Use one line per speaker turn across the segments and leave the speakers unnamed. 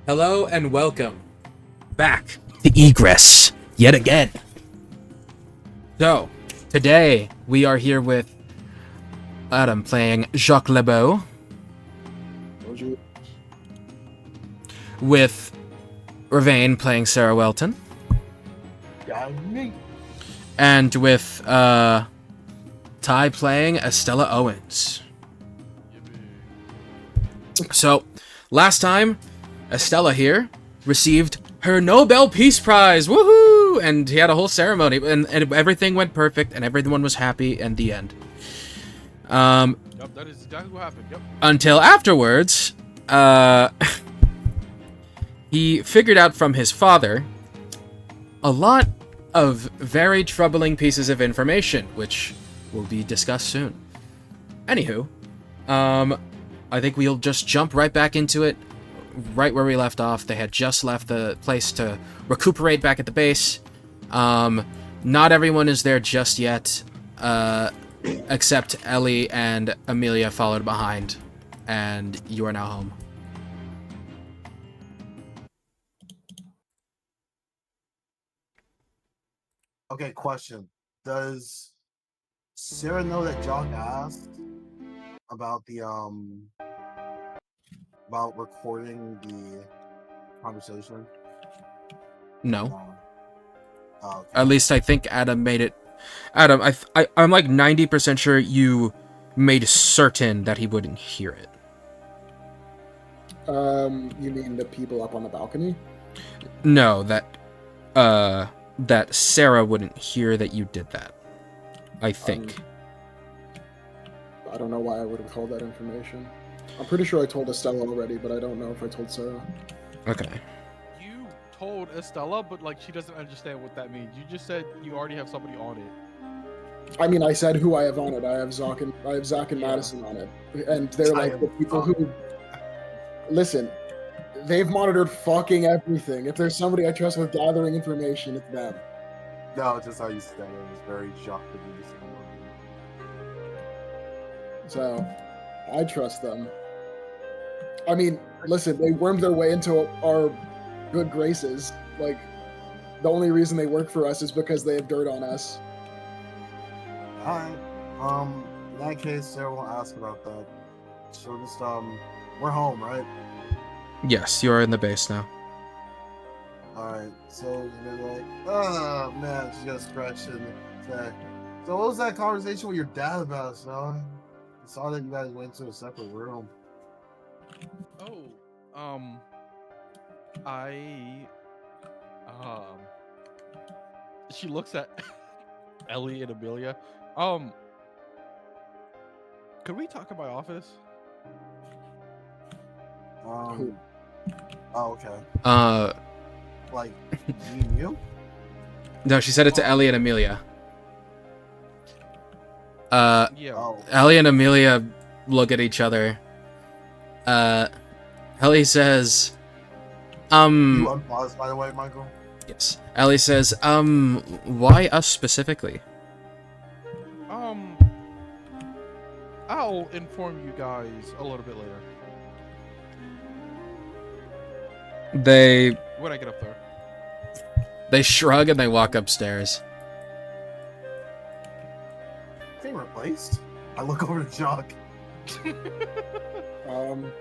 Hello and welcome back to Egress yet again. So, today we are here with Adam playing Jacques Lebeau, with Ravane playing Sarah Welton, and with Ty playing Estella Owens. So, last time, Estella here received her Nobel Peace Prize, woohoo! And he had a whole ceremony, and everything went perfect, and everyone was happy, and the end.
Yep, that is exactly what happened, yep.
Until afterwards, he figured out from his father a lot of very troubling pieces of information, which will be discussed soon. Anywho, I think we'll just jump right back into it, right where we left off. They had just left the place to recuperate back at the base. Not everyone is there just yet, except Ellie and Amelia followed behind, and you are now home.
Okay, question. Does Sarah know that Jock asked about the about recording the conversation?
No.
Okay.
At least I think Adam made it. Adam, I'm like 90% sure you made certain that he wouldn't hear it.
You mean the people up on the balcony?
No, that Sarah wouldn't hear that you did that. I think.
I don't know why I would have called that information. I'm pretty sure I told Estella already, but I don't know if I told Sarah.
Okay.
You told Estella, but like she doesn't understand what that means. You just said you already have somebody on it.
I mean, I said who I have on it. I have Zach and Madison on it, and they're like the people who listen. They've monitored fucking everything. If there's somebody I trust with gathering information, it's them.
No, just how you said it. It was very shocked to me.
So, I trust them. I mean, listen, they wormed their way into our good graces. Like, the only reason they work for us is because they have dirt on us.
Alright. In that case, Sarah won't ask about that. So just, we're home, right?
Yes, you are in the base now.
Alright, so you're like, oh man, she's gonna scratch and say, so what was that conversation with your dad about, son? I saw that you guys went to a separate room.
Oh, she looks at Ellie and Amelia. Could we talk in my office?
Oh, okay. Like, me and you?
No, she said it to Ellie and Amelia.
Yeah.
Oh,
Ellie and Amelia look at each other. Ellie says,
you unpaused, by the way, Michael?
yes. Ellie says, why us specifically?
I'll inform you guys a little bit later. When I get up there.
They shrug and they walk upstairs.
Thing replaced? I look over to Jock.
I'm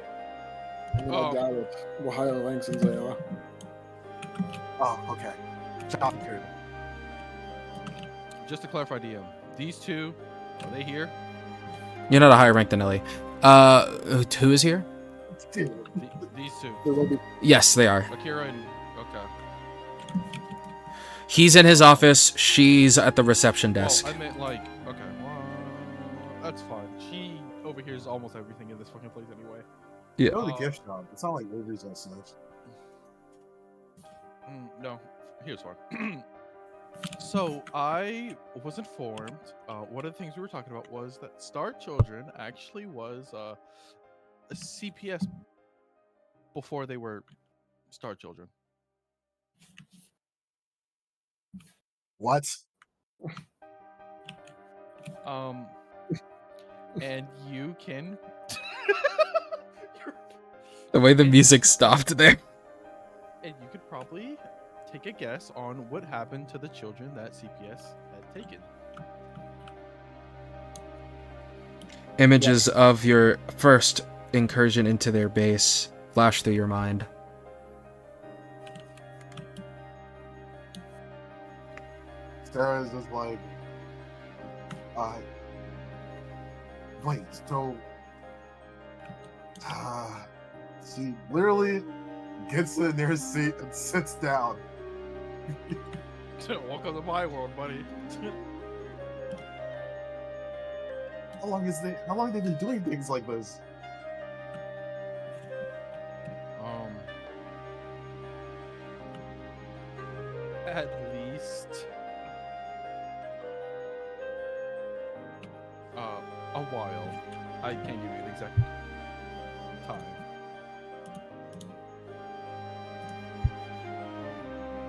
gonna die with higher ranks than they are.
Oh, okay. Jock here.
Just to clarify, DM, these two, are they here?
You're not a higher rank than Ellie. Who is here?
Dude.
These two.
There will be.
Yes, they are.
Akira and... Okay.
He's in his office. She's at the reception desk.
Oh, I meant like... Okay, well, that's fine. She overhears almost everything in this fucking place anyway.
Yeah.
Go to the gift shop. It's not like Uber's and stuff.
No, here's one. So, I was informed, one of the things we were talking about was that Star Children actually was a CPS before they were Star Children.
What?
And you can...
The way the music stopped there.
probably take a guess on what happened to the children that CPS had taken.
Images of your first incursion into their base flash through your mind.
Sarah's just like, wait, so, she literally gets in their seat and sits down.
Welcome to my world, buddy.
How long have they been doing things like this?
At least a while. I can't give you the exact time.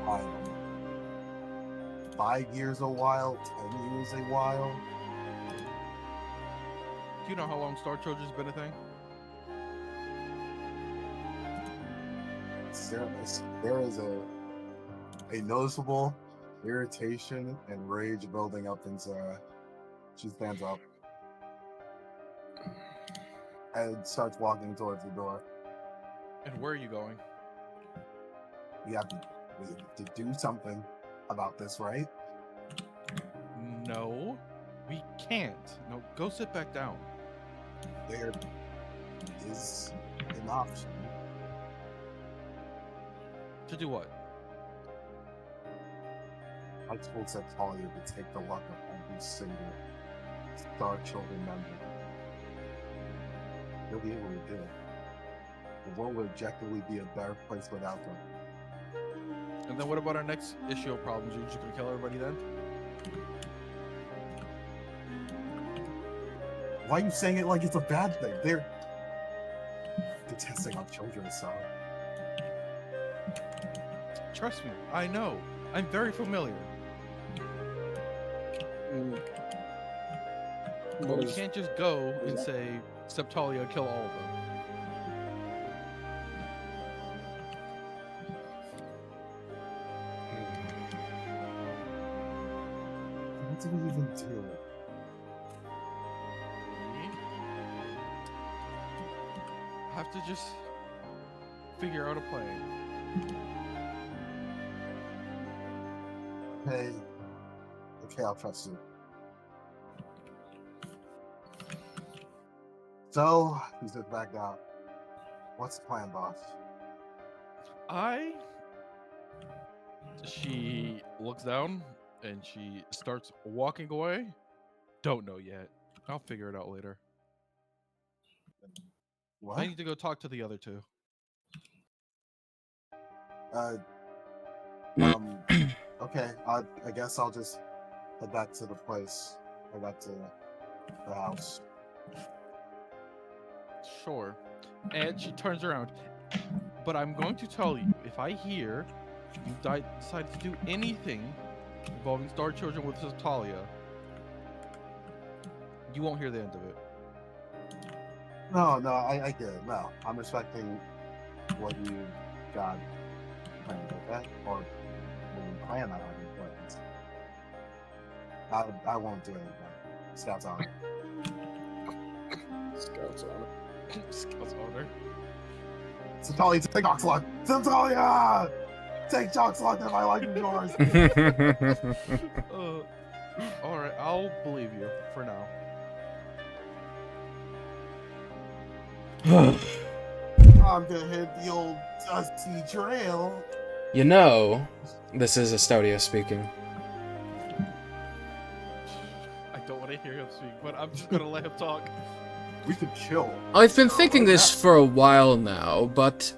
I don't know. 5 years a while, 10 years a while.
Do you know how long Star Children's been a thing?
There is a noticeable irritation and rage building up in Sarah. She stands up and starts walking towards the door.
And where are you going?
We have to do something about this, right?
No, we can't. No, go sit back down.
There is an option.
To do what?
I told Septalia to take the luck of every single Star Children member. They'll be able to do it. The world would objectively be a better place without them.
And then what about our next issue of problems? You're just gonna kill everybody then?
Why are you saying it like it's a bad thing? They're testing our children, so.
Trust me, I know. I'm very familiar. But we can't just go and say, Septalia, kill all of them.
What do we even do?
We have to just figure out a plan.
Hey, okay, I'll trust you. So, he sits back down. What's the plan, boss?
She looks down and she starts walking away. Don't know yet. I'll figure it out later.
What?
I need to go talk to the other two.
Okay, I guess I'll just head back to the place. Head back to the house.
Sure. And she turns around. But I'm going to tell you, if I hear you decide to do anything involving Star Children with Septalia, you won't hear the end of it.
No, I get it. No, I'm respecting what you got planned, okay? Or what you plan on having plans. I won't do anything. Scouts on it.
Scouts on it.
Scouts honor.
Septalia, take Oxalot! Septalia! Take Oxalot if I like yours!
Alright, I'll believe you for now.
I'm gonna hit the old dusty trail.
You know, this is Estodia speaking.
I don't want to hear him speak, but I'm just gonna let him talk.
We could chill.
I've been thinking this for a while now, but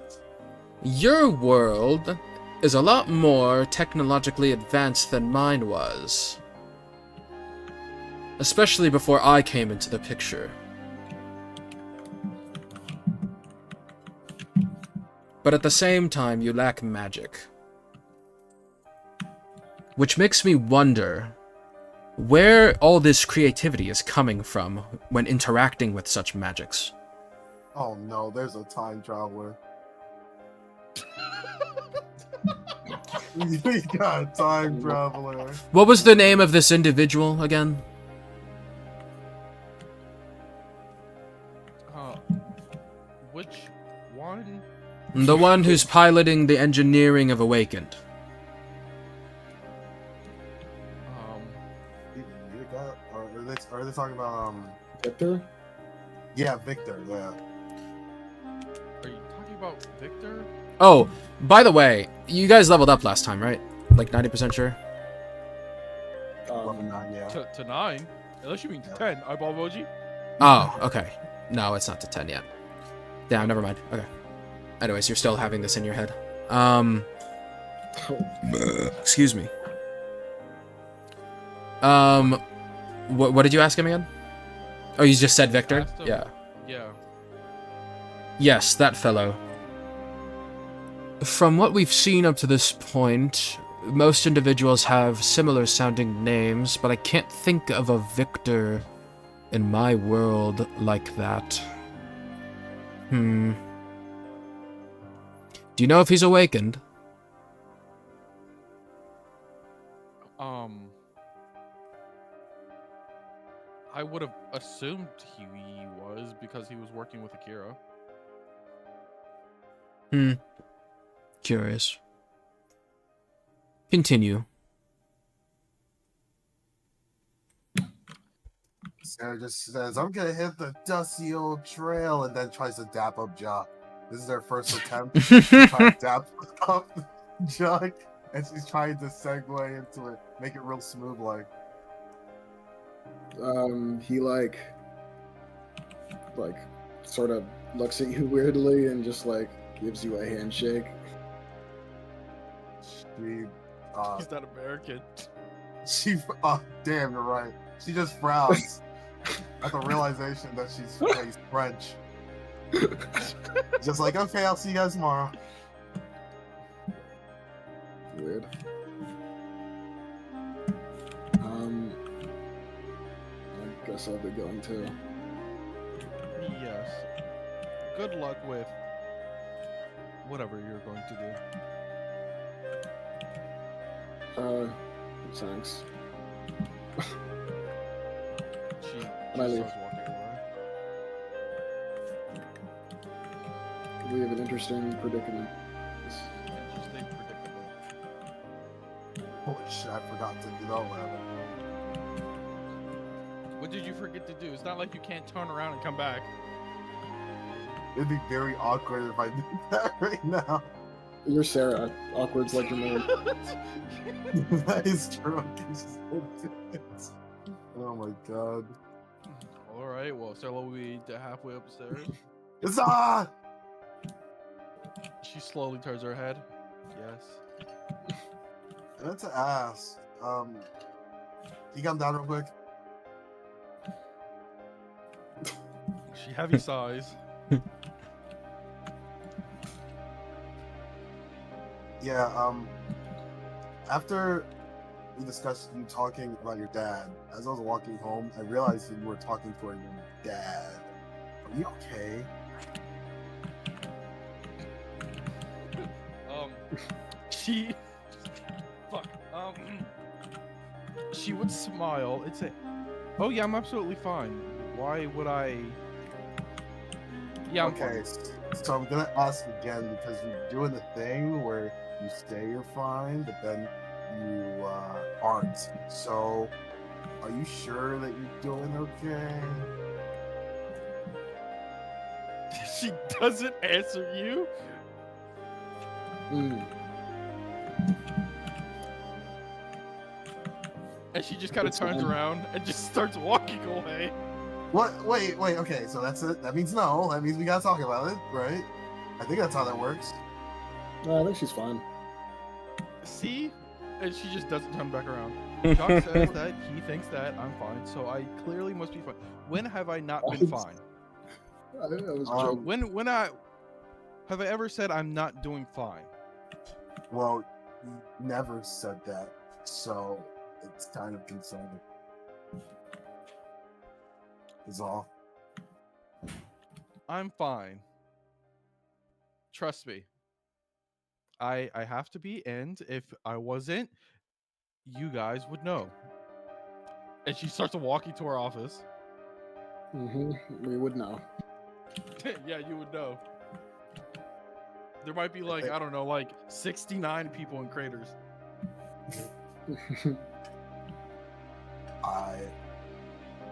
your world is a lot more technologically advanced than mine was. Especially before I came into the picture. But at the same time, you lack magic. Which makes me wonder where all this creativity is coming from when interacting with such magics.
Oh no, there's a time traveler. We got a time traveler.
What was the name of this individual again?
Which one?
The one who's piloting the engineering of Awakened.
You got, or are they talking about
Victor?
Yeah, Victor. Yeah.
Are you talking about Victor?
Oh, by the way, you guys leveled up last time, right? Like 90% sure?
Level 9, yeah.
To 9? Unless you mean to 10. Eyeball emoji?
Oh, okay. No, it's not to 10 yet. Damn, never mind. Okay. Anyways, you're still having this in your head. Excuse me. What did you ask him again? Oh, you just said Victor?
Asked him-
Yeah.
Yeah.
Yes, that fellow. From what we've seen up to this point, most individuals have similar sounding names, but I can't think of a Victor in my world like that. Do you know if he's awakened?
I would have assumed he was because he was working with Akira.
Curious. Continue.
Sarah just says, "I'm gonna hit the dusty old trail," and then tries to dap up Jock. This is their first attempt to try to dap up Jock, and she's trying to segue into it, make it real smooth, like.
He like sort of looks at you weirdly and just like gives you a handshake.
She,
He's not American.
oh damn, you're right. She just frowns at the realization that she's French. Just like, okay, I'll see you guys tomorrow.
Weird. I guess I'll be going too.
Yes. Good luck with whatever you're going to do.
Thanks.
She
I leave.
starts walking away.
We have an interesting predicament.
Interesting predicament.
Holy shit, I forgot to do that level.
What did you forget to do? It's not like you can't turn around and come back.
It'd be very awkward if I did that right now.
You're Sarah. Awkward's like your name.
That is true. I can just do it. Oh my god.
Alright, well, Stella will be halfway upstairs.
Huzzah!
She slowly turns her head. Yes.
I meant to ask, can you come down real quick?
She heavy sighs.
Yeah, after we discussed you talking about your dad, as I was walking home, I realized that you were talking to your dad. Are you okay?
She... Fuck. She would smile and say, "Oh yeah, I'm absolutely fine. Why would I..." Yeah, I'm
Okay, so I'm gonna ask again because you're doing the thing where you say you're fine, but then you aren't. So, are you sure that you're doing okay?
fine. She doesn't answer you? And she just kind of turns around and just starts walking away.
What? Wait. Okay, so that's it. That means no. That means we gotta talk about it, right? I think that's how that works.
I think she's fine.
See? And she just doesn't turn back around. Jock says that he thinks that I'm fine, so I clearly must be fine. When have I not been fine?
I was joking.
When have I ever said I'm not doing fine?
Well, you never said that, so it's kind of concerning. Is all.
I'm fine. Trust me. I have to be, and if I wasn't, you guys would know. And she starts walking to her office.
We would know.
Yeah, you would know. There might be like, I don't know, like 69 people in craters.
I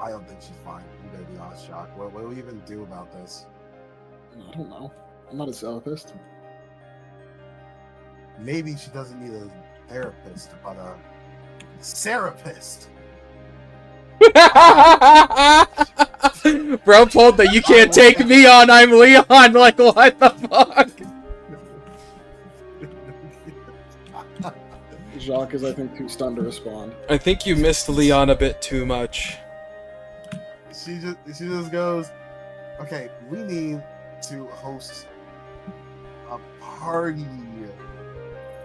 don't think she's fine. I'm gonna be honest, Shock. What do we even do about this?
I don't know. I'm not a therapist.
Maybe she doesn't need a therapist, but a therapist.
Bro pulled the "you can't take me on, I'm Leon." Like, what the fuck?
Jacques is, I think, too stunned to respond.
I think you missed Leon a bit too much.
She just goes, okay, we need to host a party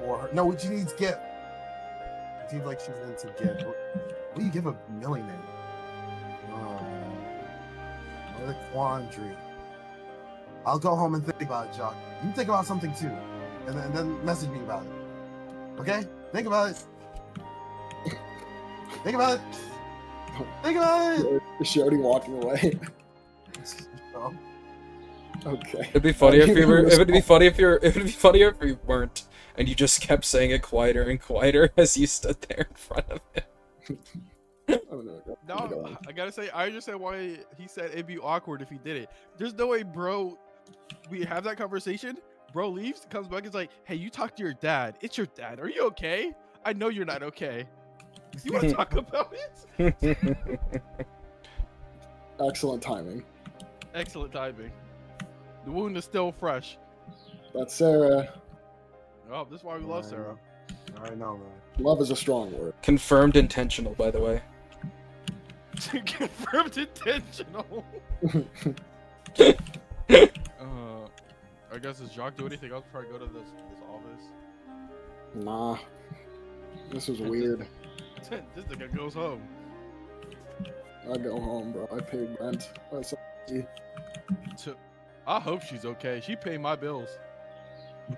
for her. No, she needs gift. It seems like she's into gift. What do you give a millionaire? What a quandary. I'll go home and think about it, Jock. You think about something too, and then message me about it. Okay? Think about it. Think about it. Think about it.
Is she already walking away?
Oh.
Okay.
It'd be funny if you were. It would be funny if you're. It would be funnier if you weren't, and you just kept saying it quieter and quieter as you stood there in front of it.
No, I gotta say, I understand why he said it'd be awkward if he did it. There's no way, bro. We have that conversation. Bro leaves, comes back, and is like, "Hey, you talk to your dad. It's your dad. Are you okay? I know you're not okay. You want to talk about it?"
Excellent timing.
Excellent timing. The wound is still fresh.
That's Sarah.
Oh, this is why we love Sarah.
I know, man.
Love is a strong word.
Confirmed intentional, by the way.
Confirmed intentional. I guess does Jacques do anything else before I go to this office?
Nah. This was weird.
This nigga goes home.
I go home, bro. I paid rent. That's
I hope she's okay. She paid my bills.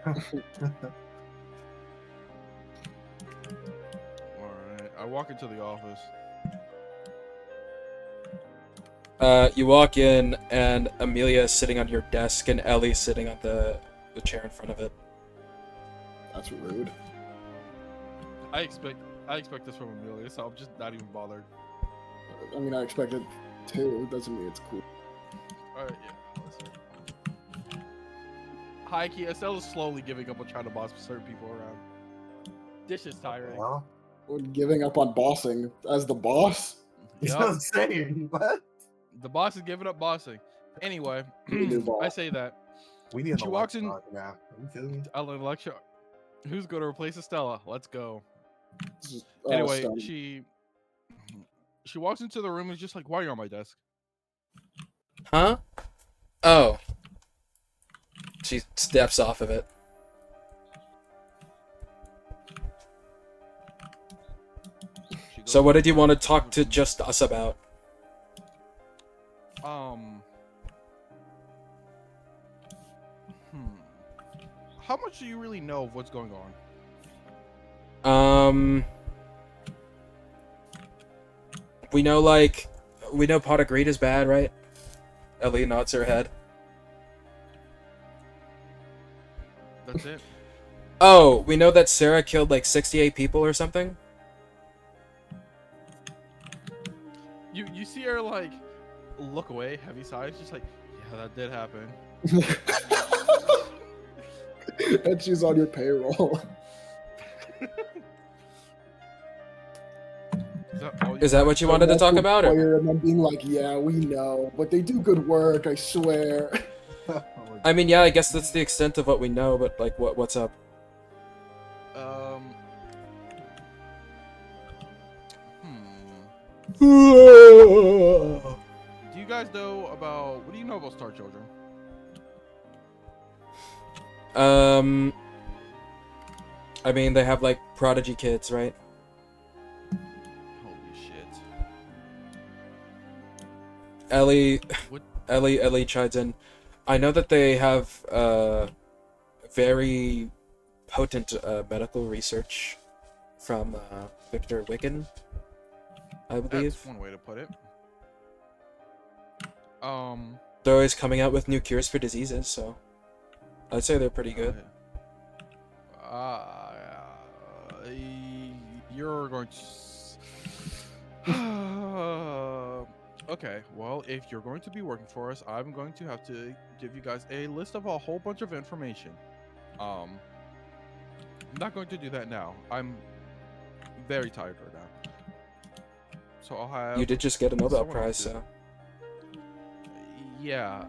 Alright, I walk into the office.
You walk in, and Amelia is sitting on your desk, and Ellie's sitting on the chair in front of it.
That's rude.
I expect this from Amelia, so I'm just not even bothered.
I mean, I expected to. Doesn't mean it's cool.
Alright, yeah. Hi, Key. Estella's slowly giving up on trying to boss certain people around. This is tiring.
Well,
We're giving up on bossing as the boss.
he's
Yup.
not saying what?
The boss is giving up bossing. Anyway,
New boss.
I say that.
We need an
She walks in-
electric now. Are you kidding me?
I'll lecture. Who's going to replace Estella? Let's go.
Oh,
Anyway,
stunning.
she walks into the room and is just like, "Why are you on my desk?"
Huh? Oh. She steps off of it.
She goes,
So what did you want to talk to just us about?
How much do you really know of what's going on?
We know pot of greed is bad, right? Ellie nods her head.
That's it.
Oh, we know that Sarah killed like 68 people or something?
You see her like look away, heavy sighs, just like, yeah, that did happen.
And she's on your payroll.
Is that what you wanted to talk about? Or?
And then being like, yeah, we know, but they do good work, I swear.
I mean, yeah, I guess that's the extent of what we know, but like, what's up?
Do you guys know about what do you know about Star Children?
I mean, they have like prodigy kids, right?
Holy shit.
Ellie
What?
Ellie chides in. I know that they have very potent medical research from Victor Wiccan, I believe.
That's one way to put it.
They're always coming out with new cures for diseases, so I'd say they're pretty good.
You're going to. Okay, well, if you're going to be working for us, I'm going to have to give you guys a list of a whole bunch of information. I'm not going to do that now. I'm very tired right now. So I'll have.
You did just get a Nobel
someone
Prize,
to-
so.
Yeah.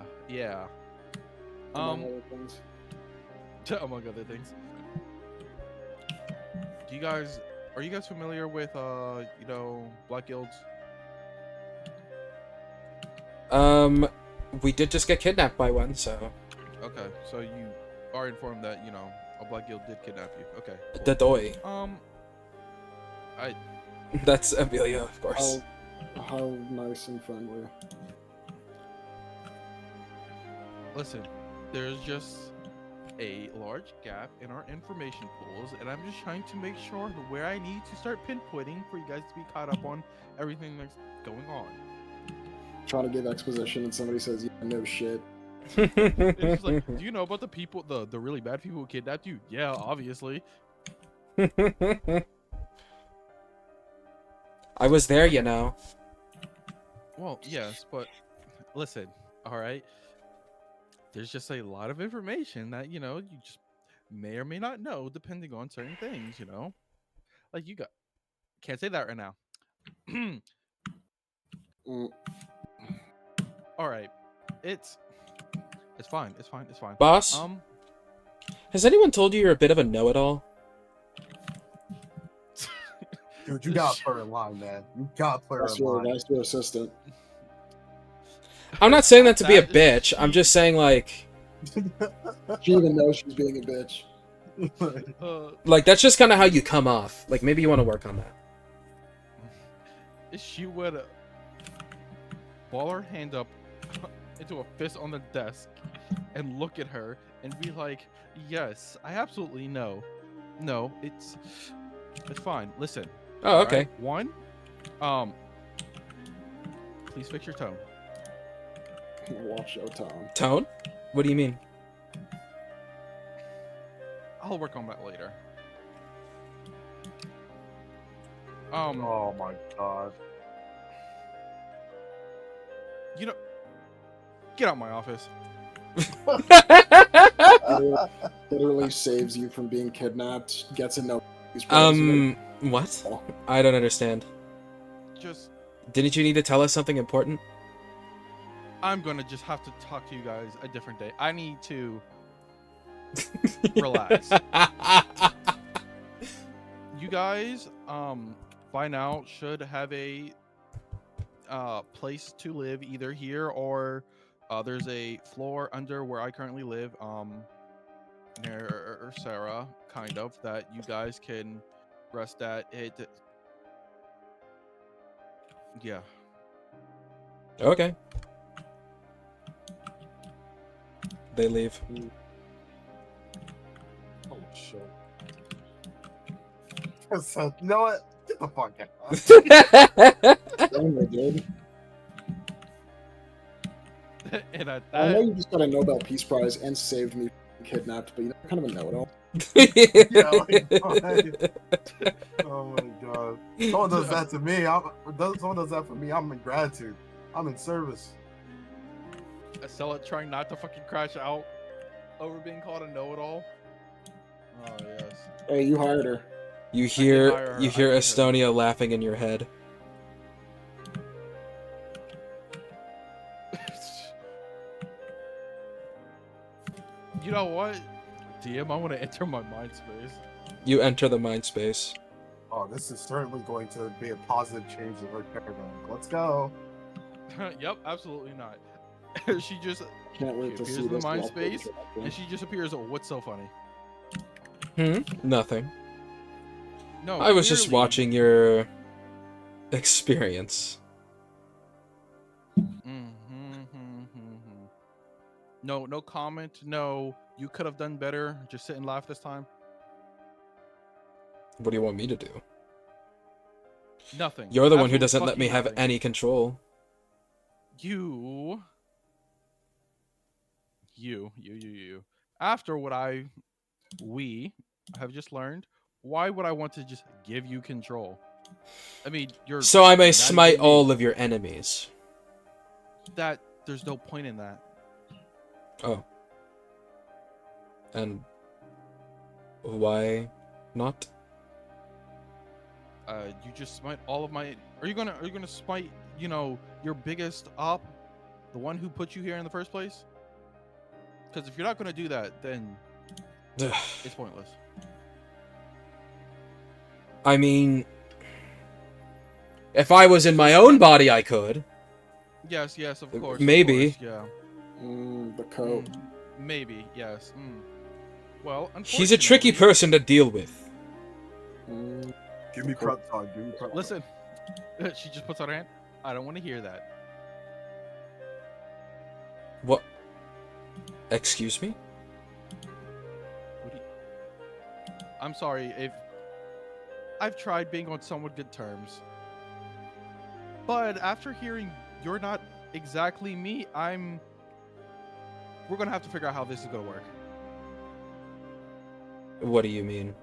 Among other things.
Among other things. Are you guys familiar with black guilds?
We did just get kidnapped by one, so.
Okay, so you are informed that a black guild did kidnap you. Okay. Cool.
The Doi.
I
That's Amelia, of course.
How nice and friendly.
listen. There's just a large gap in our information pools, and I'm just trying to make sure where I need to start pinpointing for you guys to be caught up on everything that's going on.
Trying to give exposition and somebody says, yeah, no shit.
It's just like, do you know about the people, the really bad people who kidnapped you? Yeah, obviously.
I was there, you know.
Well, yes, but listen, all right. There's just a lot of information that you just may or may not know, depending on certain things. Like can't say that right now. All right, it's fine. It's fine.
Boss? Has anyone told you you're a bit of a know-it-all?
Dude, you got her in line, man. You got her in line.
That's your assistant.
I'm not saying that to be a bitch. I'm just saying, like...
She even knows she's being a bitch.
Like, that's just kind of how you come off. Like, maybe you want to work on that.
She would ball her hand up into a fist on the desk and look at her and be like, yes, I absolutely know. No, it's fine. Listen.
Oh, okay.
Right? One, please fix your tone.
Watch your tone.
Tone? What do you mean?
I'll work on that later.
Oh my god.
Get out of my office.
Literally saves you from being kidnapped. Gets a no.
What? I don't understand.
Just,
Didn't you need to tell us something important?
I'm gonna just have to talk to you guys a different day. I need to relax. You guys, by now should have a place to live either here or there's a floor under where I currently live, near Sarah, kind of, that you guys can rest at. Yeah.
Okay. They leave.
Oh shit. So, you know what? Get the fuck out.
Anyway, dude.
And at
I know
that,
you just got a Nobel Peace Prize and saved me from kidnapped, but you're kind of a know-it-all.
Oh my god. Someone does that to me. Someone does that for me. I'm in gratitude. I'm in service.
Estella trying not to fucking crash out over being called a know-it-all. Oh yes.
Hey, you hired her.
You
hire
hear
her.
you
I
hear
paid her.
Estonia laughing in your head.
You know what? DM, I want to enter my mind space.
You enter the mind space.
Oh, this is certainly going to be a positive change in her paradigm. Let's go.
Yep, absolutely not. She just
Can't wait to
appears
see
in the
this.
mind
walk
space,
interaction.
and she just appears. Oh, what's so funny?
Nothing.
No,
I was just
clearly-
watching your experience.
No comment. No, you could have done better. Just sit and laugh this time.
What do you want me to do?
Nothing.
You're the one who
Absolutely
doesn't let me
fucking
have
nothing.
any control.
You. After what we have just learned, why would I want to just give you control? I mean, you're
So I may
not
smite
even me.
all of your enemies.
There's no point in that.
Oh. And why not?
You just smite all of my. Are you gonna smite, your biggest op, the one who put you here in the first place? Because if you're not gonna do that, then it's pointless.
I mean, if I was in my own body, I could.
Yes, of course.
Maybe.
Of course, yeah.
The coat.
Maybe, yes. Well, unfortunately...
He's a tricky person to deal with.
Give me prep time. Give me prep.
Listen, she just puts out her hand. I don't want to hear that.
What? Excuse me?
I'm sorry if... I've tried being on somewhat good terms. But after hearing you're not exactly me, we're going to have to figure out how this is going to work.
What do you mean?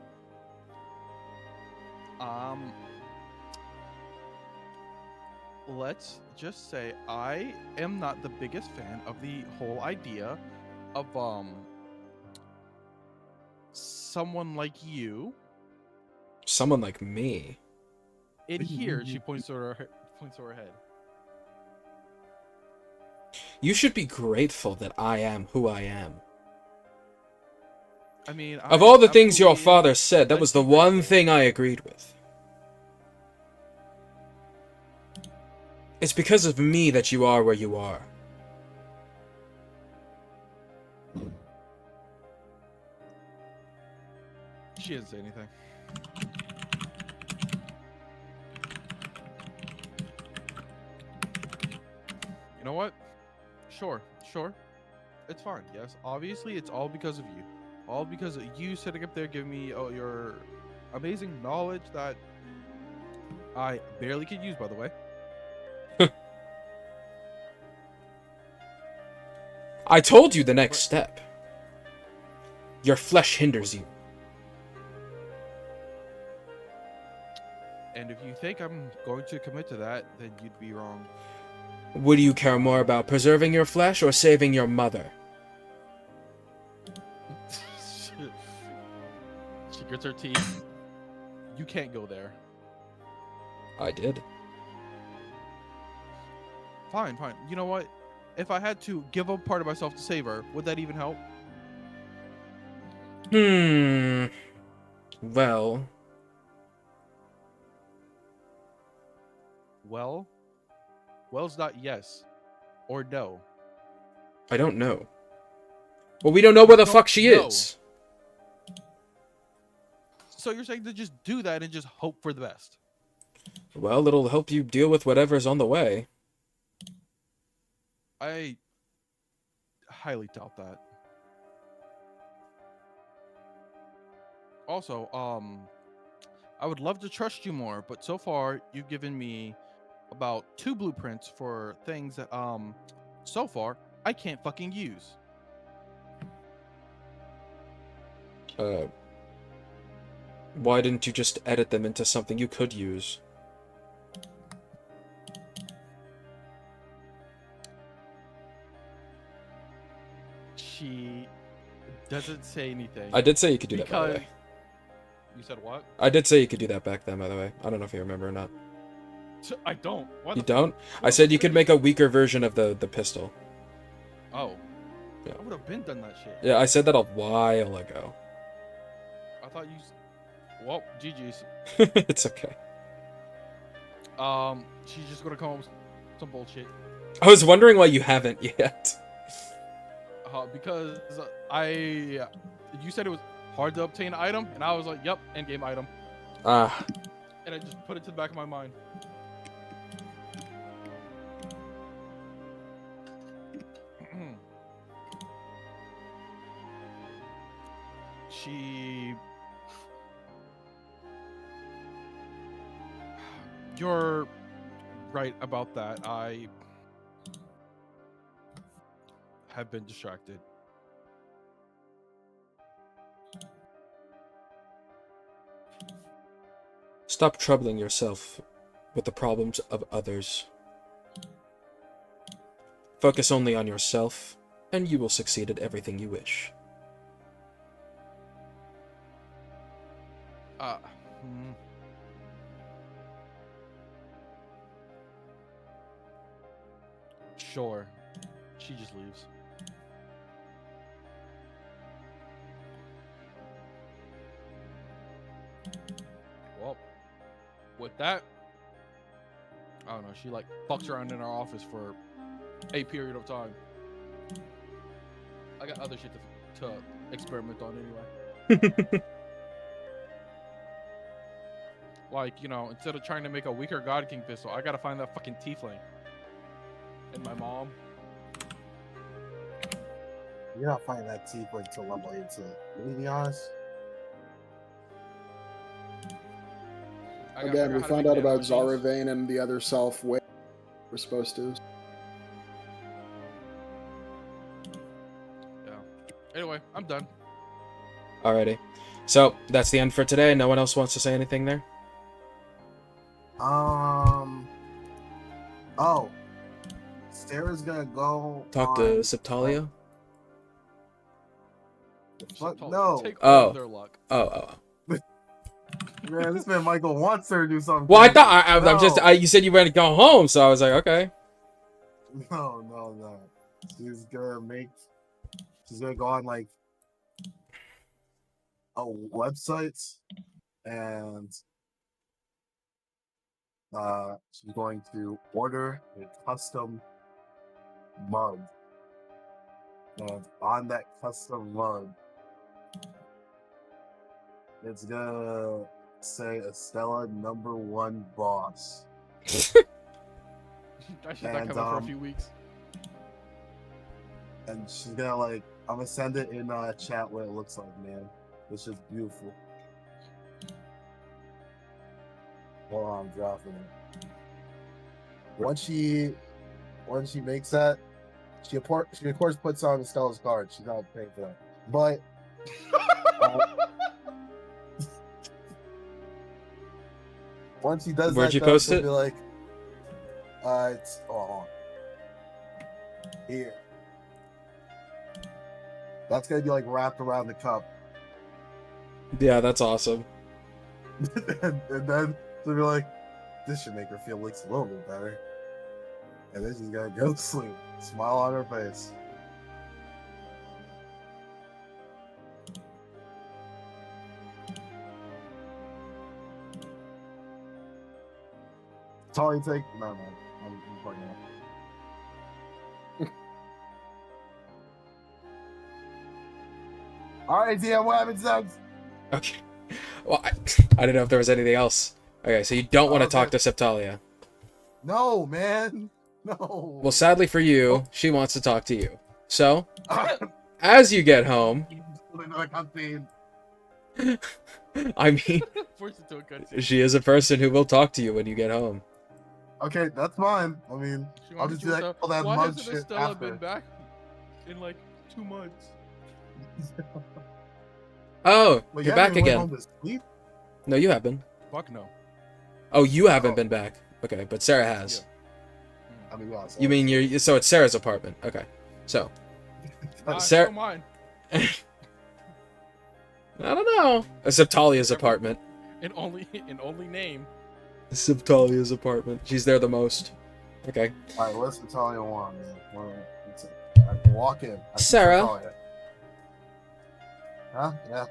Let's just say I am not the biggest fan of the whole idea of someone like you.
Someone like me?
In here, she points to her head.
You should be grateful that I am who I am.
I mean,
Of all the things your father said, that was the one thing I agreed with. It's because of me that you are where you are.
She didn't say anything. You know what? Sure. It's fine. Yes, obviously it's all because of you. All because of you sitting up there giving me your amazing knowledge that I barely could use, by the way.
I told you the next step. Your flesh hinders you.
And if you think I'm going to commit to that, then you'd be wrong.
Would you care more about preserving your flesh or saving your mother?
She grits her teeth. You can't go there.
I did.
Fine. You know what? If I had to give up part of myself to save her, would that even help?
Well...
Well's not yes or no.
I don't know. Well, we don't know where the fuck she is.
So you're saying to just do that and just hope for the best?
Well, it'll help you deal with whatever's on the way.
I highly doubt that. Also, I would love to trust you more, but so far you've given me about 2 blueprints for things that so far I can't fucking use.
Why didn't you just edit them into something you could use?
She doesn't say anything.
I did say you could do that, by the way.
You said what?
I did say you could do that back then, by the way. I don't know if you remember or not.
I don't.
You don't? I said you could make a weaker version of the pistol.
Oh.
Yeah.
I would have been done that shit.
Yeah, I said that a while ago.
I thought you... Well, GG's.
It's okay.
She's just gonna come up with some bullshit.
I was wondering why you haven't yet.
Because you said it was hard to obtain an item, and I was like, yep, endgame item.
Ah.
And I just put it to the back of my mind. You're right about that. I have been distracted.
Stop troubling yourself with the problems of others. Focus only on yourself, and you will succeed at everything you wish.
Hmm. Sure. She just leaves. Well, with that, I don't know. She like fucks around in our office for a period of time. I got other shit to experiment on anyway. Like, you know, instead of trying to make a weaker God King pistol, I gotta find that fucking Tiefling. And my mom.
You're not finding that tiefling to level 18. To be honest.
Again, we found out about Zaravane and the other self way we're supposed to.
Yeah. Anyway, I'm done.
Alrighty. So, that's the end for today. No one else wants to say anything there?
Oh. Sarah's gonna go
Talk to Septalia?
Fuck no.
Take
Oh.
all their luck.
Oh.
Man, this man Michael wants her to do something.
Well, I thought I'm
No.
just. You said you were gonna go home, so I was like, okay.
No. She's gonna go on like a website and she's going to order a custom mug. And on that custom mug, it's gonna say Estella #1 boss.
I should not come up for a few weeks.
And she's gonna like, I'm gonna send it in chat what it looks like, man. It's just beautiful. Hold on, I'm dropping it. Once she makes that, she of course puts on Stella's card. She's not paying for that. But once he does
Where'd
that,
you
though,
post
she'll
it?
be like, it's on. Here. That's gonna be like wrapped around the cup.
Yeah, that's awesome.
and then she'll be like, this should make her feel like a little bit better. And then she's gonna go to sleep. Smile on her face. That's all you take? No. I'm fucking up. Alright, DM, what happens next?
Okay. Well, I didn't know if there was anything else. Okay, so you don't want to talk to Septalia.
No, man. No.
Well, sadly for you, she wants to talk to you. So, as you get home, I mean,
Force it to a cutscene.
she is a person who will talk to you when you get home.
Okay, that's fine. I mean,
She
I'll
wants
just
you
do
to
that,
tell-
all that
Why
mug
hasn't
shit
Estella
after.
been back in like 2 months?
Oh,
Well,
you're
you
back
haven't went
again.
home to sleep?
No, you have been.
Fuck no.
Oh, you haven't
Oh.
been back. Okay, but Sarah has.
I mean, well,
You mean so it's Sarah's apartment. Okay. So,
Sarah, show mine.
I don't know. Septalia's apartment.
In only name.
Septalia's apartment. She's there the most. Okay.
Alright, what's Natalia want, man? I can walk in. I see
Sarah?
Natalia. Huh? Yeah.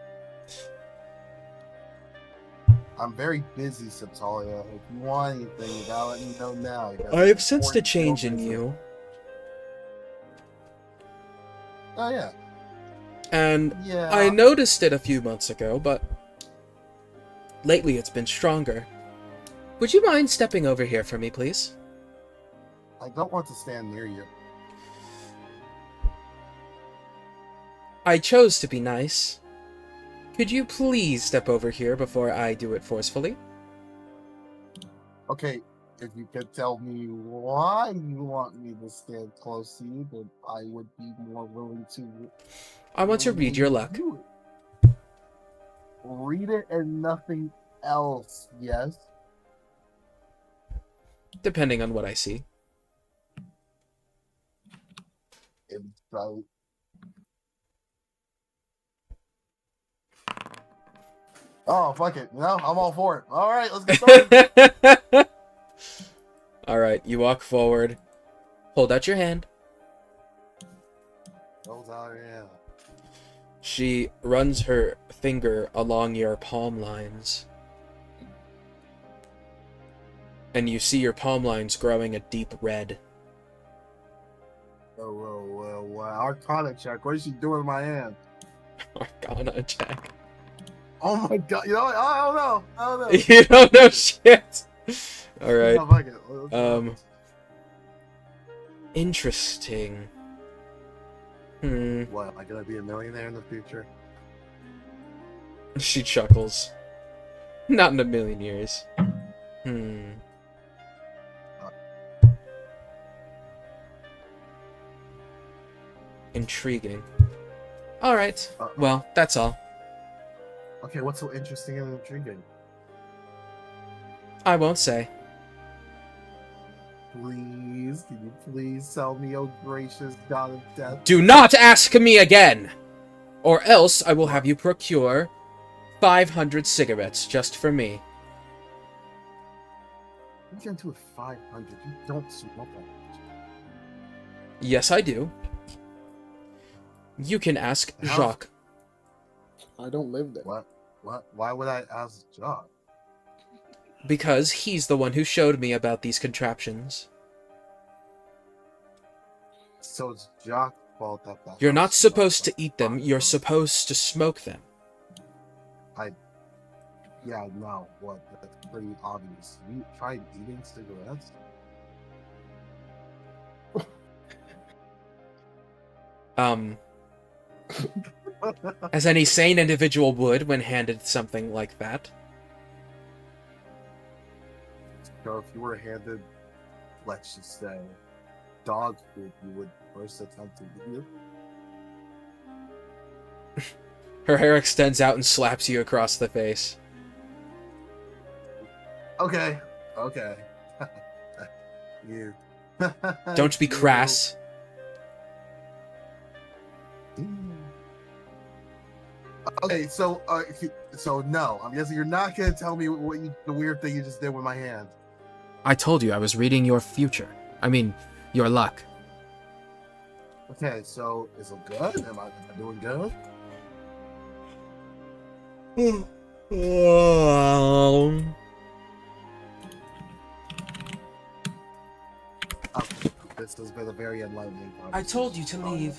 I'm very busy, Septalia. If you want anything, you gotta let me know now. You gotta
I have sensed a
important
change in
business.
you,
Oh, yeah.
and
Yeah.
I noticed it a few months ago, but lately it's been stronger. Would you mind stepping over here for me, please?
I don't want to stand near you.
I chose to be nice. Could you please step over here before I do it forcefully?
Okay, if you could tell me why you want me to stand close to you, then I would be more willing to.
I want to read your luck.
do it. Read it and nothing else. Yes.
Depending on what I see.
Insight. Oh, fuck it. No, I'm all for it. All right, let's get started.
Alright, you walk forward. Hold out your hand.
Hold out your hand.
She runs her finger along your palm lines. And you see your palm lines growing a deep red.
Whoa. Arcana check. What is she doing with my hand?
Arcana check.
Oh my god. You know what? I don't know.
You don't know shit. Alright.
No, fuck it. Let's
Interesting.
What, am I gonna be a millionaire in the future?
She chuckles. Not in a million years. Intriguing. Alright. Well, that's all.
Okay, what's so interesting and intriguing?
I won't say.
Please, can you please tell me, oh gracious god of death?
Do not ask me again! Or else I will have you procure 500 cigarettes just for me.
You get into a 500. You don't smoke that much.
Yes, I do. You can ask Jacques.
I don't live there.
What? Why would I ask John?
Because he's the one who showed me about these contraptions.
So it's Jock's fault that
You're not supposed to eat them, you're supposed to smoke them.
Yeah, no, what? That's pretty obvious. You tried eating cigarettes?
As any sane individual would when handed something like that.
So if you were handed, let's just say, dog food, you would first attempt to eat it?
Her hair extends out and slaps you across the face.
Okay. You.
Don't be crass.
Okay, so no, I'm guessing you're not gonna tell me the weird thing you just did with my hand.
I told you I was reading your future. I mean, your luck.
Okay, so is it good? Am I doing good? This has been a very enlightening conversation.
I told you to leave.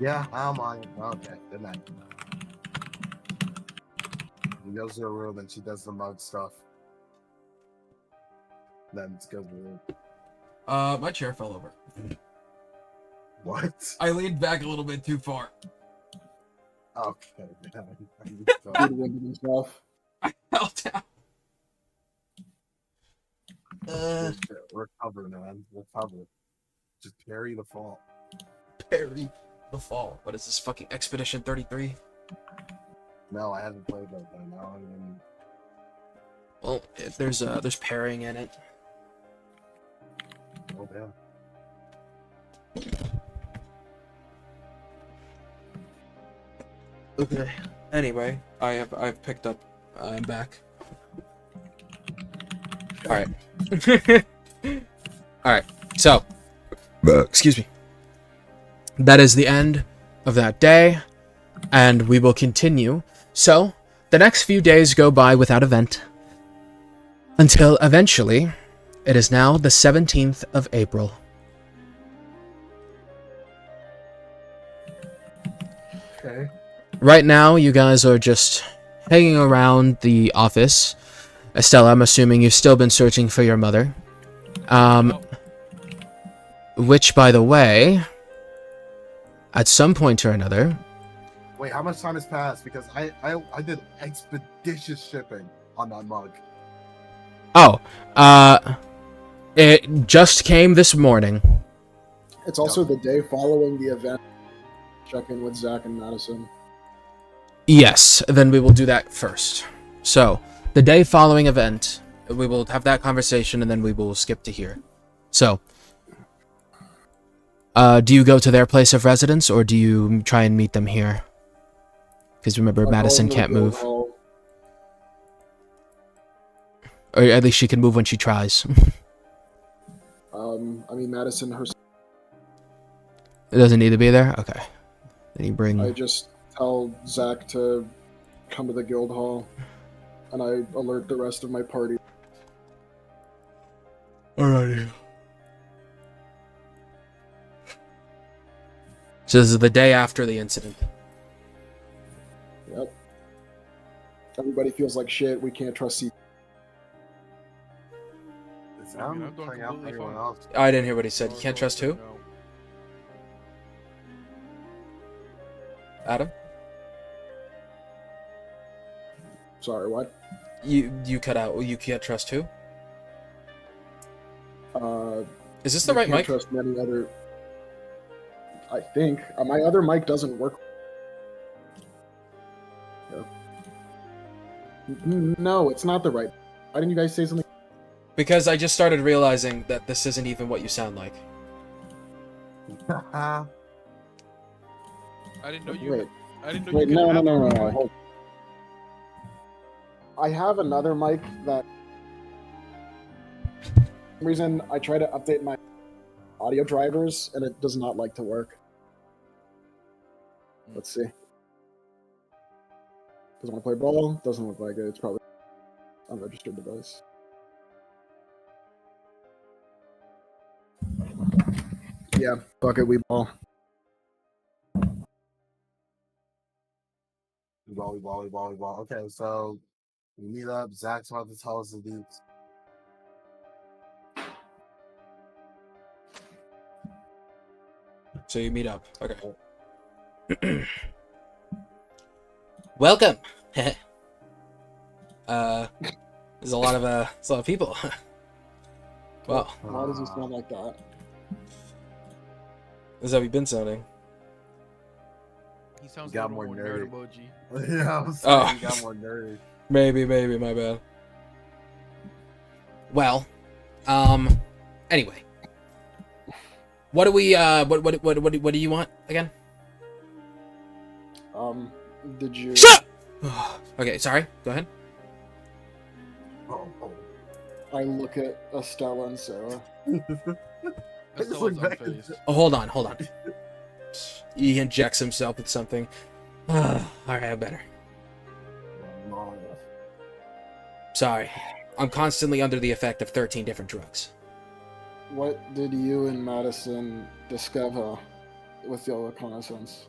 Yeah, I'm on it. Okay, good night. He goes to her room and she does the mug stuff. Then it goes to the room.
My chair fell over.
What?
I leaned back a little bit too far.
Okay,
Good winded himself.
I fell down.
Recover, man. Recover. Just parry the fall.
Parry the fall. What is this, fucking Expedition 33?
No, I haven't played that by now.
Well, there's parrying in it.
Oh damn.
Okay. Anyway, I've picked up. I'm back. All right. All right. So, excuse me. That is the end of that day, and we will continue. So, the next few days go by without event, until eventually, it is now the 17th of April.
Okay.
Right now, you guys are just hanging around the office. Estella, I'm assuming you've still been searching for your mother. Which, by the way, at some point or another...
Wait, how much time has passed? Because I did expeditious shipping on that mug.
Oh, it just came this morning.
It's also the day following the event. Check in with Zach and Madison.
Yes, then we will do that first. So, the day following event, we will have that conversation, and then we will skip to here. So, do you go to their place of residence, or do you try and meet them here? Because remember, Madison can't move. Or at least she can move when she tries.
I mean, Madison herself.
It doesn't need to be there? Okay. Then you bring...
I just tell Zach to come to the guild hall, and I alert the rest of my party.
Alrighty. So this is the day after the incident.
Yep. Everybody feels like shit. We can't trust C.
I'm playing out for everyone else.
I didn't hear what he said. You can't trust who? Adam?
Sorry, what?
You cut out. You can't trust who? Is this the
I
right
can't
mic?
trust many other. I think my other mic doesn't work. Yeah. No, it's not the right. Why didn't you guys say something?
Because I just started realizing that this isn't even what you sound like.
I didn't know you.
Wait,
I didn't know
wait,
you.
no,
could
no,
have
no,
a
no,
mic.
hold. I have another mic that. For some reason, I try to update my audio drivers, and it does not like to work. Let's see. Doesn't want to play ball. Doesn't look like it. It's probably unregistered device. Yeah, fuck it, we ball.
Volleyball. Okay, so we meet up. Zach's about to tell us the deets.
So you meet up. Okay. Welcome. There's a lot of people. Wow.
Why does it sound like that?
This is how we've been sounding.
He sounds
Got
like
more
more
nerdy.
nerd emoji.
Yeah, I'm saying
Oh.
you got more nerdy.
Maybe, my bad. Well, anyway. What do we, what do you want again?
Did you...
Shut up! Okay, sorry, go ahead.
Oh.
I look at Estella and Sarah.
That's
just
still
look back at-
unfazed.
Oh, hold on. He injects himself with something. Alright, better.
No.
Sorry. I'm constantly under the effect of 13 different drugs.
What did you and Madison discover with your reconnaissance?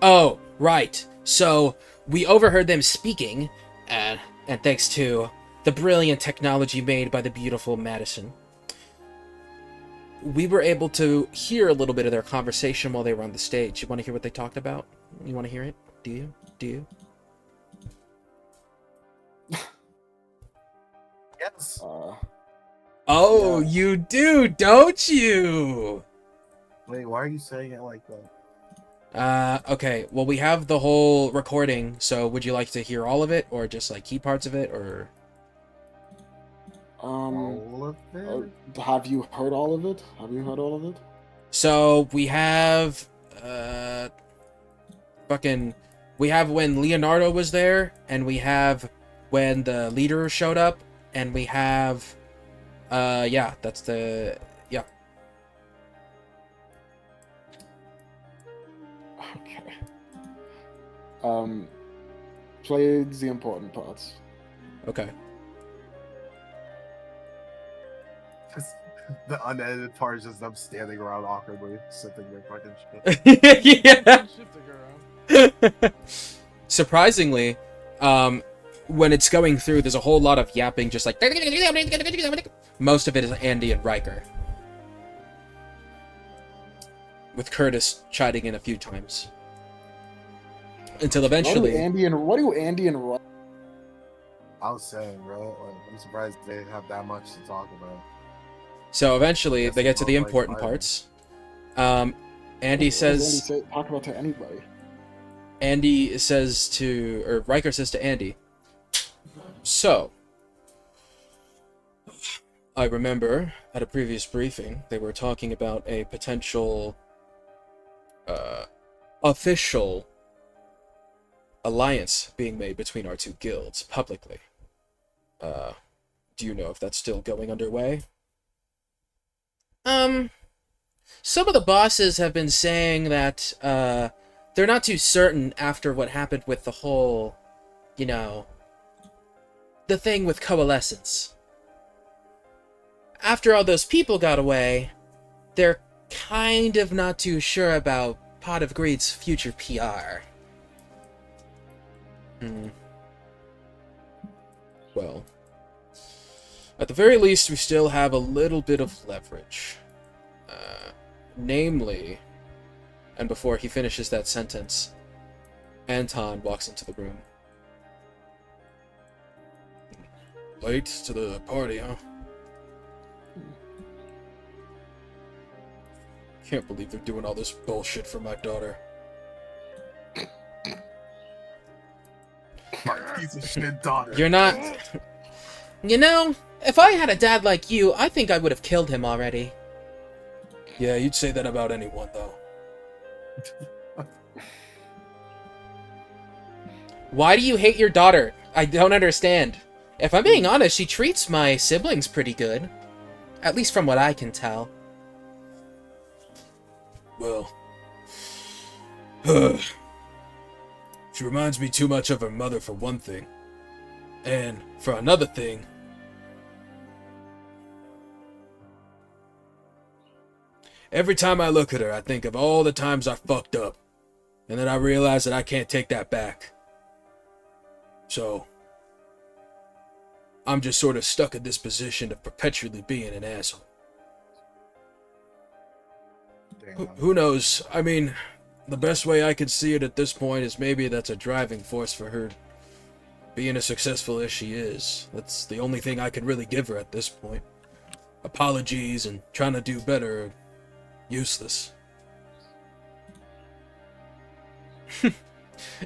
Oh, right. So, we overheard them speaking, and thanks to the brilliant technology made by the beautiful Madison, we were able to hear a little bit of their conversation while they were on the stage. You want to hear what they talked about? You want to hear it? Do you?
Yes.
Oh,
Yeah.
you do, don't you?
Wait, why are you saying it like that?
Okay. Well, we have the whole recording, so would you like to hear all of it, or just, like, key parts of it, or...
All of it?
Have you heard all of it?
So, we have, we have when Leonardo was there, and we have when the leader showed up, and we have, yeah, that's the, yeah.
Okay. Played the important parts.
Okay.
The unedited part is just them standing around awkwardly, sipping their fucking shit.
Yeah.
Shifting around.
Surprisingly, when it's going through, there's a whole lot of yapping, just like... Most of it is Andy and Riker. With Curtis chiding in a few times. Until eventually...
What do Andy and Riker...
I was saying, bro. Like, I'm surprised they have that much to talk about.
So eventually,
Yes,
they get to the
like
important
Ivan.
parts. Andy says...
talk about to anybody.
Andy says to... Or Riker says to Andy, so, I remember at a previous briefing, they were talking about a potential official alliance being made between our two guilds publicly. Do you know if that's still going underway? Some of the bosses have been saying that they're not too certain after what happened with the whole, you know, the thing with Coalescence. After all those people got away, they're kind of not too sure about Pot of Greed's future PR. Well, at the very least, we still have a little bit of leverage. Namely, and before he finishes that sentence, Anton walks into the room. Late to the party, huh? Can't believe they're doing all this bullshit for my daughter.
Piece of shit daughter.
You're not... You know, if I had a dad like you, I think I would have killed him already. Yeah, you'd say that about anyone, though. Why do you hate your daughter? I don't understand. If I'm being honest, she treats my siblings pretty good. At least from what I can tell. Well... she reminds me too much of her mother for one thing. And for another thing... Every time I look at her, I think of all the times I fucked up. And then I realize that I can't take that back. So... I'm just sort of stuck in this position of perpetually being an asshole. Who knows? I mean, the best way I can see it at this point is maybe that's a driving force for her being as successful as she is. That's the only thing I can really give her at this point. Apologies and trying to do better are useless.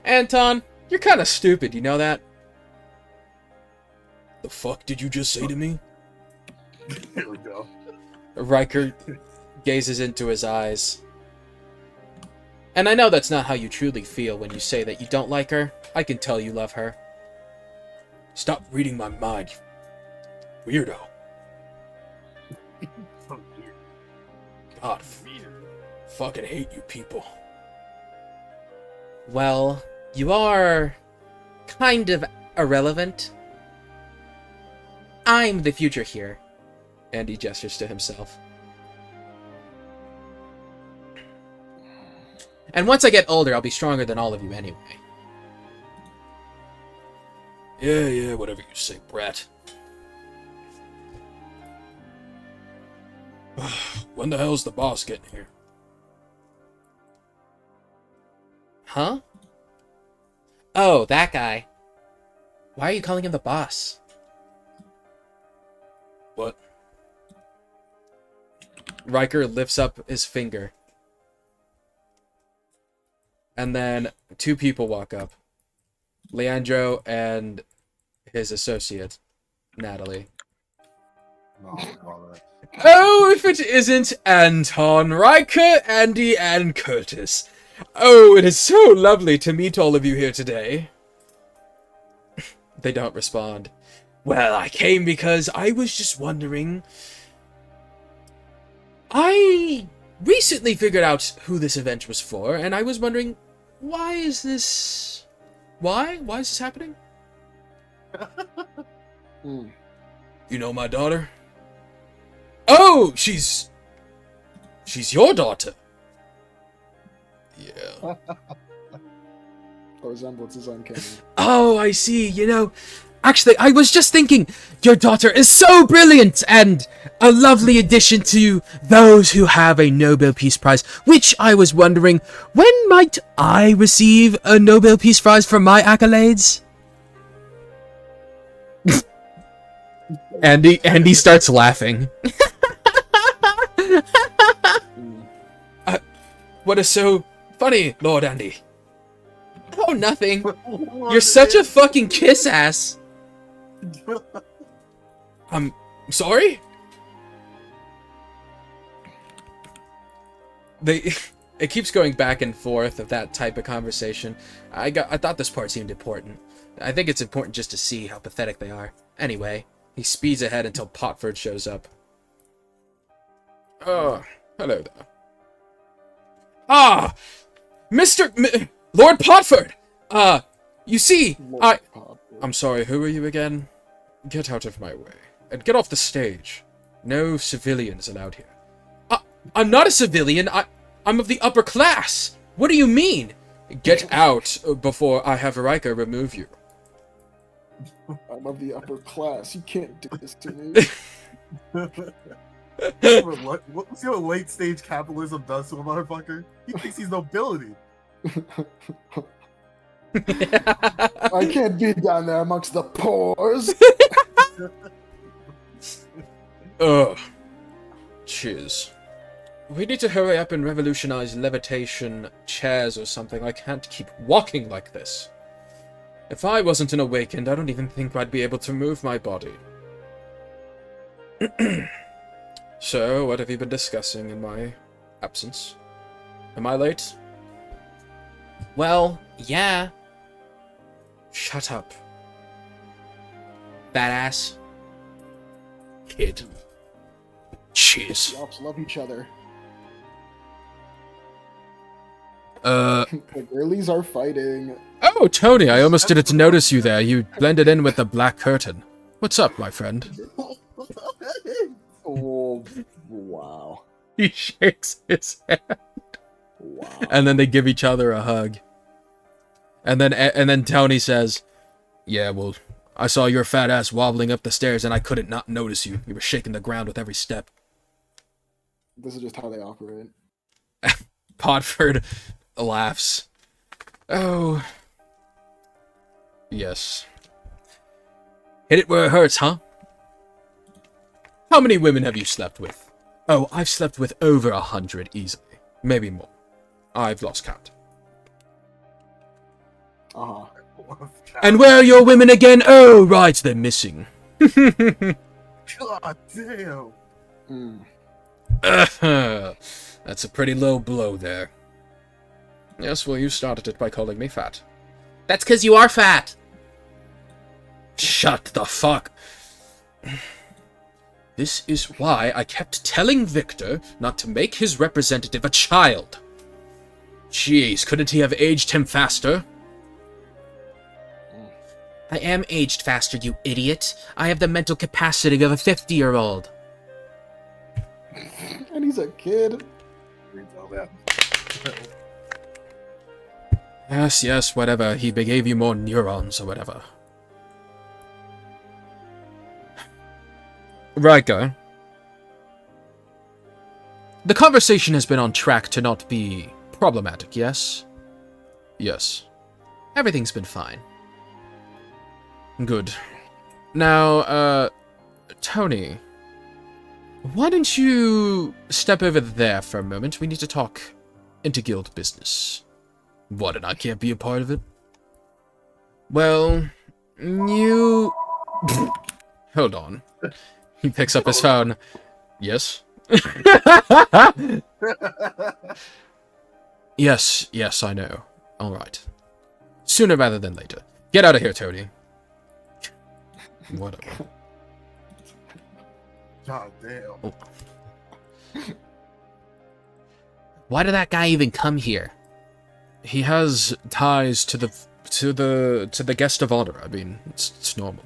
Anton, you're kind of stupid, you know that? The fuck did you just say to me?
Here we go.
Riker gazes into his eyes. And I know that's not how you truly feel when you say that you don't like her. I can tell you love her. Stop reading my mind, you weirdo. God, fucking hate you people. Well, you are kind of irrelevant. I'm the future here. And he gestures to himself. And once I get older, I'll be stronger than all of you anyway. Yeah, whatever you say, brat. When the hell's the boss getting here? Huh? Oh, that guy. Why are you calling him the boss? What? Riker lifts up his finger. And then two people walk up. Leandro and his associate, Natalie.
No, bother.
Oh, if it isn't Anton, Riker, Andy, and Curtis. Oh, it is so lovely to meet all of you here today. They don't respond. Well, I came because I was just wondering... I recently figured out who this event was for, and I was wondering, why is this... Why? Why is this happening? You know my daughter? Oh, she's your daughter. Yeah.
The resemblance is uncanny.
Oh, I see. You know, actually, I was just thinking, your daughter is so brilliant and a lovely addition to those who have a Nobel Peace Prize, which I was wondering, when might I receive a Nobel Peace Prize for my accolades? Andy starts laughing. What is so funny, Lord Andy? Oh, nothing. You're such a fucking kiss ass. I'm sorry? It keeps going back and forth of that type of conversation. I thought this part seemed important. I think it's important just to see how pathetic they are. Anyway, he speeds ahead until Potford shows up. Oh, hello there. Ah! Lord Potford! You see, I'm sorry, who are you again? Get out of my way. And get off the stage. No civilians allowed here. I'm not a civilian, I'm of the upper class! What do you mean? Get out before I have Rika remove you.
I'm of the upper class. You can't do this to me.
See what late stage capitalism does to a motherfucker? He thinks he's nobility.
I can't be down there amongst the pores.
Ugh. Cheers. We need to hurry up and revolutionize levitation chairs or something. I can't keep walking like this. If I wasn't an awakened, I don't even think I'd be able to move my body. So, what have you been discussing in my absence? Am I late? Well, yeah. Shut up. Badass. Kid. Cheers.
The ops love each other.
The
girlies are fighting.
Oh, Tony, I almost didn't notice you there. You blended in with the black curtain. What's up, my friend?
Oh, wow.
He shakes his hand.
Wow.
And then they give each other a hug. And then Tony says, yeah, well, I saw your fat ass wobbling up the stairs and I couldn't not notice you. You were shaking the ground with every step.
This is just how they operate.
Podford laughs. Oh. Yes. Hit it where it hurts, huh? How many women have you slept with? Oh, I've slept with over 100 easily. Maybe more. I've lost count.
Uh-huh.
And where are your women again? Oh, right, they're missing.
God damn.
That's a pretty low blow there. Yes, well, you started it by calling me fat. That's 'cause you are fat! Shut the fuck. This is why I kept telling Victor not to make his representative a child. Jeez, couldn't he have aged him faster? I am aged faster, you idiot. I have the mental capacity of a 50-year-old.
And he's a kid.
Yes, whatever. He gave you more neurons or whatever. Rika. The conversation has been on track to not be problematic, yes? Yes. Everything's been fine. Good. Now, Tony, why don't you step over there for a moment? We need to talk inter-guild business. What, and I can't be a part of it? Well, you... Hold on. He picks up his phone. Yes? Yes, I know. Alright. Sooner rather than later. Get out of here, Tony. Whatever.
God damn.
Oh. Why did that guy even come here? He has ties to the guest of honor. I mean, it's normal.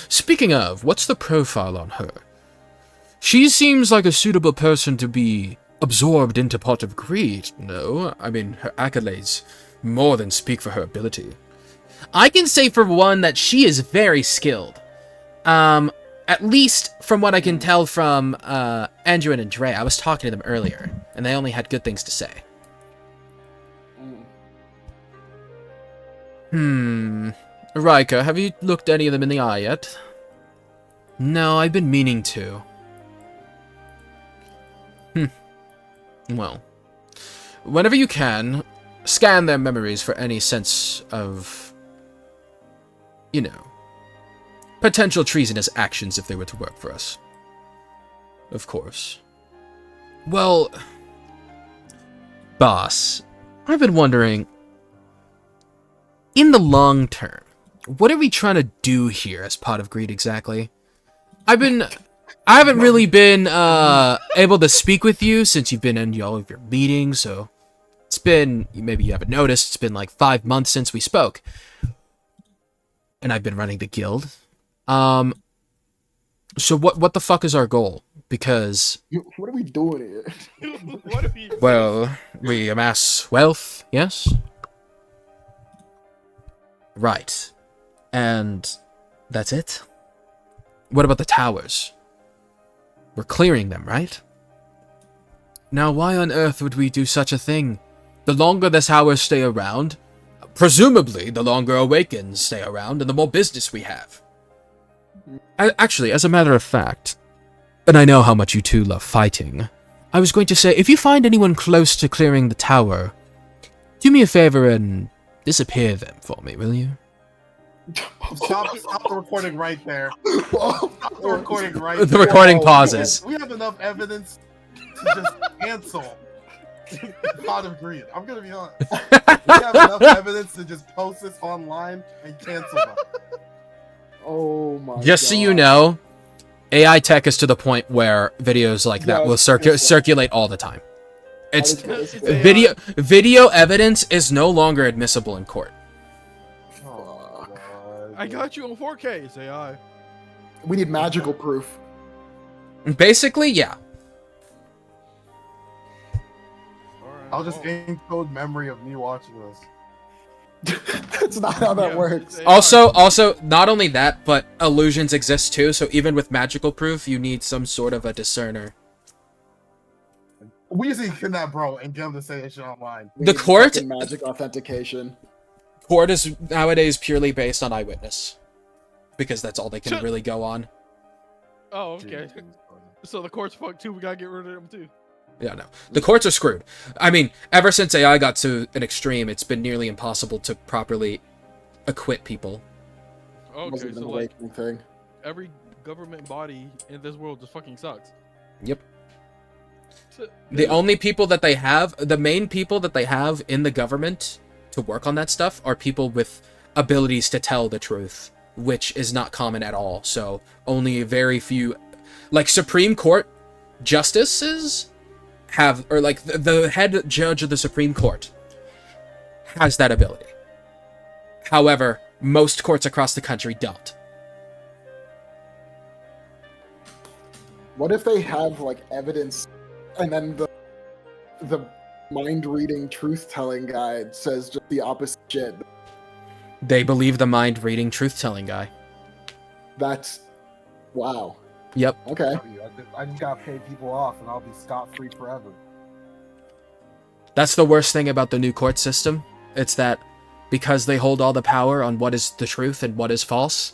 Speaking of, what's the profile on her? She seems like a suitable person to be absorbed into Pot of Greed, no? I mean, her accolades more than speak for her ability. I can say for one that she is very skilled. At least from what I can tell from Andrew and Andre. I was talking to them earlier, and they only had good things to say. Rika, have you looked any of them in the eye yet? No, I've been meaning to. Well, whenever you can, scan their memories for any sense of, you know, potential treasonous actions if they were to work for us. Of course. Well, boss, I've been wondering, in the long term, what are we trying to do here as Pot of Greed exactly? I haven't really been able to speak with you since you've been in all of your meetings, so it's been, maybe you haven't noticed, it's been like 5 months since we spoke. And I've been running the guild. So what the fuck is our goal? Because
What are we doing here?
What are we?
well, we amass wealth, yes? Right. And that's it? What about the towers? We're clearing them, right? Now, why on earth would we do such a thing? The longer the towers stay around, presumably the longer Awakens stay around and the more business we have. Actually, as a matter of fact, and I know how much you two love fighting, I was going to say, if you find anyone close to clearing the tower, do me a favor and disappear them for me, will you?
Stop the recording right there. Stop the recording right there.
The recording pauses.
We have enough evidence to just cancel Pot of Greed. I'm gonna be honest. We have enough evidence to just post this online and cancel them.
Oh my
Just
God.
so you know, AI tech is to the point where videos like that
Yeah,
will circulate all the time. It's
It's
video evidence is no longer admissible in court.
Oh, God.
I got you on 4K. Say I.
We need magical proof.
Basically, yeah.
All right,
I'll just
well,
encode memory of me watching this.
That's not how that
yeah,
works.
say I.
Also, not only that, but illusions exist too. So even with magical proof, you need some sort of a discerner.
We usually kidnap bro and get him to say that shit online.
We
The
need
court-
fucking magic authentication.
Court is nowadays purely based on eyewitness, because that's all they can really go on.
Oh, okay. So the court's fucked too. We gotta get rid of them too.
Yeah, no. The courts are screwed. I mean, ever since AI got to an extreme, it's been nearly impossible to properly acquit people.
Okay,
Wasn't an
so like
awakening thing.
every government body in this world just fucking sucks.
Yep.
So-
The only people that they have, the main people that they have in the government to work on that stuff are people with abilities to tell the truth, which is not common at all. So only very few, like Supreme Court justices have, or like the head judge of the Supreme Court has that ability. However, most courts across the country don't.
What if they have like evidence, and then the mind reading, truth telling guide says just the opposite shit?
They believe the mind-reading, truth-telling guy.
That's wow.
Yep.
Okay.
I just gotta pay people off and I'll be scot-free forever.
That's the worst thing about the new court system. It's that because they hold all the power on what is the truth and what is false,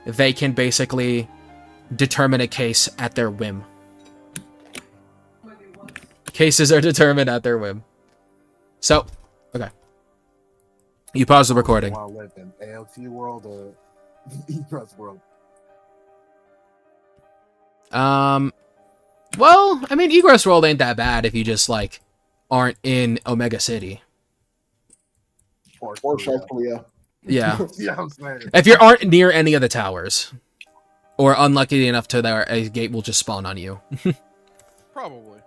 they can basically determine a case at their whim. Cases are determined at their whim. So, okay. You pause the recording.
I want to live in AOT world or Egress world.
Well, I mean, Egress World ain't that bad if you just, like, aren't in Omega City.
Or
South Korea.
Yeah.
Yeah, I'm saying.
If you aren't near any of the towers, or unlucky enough to there, a gate will just spawn on you.
Probably.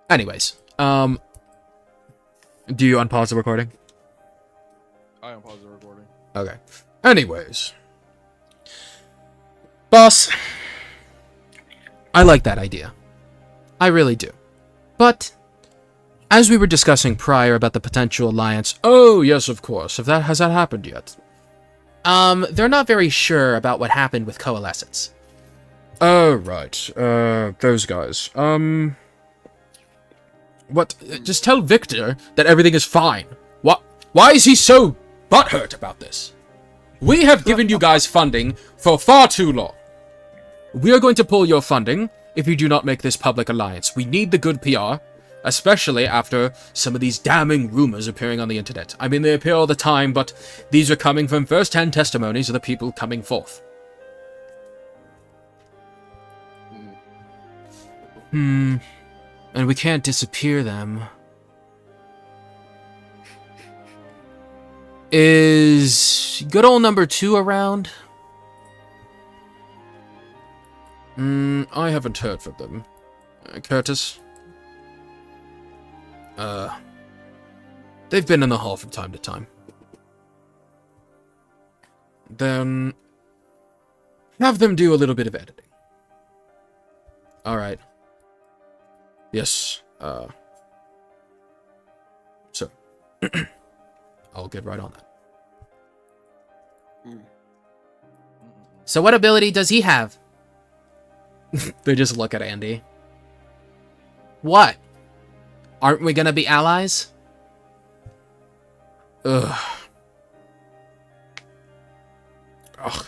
Anyways, do you unpause the recording?
I unpause the recording.
Okay. Anyways. Boss, I like that idea. I really do. But, as we were discussing prior about the potential alliance, oh yes, of course, has that happened yet? They're not very sure about what happened with Coalescence. Oh, right. Those guys. What? Just tell Victor that everything is fine. What? Why is he so butthurt about this? We have given you guys funding for far too long. We are going to pull your funding if you do not make this public alliance. We need the good PR, especially after some of these damning rumors appearing on the internet. I mean, they appear all the time, but these are coming from first-hand testimonies of the people coming forth. And we can't disappear them. Is good old number 2 around? I haven't heard from them. Curtis? They've been in the hall from time to time. Then have them do a little bit of editing. Alright. Yes, so I'll get right on that. So what ability does he have? They just look at Andy. What? Aren't we gonna be allies? Ugh. Ugh.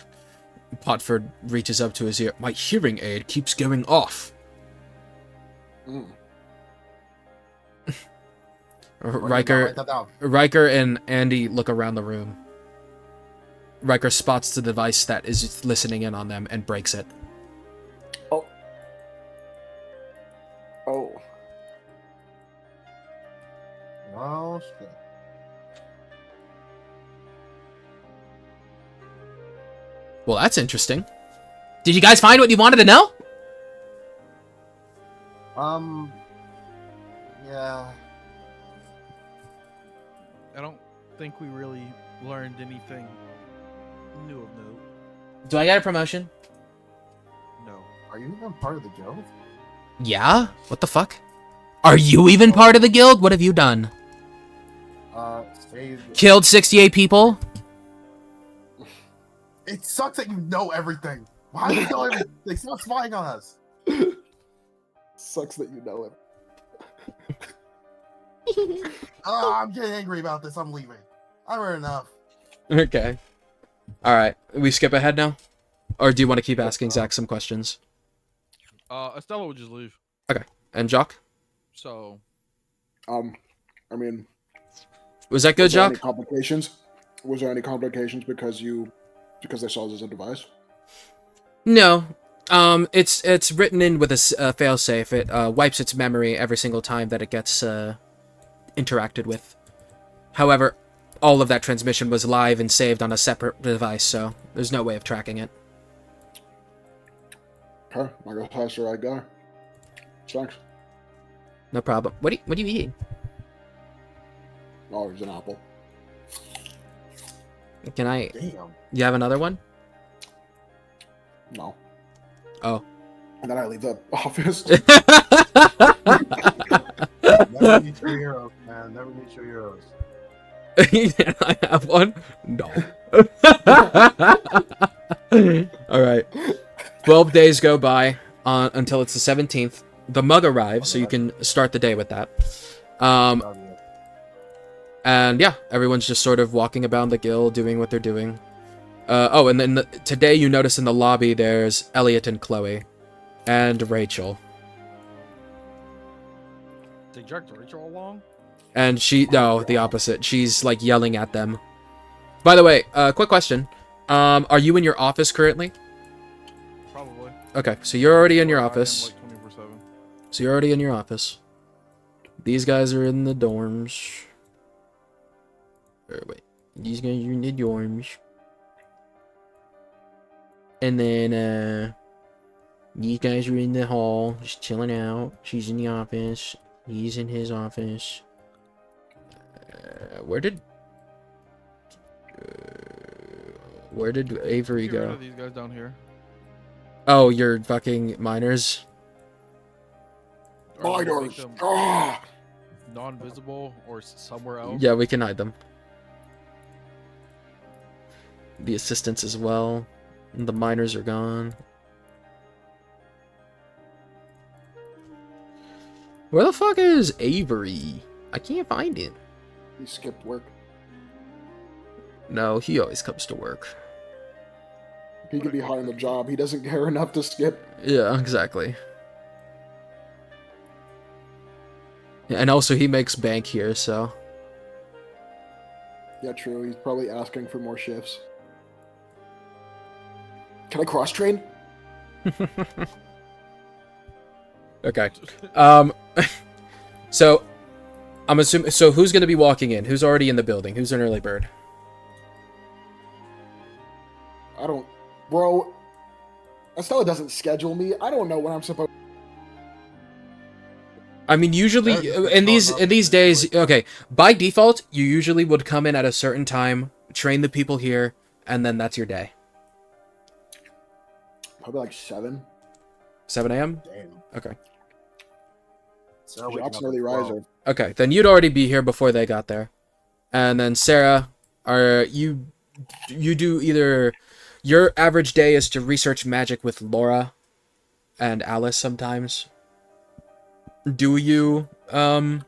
Potford reaches up to his ear. My hearing aid keeps going off. Riker and Andy look around the room. Riker spots the device that is listening in on them and breaks it.
Oh.
Oh, shit.
Well, that's interesting. Did you guys find what you wanted to know?
Yeah.
I don't think we really learned anything new of note.
Do I get a promotion?
No.
Are you even part of the guild?
Yeah? What the fuck? Are you even part of the guild? What have you done? Killed 68 people?
It sucks that you know everything. Why do you know everything? Stop spying on us.
Sucks that you know it.
I'm getting angry about this. I'm leaving. I've heard enough.
Okay. Alright, we skip ahead now? Or do you want to keep asking Zach some questions?
Estella would just leave.
Okay. And Jock?
So...
I mean...
Was that good, Jock?
Any complications? Was there any complications because they saw this as a device?
No. It's written in with a failsafe. It wipes its memory every single time that it gets interacted with. However, all of that transmission was live and saved on a separate device, so there's no way of tracking it.
Okay, I guess that's the right guy. Thanks.
No problem. What are you eating?
Oh, he's an apple.
Can I...
Damn.
You have another one?
No.
Oh.
And then I leave the office.
Never meet your heroes, man. Never meet your heroes.
I have one? No. Alright. 12 days go by until it's the 17th. The mug arrives, so you can start the day with that. And yeah, everyone's just sort of walking about the guild, doing what they're doing. Oh, and then today you notice in the lobby there's Elliot and Chloe. And Rachel.
They dragged Rachel along?
And no, the opposite. She's like yelling at them. By the way, quick question. Are you in your office currently?
Probably.
Okay, so you're already in your
I am,
office.
like, 24/7.
So you're already in your office. These guys are in the dorms. Or wait, these guys are in the dorms. And then, these guys are in the hall, just chilling out. She's in the office. He's in his office. Where did Avery
Get rid
go?
of these guys down here.
Oh, you're fucking minors?
Or we'll make
Minors!
them
Ah!
non-visible or somewhere else.
Yeah, we can hide them. The assistants as well. The minors are gone. Where the fuck is Avery? I can't find him.
He skipped work.
No, he always comes to work.
He could be high on the job. He doesn't care enough to skip.
Yeah, exactly. Yeah, and also he makes bank here, so.
Yeah, true. He's probably asking for more shifts. Can I cross train?
Okay. So I'm assuming. So who's going to be walking in? Who's already in the building? Who's an early bird?
I don't, bro. Estella doesn't schedule me. I don't know when I'm supposed.
I mean, usually in these days, okay, by default, you usually would come in at a certain time, train the people here, and then that's your day.
Probably like 7.
7 a.m.
Damn.
Okay.
So
Job's an early riser.
Okay, then you'd already be here before they got there, and then Sarah, you do either your average day is to research magic with Laura and Alice sometimes. Do you come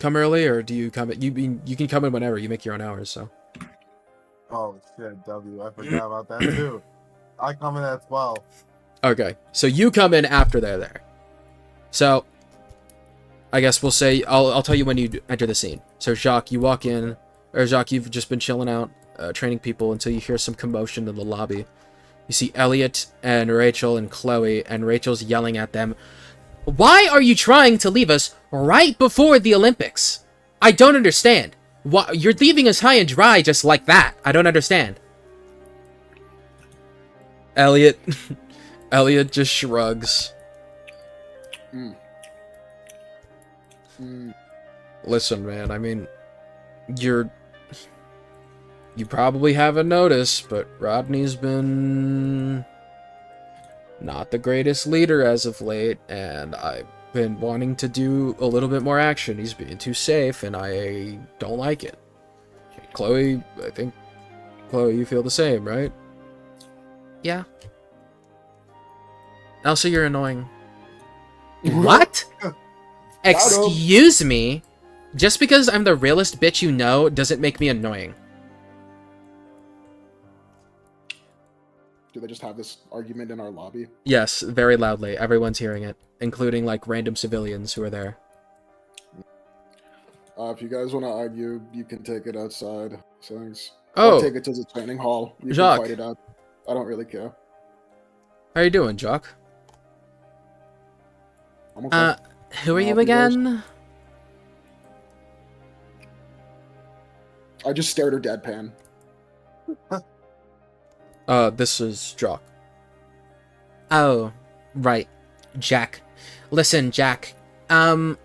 early, or do you come? You can come in whenever. You make your own hours, so.
Oh shit, W. I forgot about that too. I come in at 12.
Okay, so you come in after they're there. So, I guess we'll say I'll tell you when you enter the scene. So Jacques, you walk in, or Jacques, you've just been chilling out, training people until you hear some commotion in the lobby. You see Elliot and Rachel and Chloe, and Rachel's yelling at them. Why are you trying to leave us right before the Olympics? I don't understand. Why you're leaving us high and dry just like that? I don't understand. Elliot just shrugs. Listen, man, I mean, you probably haven't noticed, but Rodney's been not the greatest leader as of late, and I've been wanting to do a little bit more action. He's being too safe, and I don't like it. Chloe, I think, Chloe, you feel the same, right? Yeah. Also, you're annoying. What? Excuse me? Just because I'm the realest bitch you know doesn't make me annoying.
Do they just have this argument in our lobby?
Yes, very loudly. Everyone's hearing it, including like random civilians who are there.
If you guys want to argue, you can take it outside. Thanks.
Oh,
I'll take it to the training hall. You
Jacques.
can fight it out. I don't really care.
How you doing, Jock?
I'm okay.
Who are you again?
I just stared her deadpan.
This is Jock. Oh, right. Jack. Listen, Jack. Could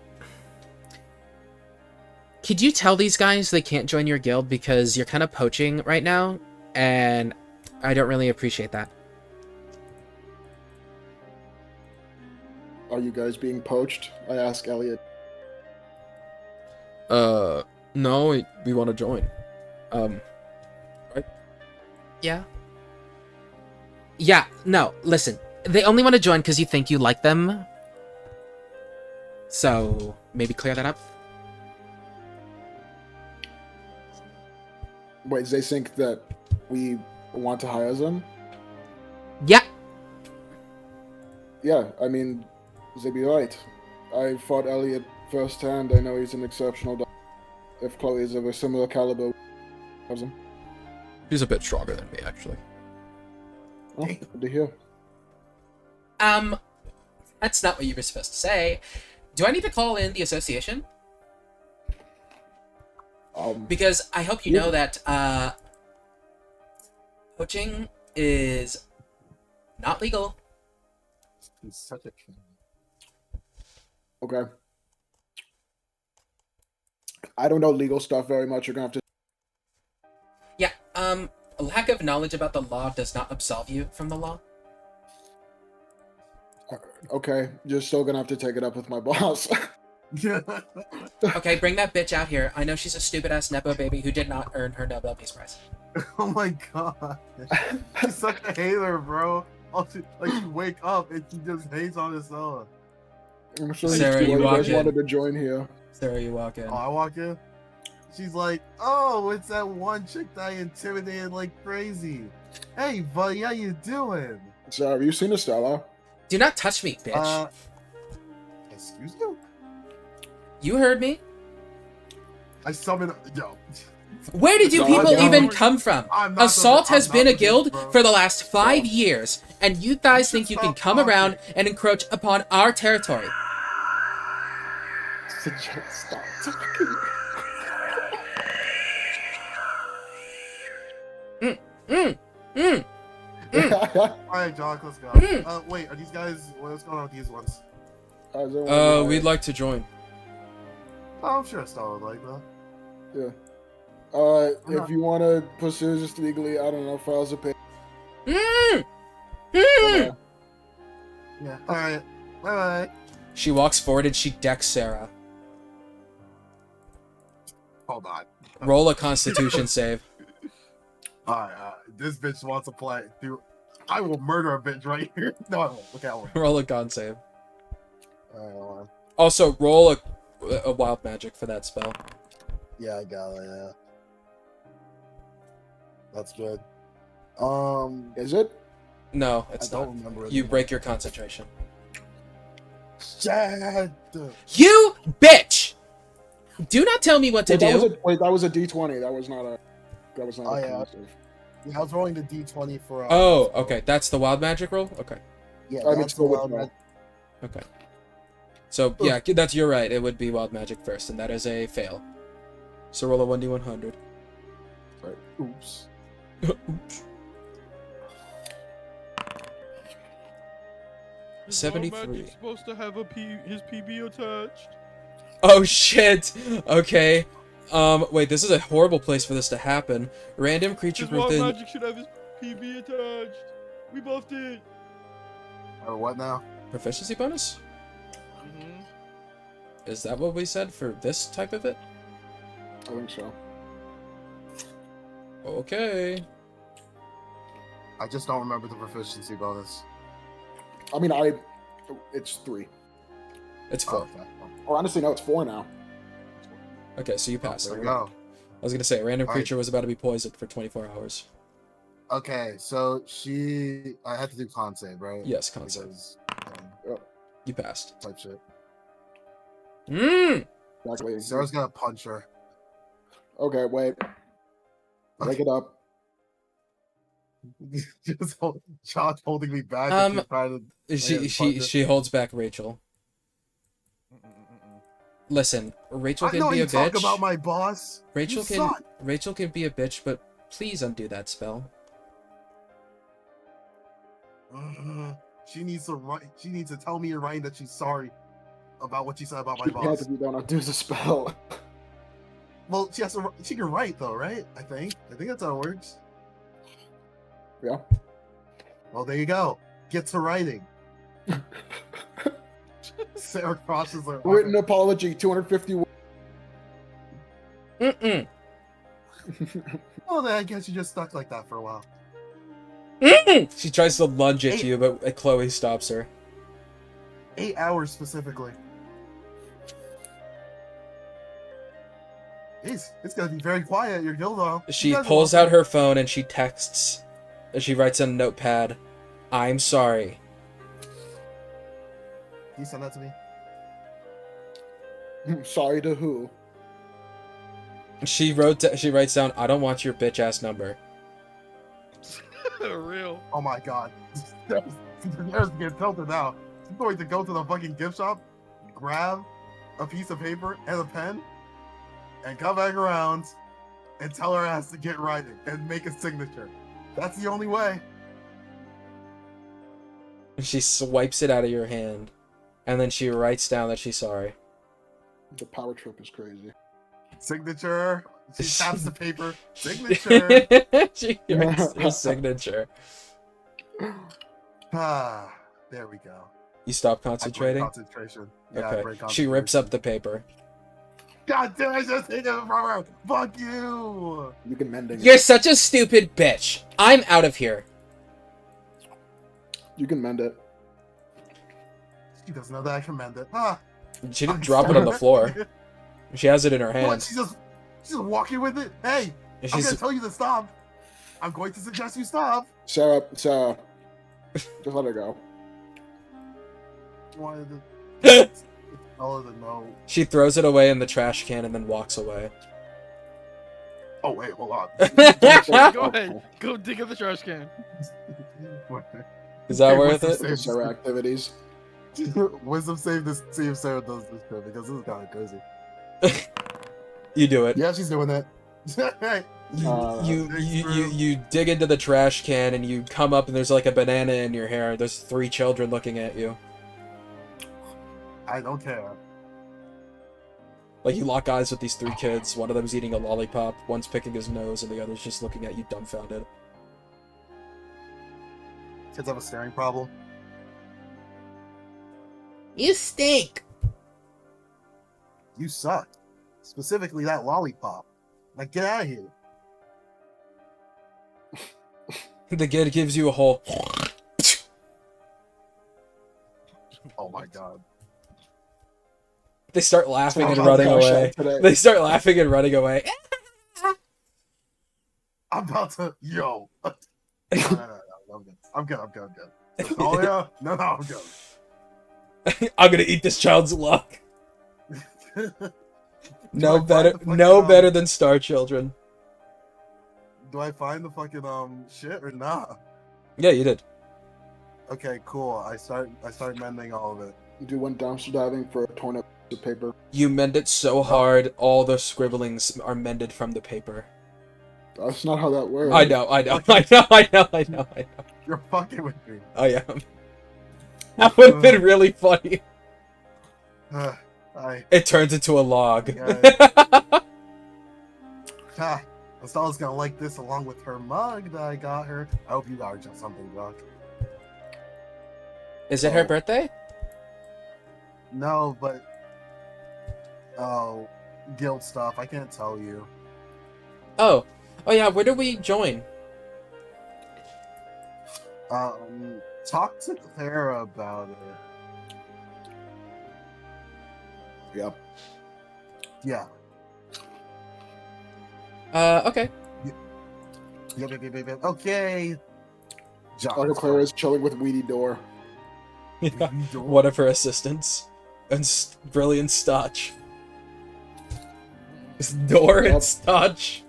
you tell these guys they can't join your guild because you're kind of poaching right now, and I don't really appreciate that.
Are you guys being poached? I ask Elliot.
No, we want to join. Right? Yeah. Yeah, no, listen. They only want to join because you think you like them. So, maybe clear that up?
Wait, they think that we want to hire them?
Yeah.
Yeah, I mean, they'd be right. I fought Elliot firsthand. I know he's an exceptional doctor. If Chloe is of a similar caliber, him.
He's a bit stronger than me, actually.
Oh, good to hear.
That's not what you were supposed to say. Do I need to call in the association? Because I hope you know that, poaching is not legal.
He's such a king.
Okay. I don't know legal stuff very much. You're gonna have to...
Yeah, a lack of knowledge about the law does not absolve you from the law.
Okay, you're still gonna have to take it up with my boss.
Okay, bring that bitch out here. I know she's a stupid-ass Nepo baby who did not earn her Nobel Peace Prize.
Oh my god. She's such a hater, bro. Like, you wake up and she just hates on herself.
I'm sure
Sarah,
you
you walk
guys
in.
wanted to join here.
Sarah, you walk in.
Oh, I walk in? she's like, oh, it's that one chick that I intimidated like crazy. Hey, buddy, how you doing?
So, have you seen Estella?
Do not touch me, bitch.
Excuse you?
You heard me.
I summoned. Yo.
Where did you
No,
people
I don't.
even come from?
I'm not
Assault
the-
has
I'm
been
not
a
the
guild
bitch, bro.
for the last 5
Stop.
years, and you guys
You
think you
should
can
stop
come
talking.
around and encroach upon our territory.
Stop talking.
Alright, Jock, let's go. Wait, are these guys. What's going on with these ones?
We'd like to join.
Oh, I'm sure Estella would like that.
If you want to pursue just legally, I don't know, files a pay.
Yeah. Alright. Bye bye.
She walks forward and she decks Sarah.
Hold on.
Roll a Constitution save.
Alright, this bitch wants to play. Dude, I will murder a bitch right here. No, I won't. Look out.
Roll a con save.
Alright, hold on.
Also, roll a wild magic for that spell.
Yeah, I got it, yeah. That's good.
Is it?
No,
I
it's
don't
not.
remember it.
You break your concentration.
Shad!
You bitch! Do not tell me what to do.
That was a D20. That was not a.
Oh, yeah. Yeah, I was rolling the D20 for.
Oh, okay. That's the wild magic roll? Okay.
Yeah,
I mean,
that's the
still with
wild
no.
magic.
Okay. So, yeah, that's you're right. It would be wild magic first, and that is a fail. So roll a 1d100.
Right. Oops.
Oops. 73.
Magic's supposed to have his PB attached.
Oh shit! Okay. Wait, this is a horrible place for this to happen. Random creature
His wild
within...
magic should have his PB attached. We buffed it.
Or what now?
Proficiency bonus?
Mm-hmm.
Is that what we said for this type of it?
I think so.
Okay.
I just don't remember the proficiency bonus.
I mean, it's 3.
It's 4.
Okay.
Or honestly, no, it's 4 now.
Okay, so you passed.
There we go.
I was gonna say, a random
Alright.
creature was about to be poisoned for 24 hours.
Okay, so I had to do con save, right?
Yes, con save.
Because,
You passed.
type shit.
Mmm!
Exactly.
Sarah's gonna punch her.
Okay, wait. Make it up.
Just Josh holding me back.
Um,
and she's trying to,
She holds back Rachel. Listen, Rachel
I
can
know
be
you
a
talk
bitch.
about my boss.
Rachel
You
can
suck.
Rachel can be a bitch, but please undo that spell.
She needs to tell me in writing that she's sorry about what she said about my
You can't
boss.
if you don't undo the spell.
Well, she can write though, right? I think that's how it works.
Yeah.
Well, there you go. Get to writing. Sarah crosses her.
Written apology, 250 words.
Mm-mm.
Oh, then I guess you just stuck like that for a while.
Mm-mm. She tries to lunge at
Hey.
you, but Chloe stops her.
8 hours specifically. It's gonna be very quiet at your guild hall.
She
You guys are
pulls
welcome.
out her phone and she texts. She writes on a notepad, "I'm sorry."
Can you send that to me?
Sorry to who?
She writes down, "I don't want your bitch ass number."
Real.
Oh my god. There's getting tilted now. She's going to go to the fucking gift shop, grab a piece of paper and a pen, and come back around and tell her ass to get writing and make a signature. That's the only way.
She swipes it out of your hand, and then she writes down that she's sorry.
The power trip is crazy.
Signature. She taps the paper. Signature.
She writes her signature.
Ah, there we go.
You stop
I break
concentrating?
concentration. Yeah, I
Okay.
break
She rips up
concentration.
the paper.
God damn, I just hit it from her. Fuck you.
You can mend it.
You're such a stupid bitch. I'm out of here.
You can mend it.
She doesn't know that I can mend it. Ah.
She didn't drop it on the floor. She has it in her
What?
hand.
She just. She's walking with it. Hey, I'm gonna tell you to stop. I'm going to suggest you stop.
Sarah, just let her go.
Wanted to tell her to know.
She throws it away in the trash can and then walks away.
Oh wait, hold on.
Go ahead. Go dig in the trash can.
Is that
Hey,
worth
what's the
it?
Sarah activities.
Wisdom save to see if Sarah does this shit because this is kind of crazy.
You do it.
Yeah, she's doing it.
You dig into the trash can and you come up and there's like a banana in your hair. There's 3 children looking at you.
I don't care.
Like you lock eyes with these 3 kids. One of them's eating a lollipop. One's picking his nose, and the other's just looking at you dumbfounded.
Kids have a staring problem.
You stink.
You suck. Specifically that lollipop. Like, get out of here.
The kid gives you a whole.
Oh my god.
They start laughing and
Oh,
running
gosh,
away.
today.
They start laughing and running away.
I'm about to. Yo. No, I'm good. I'm good. Oh yeah? No, I'm good.
I'm gonna eat this child's luck. No
I find
better,
the fucking,
no better than Star Children.
Do I find the fucking shit or not?
Yeah, you did.
Okay, cool. I start mending all of it.
You went dumpster diving for a torn up piece of paper.
You mend it so hard, all the scribblings are mended from the paper.
That's not how that works.
I know.
You're fucking with me.
I am. That would have been really funny. It turns into a log.
Estela's gonna like this along with her mug that I got her. I hope you got her just something, Doc.
Is it her birthday?
No, but guild stuff. I can't tell you.
Oh yeah. Where do we join?
Talk to Clara about it.
Yep.
Yeah.
Okay.
Yep. Okay.
Dr. Clara is chilling with Weedy Door.
Yeah. One of her assistants. And brilliant Stotch. It's Door and Stotch.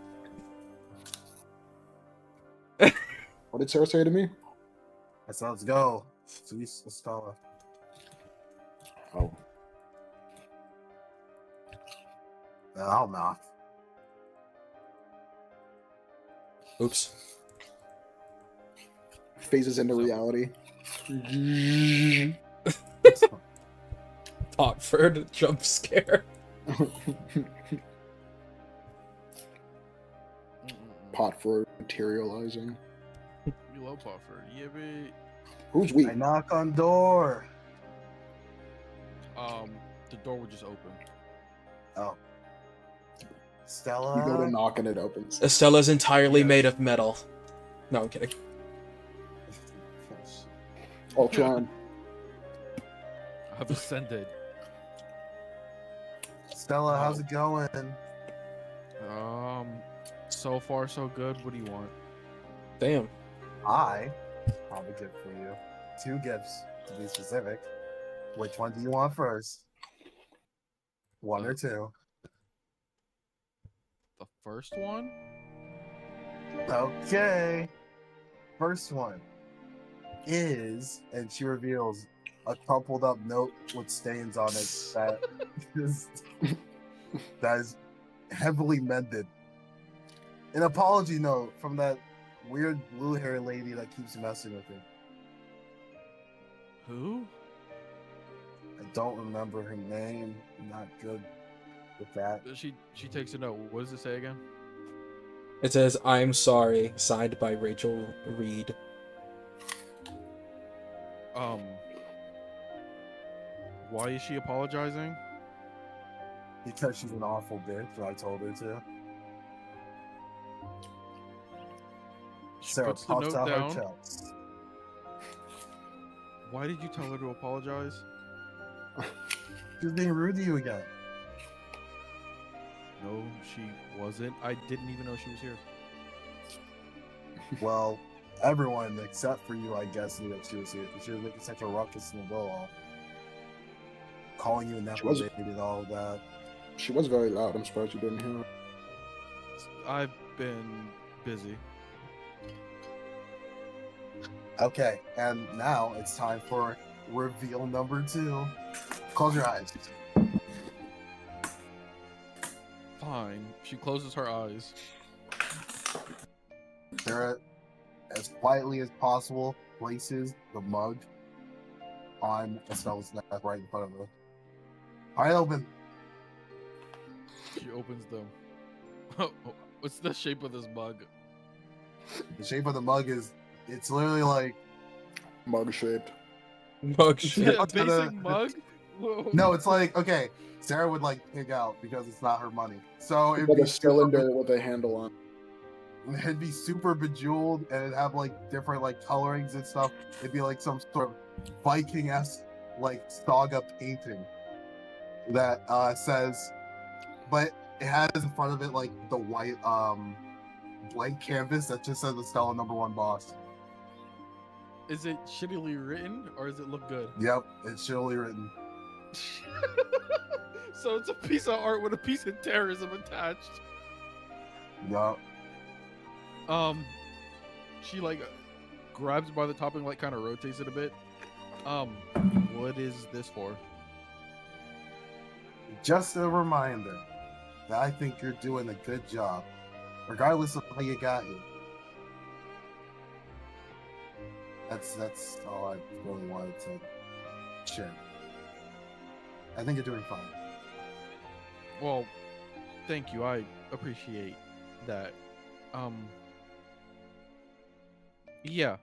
What did Sarah say to me?
I said, let's go. So we Estella.
Oh.
I'll knock.
Oops.
Phases into reality.
Potford jump scare.
Potford materializing.
We love Potford. Yeah, but
Who's we?
I knock on door.
the door would just open.
Oh. Stella.
You go to knock and it opens.
Estella's entirely made of metal. No, I'm kidding.
Ultron.
I've ascended.
Stella, how's it going?
So far so good. What do you want?
Damn.
I have a gift for you. 2 gifts, to be specific. Which one do you want first? 1 or 2?
The first one?
Okay. First one is, and she reveals a crumpled up note with stains on it that is heavily mended. An apology note from that weird blue hair lady that keeps messing with him.
Who?
I don't remember her name. I'm not good with that.
She takes a note. What does it say again?
It says, "I'm sorry," signed by Rachel Reed.
Why is she apologizing?
Because she's an awful bitch, and I told her to.
She
Sarah
puts the
pops
note
out
down.
her chest.
Why did you tell her to apologize?
She was being rude to you again.
No, she wasn't. I didn't even know she was here.
Well, everyone except for you, I guess, knew that she was here because she was making such a ruckus in the ball, calling you nepo baby and all of that.
She was very loud. I'm surprised you didn't hear her.
I've been busy.
Okay, and now it's time for reveal number 2. Close your eyes.
Fine. She closes her eyes.
Sarah, as quietly as possible, places the mug on Estelle's neck right in front of her. All right, open.
She opens them. What's the shape of this mug?
The shape of the mug is, it's literally like...
Mug shaped.
Mug
Is
shit.
it a basic mug? Whoa.
No, it's like, okay, Sarah would like pig out because it's not her money. So it'd
Like
be
a cylinder with a handle on.
It'd be super bejeweled and it'd have like different like colorings and stuff. It'd be like some sort of Viking-esque like saga painting that says, but it has in front of it like the white blank canvas that just says Estella #1 boss.
Is it shittily written or does it look good?
Yep, it's surely written.
So it's a piece of art with a piece of terrorism attached.
Yup.
She like grabs by the top and like kind of rotates it a bit. What is this for?
Just a reminder that I think you're doing a good job, regardless of how you got here. That's all I really wanted to share. I think you're doing fine.
Well, thank you. I appreciate that. Yeah.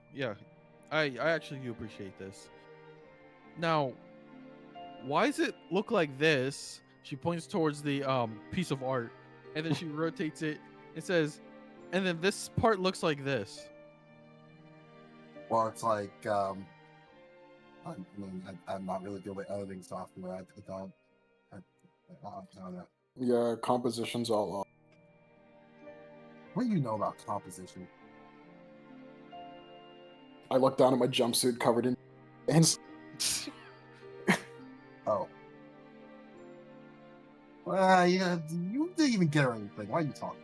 I actually do appreciate this. Now, why does it look like this? She points towards the piece of art, and then she rotates it. It says, and then this part looks like this.
Well, it's like I'm not really good with editing software. I don't know.
Yeah, composition's all off.
What do you know about composition?
I look down at my jumpsuit covered in stains.
Oh. Well, yeah, you didn't even get her anything. Why are you talking?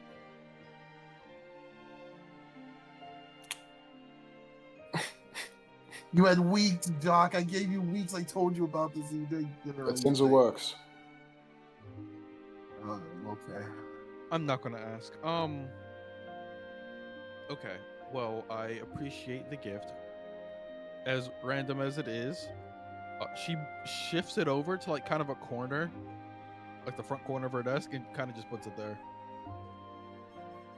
You had weeks, Doc. I gave you weeks. I told you about this. And you didn't get her
It seems it
anything.
works.
Okay.
I'm not gonna ask. Okay. Well, I appreciate the gift. As random as it is, she shifts it over to like kind of a corner, like the front corner of her desk, and kind of just puts it there.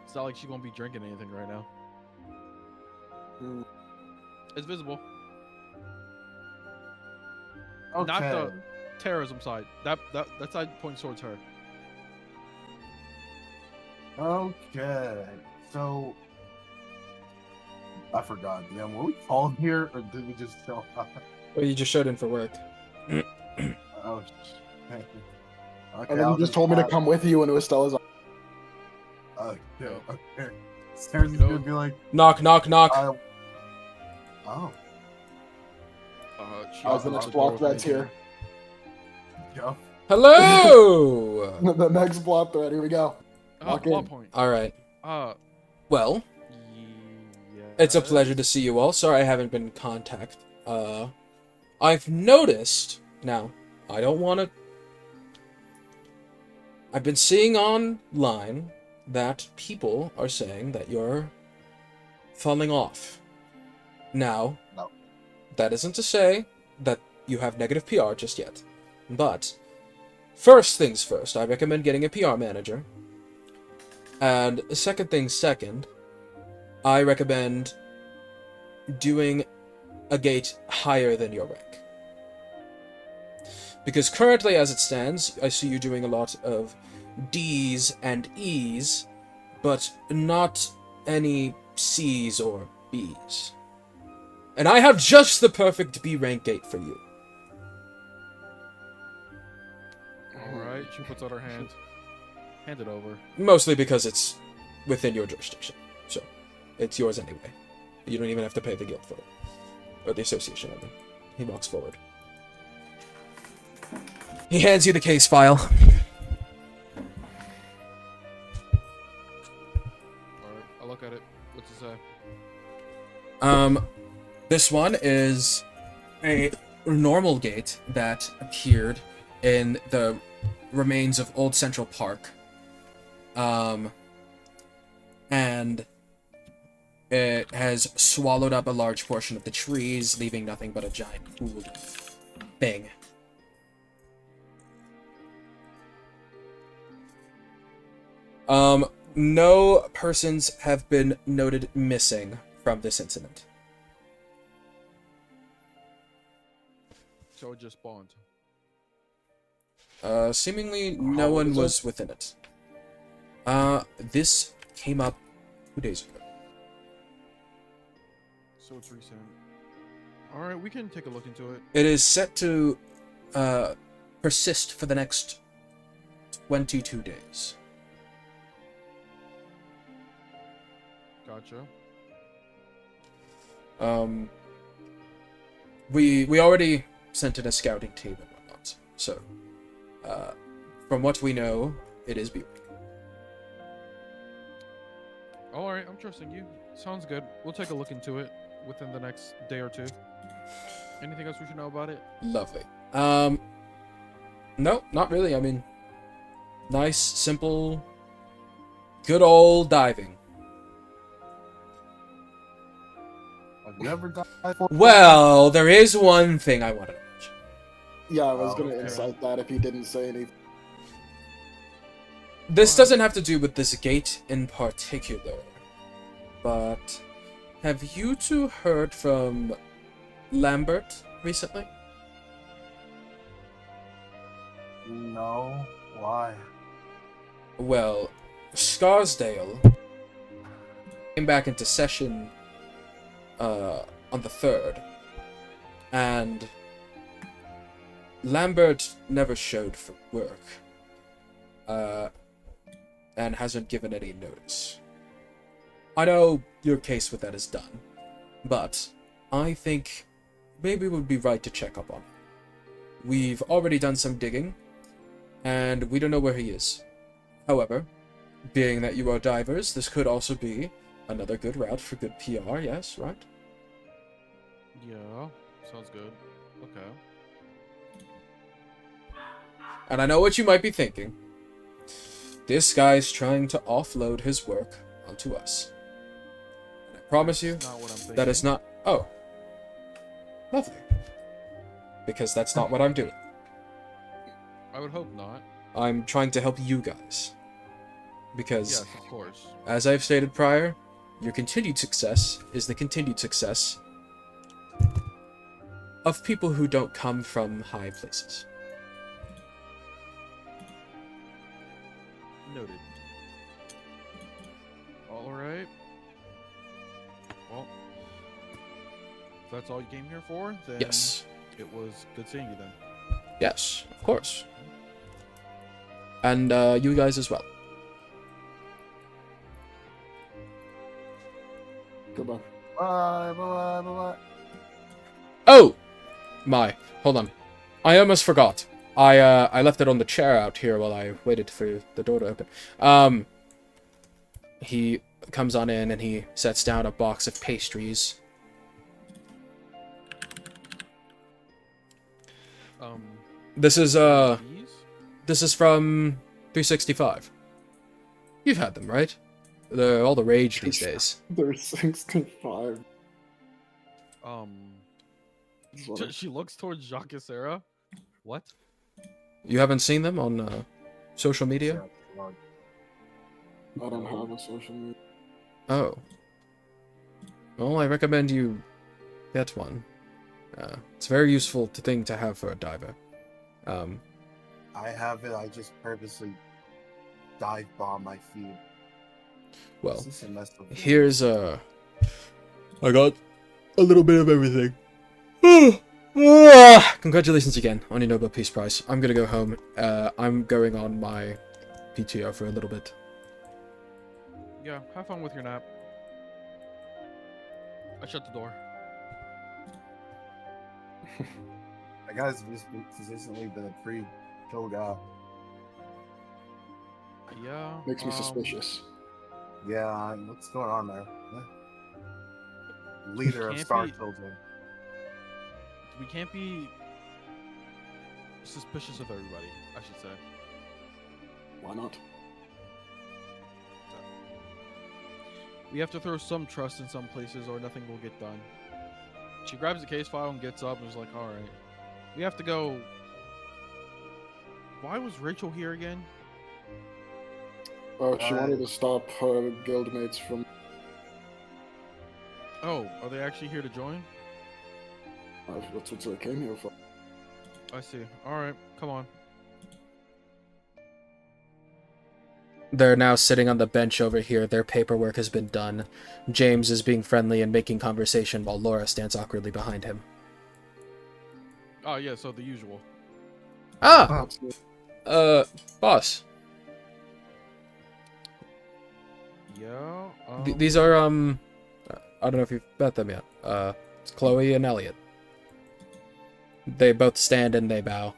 It's not like she's gonna be drinking anything right now.
Hmm.
It's visible.
Okay.
Not the terrorism side. That side points towards her.
Okay. So I forgot. Yeah, were we called here or did we just show up?
Well, you just showed in for work.
Oh, okay.
And then you just told me to come with you into Estella's.
Okay. Okay. Sarah's
You know-
gonna be like,
Knock, knock, knock.
oh,
She
The
opens
next
the
block
door
thread's
with me.
here.
yeah.
Hello!
The next block thread. Here we go. Walk
Plot
in.
point.
Alright. Well,
Yeah.
it's a pleasure to see you all. Sorry I haven't been in contact. I've noticed... Now, I don't want to... I've been seeing online that people are saying that you're falling off. Now,
No.
that isn't to say that you have negative PR just yet. But, first things first, I recommend getting a PR manager. And second things second, I recommend doing a gate higher than your rank. Because currently, as it stands, I see you doing a lot of D's and E's, but not any C's or B's. And I have just the perfect B rank gate for you.
All right. She puts out her hand. Hand it over.
Mostly because it's within your jurisdiction. So, it's yours anyway. You don't even have to pay the guild for it. Or the association, I mean. He walks forward. He hands you the case file.
Alright, I'll look at it. What's it say?
This one is a normal gate that appeared in the remains of Old Central Park. And it has swallowed up a large portion of the trees, leaving nothing but a giant pool thing. No persons have been noted missing from this incident.
So it just spawned.
Seemingly no one was within it. This came up 2 days ago.
So it's recent. Alright, we can take a look into it.
It is set to persist for the next 22 days.
Gotcha.
We already sent in a scouting team and whatnot. So, from what we know, it is beautiful.
Alright, I'm trusting you. Sounds good. We'll take a look into it within the next day or two. Anything else we should know about it?
Lovely. No, not really. I mean, nice, simple, good old diving.
I've never died for.
Well, there is one thing I wanted to mention.
Yeah, I was
Oh,
gonna
okay.
insult that if he didn't say anything.
This doesn't have to do with this gate in particular, but have you two heard from Lambert recently?
No. Why?
Well, Scarsdale came back into session on the 3rd, and Lambert never showed for work, and hasn't given any notice. I know your case with that is done, but I think maybe it would be right to check up on him. We've already done some digging, and we don't know where he is. However, being that you are divers, this could also be another good route for good PR, yes, right?
Yeah, sounds good. Okay.
And I know what you might be thinking. This guy's trying to offload his work onto us. And I promise you,
Not what I'm thinking.
that is not... Oh. Lovely. Because that's not what I'm doing.
I would hope not.
I'm trying to help you guys. Because,
Yes, of course.
as I've stated prior, your continued success is the continued success of people who don't come from high places.
Noted. Alright. Well, if that's all you came here for, then
Yes.
it was good seeing you then.
Yes, of course. And you guys as well.
Goodbye.
Bye, bye, bye, bye.
Oh! My. Hold on. I almost forgot. I left it on the chair out here while I waited for the door to open. He comes on in and he sets down a box of pastries. This is
These?
this is from 365. You've had them, right? They're all the rage these days.
They're 65.
She looks towards Jacques Sarah. What?
You haven't seen them on social media?
I don't have a social media.
Oh. Well, I recommend you get one. It's a very useful thing to have for a diver.
I have it. I just purposely dive bomb my feet.
Well,
Is this a mess of-
here's I got a little bit of everything. Congratulations again on your Nobel Peace Prize. I'm gonna go home. I'm going on my PTO for a little bit.
Yeah, have fun with your nap. I shut the door.
That guy's consistently been a pre-kill guy.
Yeah.
Makes me suspicious.
Yeah, what's going on there? Leader of
Can't
Star
be-
Children.
We can't be suspicious of everybody, I should say.
Why not?
We have to throw some trust in some places or nothing will get done. She grabs the case file and gets up and is like, alright. We have to go. Why was Rachel here again?
Oh, she wanted to stop her guildmates from.
Oh, are they actually here to join?
That's what they came here for.
I see. Alright, come on.
They're now sitting on the bench over here. Their paperwork has been done. James is being friendly and making conversation while Laura stands awkwardly behind him.
Oh, yeah, so the usual.
Ah! Boss.
Yeah.
These are, I don't know if you've met them yet. It's Chloe and Elliot. They both stand and they bow.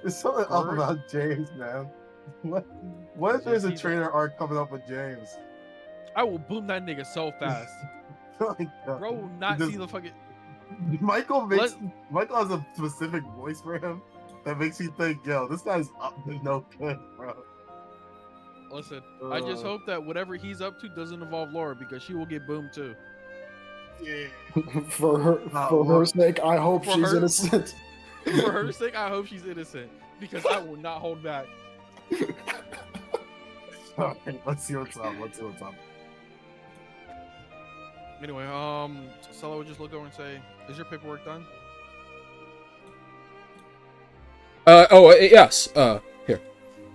There's something up about James, man. What if there's a trainer arc coming up with James?
I will boom that nigga so fast.
Like,
Bro will not see the fucking.
Michael has a specific voice for him that makes you think, yo, this guy's up to no good, bro.
Listen, I just hope that whatever he's up to doesn't involve Laura because she will get boomed too.
Yeah.
For her sake, I hope
For
she's
her-
innocent.
For her sake, I hope she's innocent because I will not hold back.
Alright, let's see what's up.
Anyway, Stella would just look over and say, "Is your paperwork done?"
Yes. Here.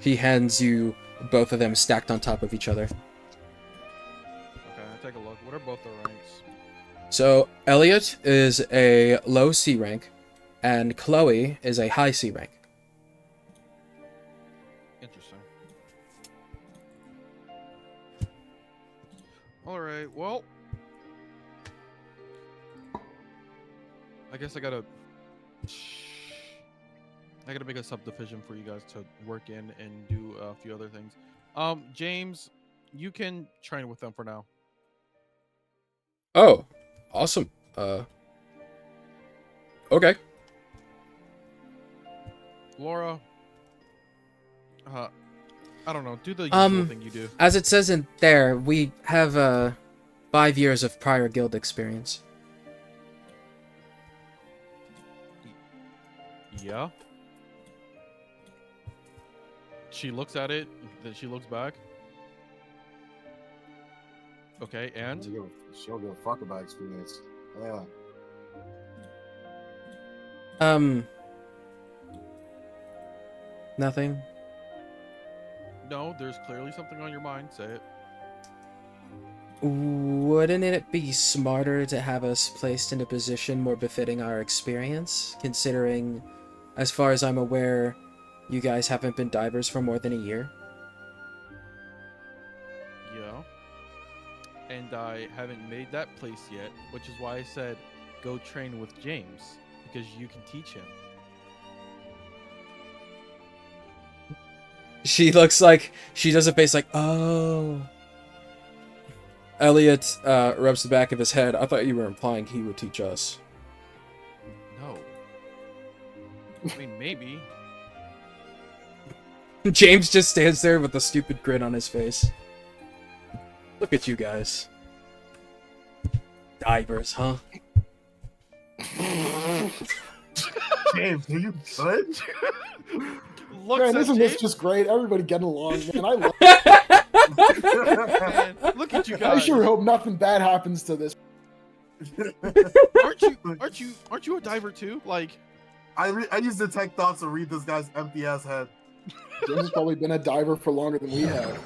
He hands you both of them stacked on top of each other.
Okay, take a look. What are both their ranks?
So, Elliot is a low C rank, and Chloe is a high C rank.
Interesting. All right. Well, I guess I gotta make a subdivision for you guys to work in and do a few other things. James, you can train with them for now.
Oh, awesome. Okay.
Laura, I don't know. Do the usual thing you do.
As it says in there, we have 5 years of prior guild experience.
Yeah. She looks at it, then she looks back. Okay, and
She don't give a fuck about experience. Yeah.
Nothing.
no, there's clearly something on your mind. Say it.
Wouldn't it be smarter to have us placed in a position more befitting our experience, considering, as far as I'm aware, you guys haven't been divers for more than a year?
Yeah. And I haven't made that place yet, which is why I said go train with James, because you can teach him.
She looks like, she does a face like, oh. Elliot rubs the back of his head. I thought you were implying he would teach us.
No. I mean, maybe.
James just stands there with a stupid grin on his face. Look at you guys. Divers, huh?
James, are you good?
Looks
Man,
at
isn't this
James.
just great? Everybody getting along, man. I love it.
Man, look at you
I
guys.
sure hope nothing bad happens to this.
Aren't you a diver too? Like,
I use detect thoughts to read this guy's empty ass head.
James has probably been a diver for longer than we have.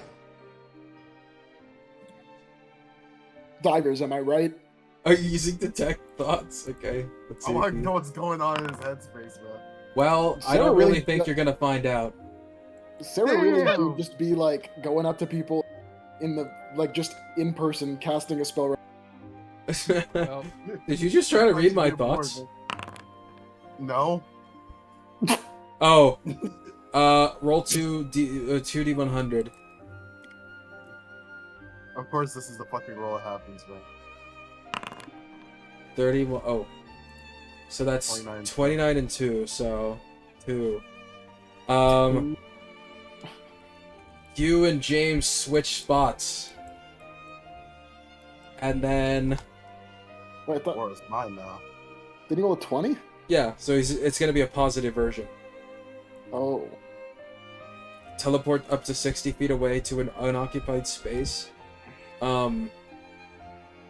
Divers, am I right?
Are you using detect thoughts? Okay. Let's
I want to know what's going on in his headspace, bro.
Well, I
Sarah
don't really
really
think
do-
you're gonna find out.
Sarah really
Damn.
should just be like going up to people in the like just in person casting a spell.
Well,
Did you just try to read my
You're bored,
thoughts?
man. No.
Oh, roll 2d100.
Of course, this is the fucking roll that happens, man.
31. Oh, so that's
29.
29 and 2. So 2. You and James switch spots, and then
Wait, I thought,
Or it's mine now.
did he roll a 20?
yeah. So it's gonna be a positive version.
Oh.
Teleport up to 60 feet away to an unoccupied space. I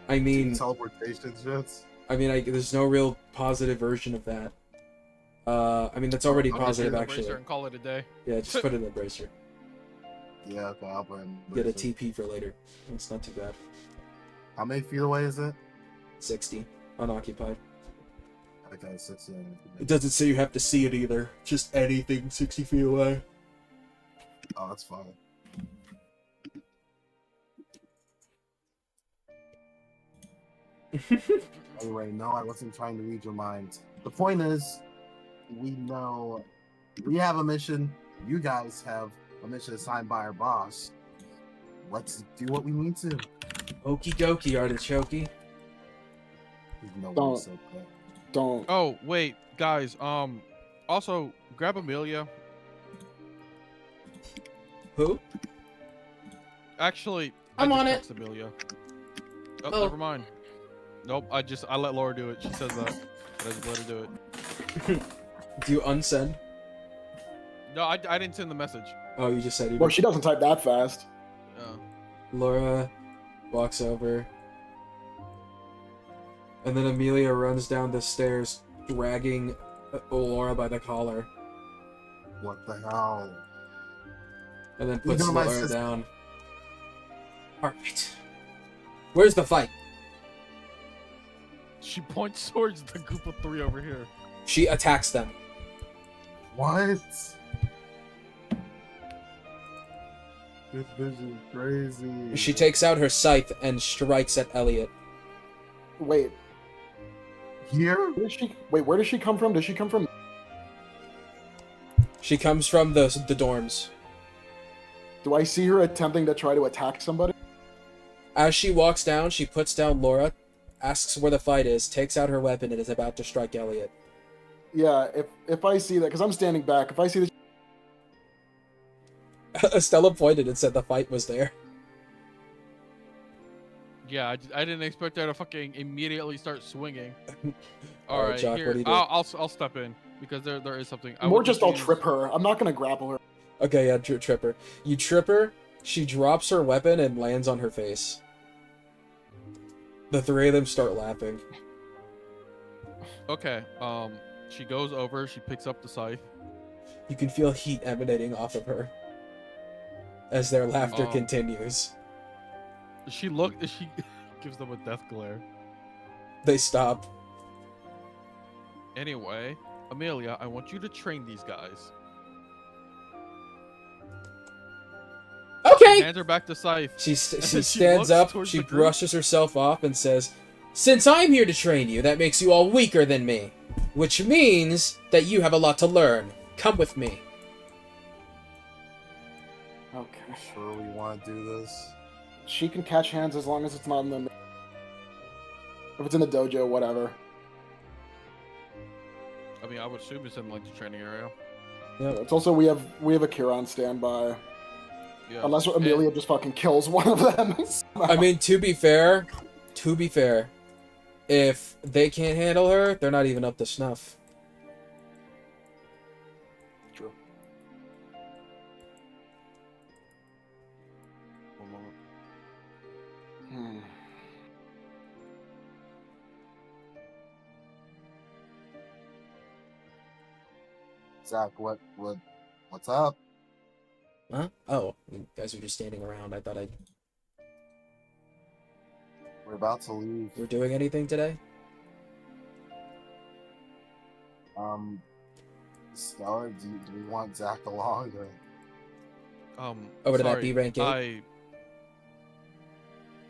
mean,
Teleportation shits.
there's no real positive version of that. I mean, that's already
I'm gonna
positive,
the
actually.
bracer and call it a day.
Yeah, just put it in the bracer.
Yeah, okay, I'll put it in.
Get a TP for later. It's not too bad.
How many feet away is it?
60. Unoccupied.
Okay, 60.
It doesn't say you have to see it either. Just anything 60 feet away.
Oh, that's fine. Anyway, no, I wasn't trying to read your mind. The point is, we know we have a mission. You guys have a mission assigned by our boss. Let's do what we need to.
Okie dokie, artichokey.
Even though
Don't.
we're so good.
Don't.
Oh wait, guys. Also grab Amelia.
Who?
Actually,
I'm
I just
on it.
text Amelia. Oh,
Oh.
never mind. Nope, I let Laura do it. She says that. I just let her do it.
Do you unsend?
No, I didn't send the message.
Oh, you just said you
Well,
did.
she doesn't type that fast.
Laura walks over. And then Amelia runs down the stairs, dragging Laura by the collar.
What the hell?
And then puts
know my
Laura
sister.
down. Alright. Where's the fight?
She points towards the group of 3 over here.
She attacks them.
What? This bitch is crazy.
She takes out her scythe and strikes at Elliot.
Wait,
Here?
where does she? Wait, where does she come from? Does she come from?
She comes from the dorms.
Do I see her attempting to try to attack somebody?
As she walks down, she puts down Laura, asks where the fight is, takes out her weapon, and is about to strike Elliot.
Yeah, if I see that, because I'm standing back. If I see that,
Estella pointed and said the fight was there.
Yeah, I didn't expect her to fucking immediately start swinging.
All right,
All right,
Jock,
here
what do you do?
I'll step in because there is something. I
more
would
just I'll
use-
trip her. I'm not gonna grapple her.
Okay, yeah, trip her. You trip her, she drops her weapon and lands on her face. The 3 of them start laughing.
Okay, she goes over. She picks up the scythe.
You can feel heat emanating off of her as their laughter
Oh.
continues.
She gives them a death glare.
They stop.
Anyway, Amelia, I want you to train these guys.
Okay!
Hands her back the scythe.
She
She
stands
looks
up,
towards
she
the group.
brushes herself off and says, "Since I'm here to train you, that makes you all weaker than me. Which means that you have a lot to learn. Come with me."
Okay.
Sure, we want to do this.
She can catch hands as long as it's not in the. If it's in the dojo, whatever.
I mean, I would assume it's in like the training area.
It's also we have a Kira on standby.
Yeah.
Unless Amelia just fucking kills one of them.
I mean, to be fair, if they can't handle her, they're not even up to snuff.
True.
One moment.
Hmm.
Zach, what's up?
Huh? Oh, you guys were just standing around. I thought
We're about to leave.
we're doing anything today.
Stella, do we want Zach along? Or...
Over to that
sorry,
B rank gate.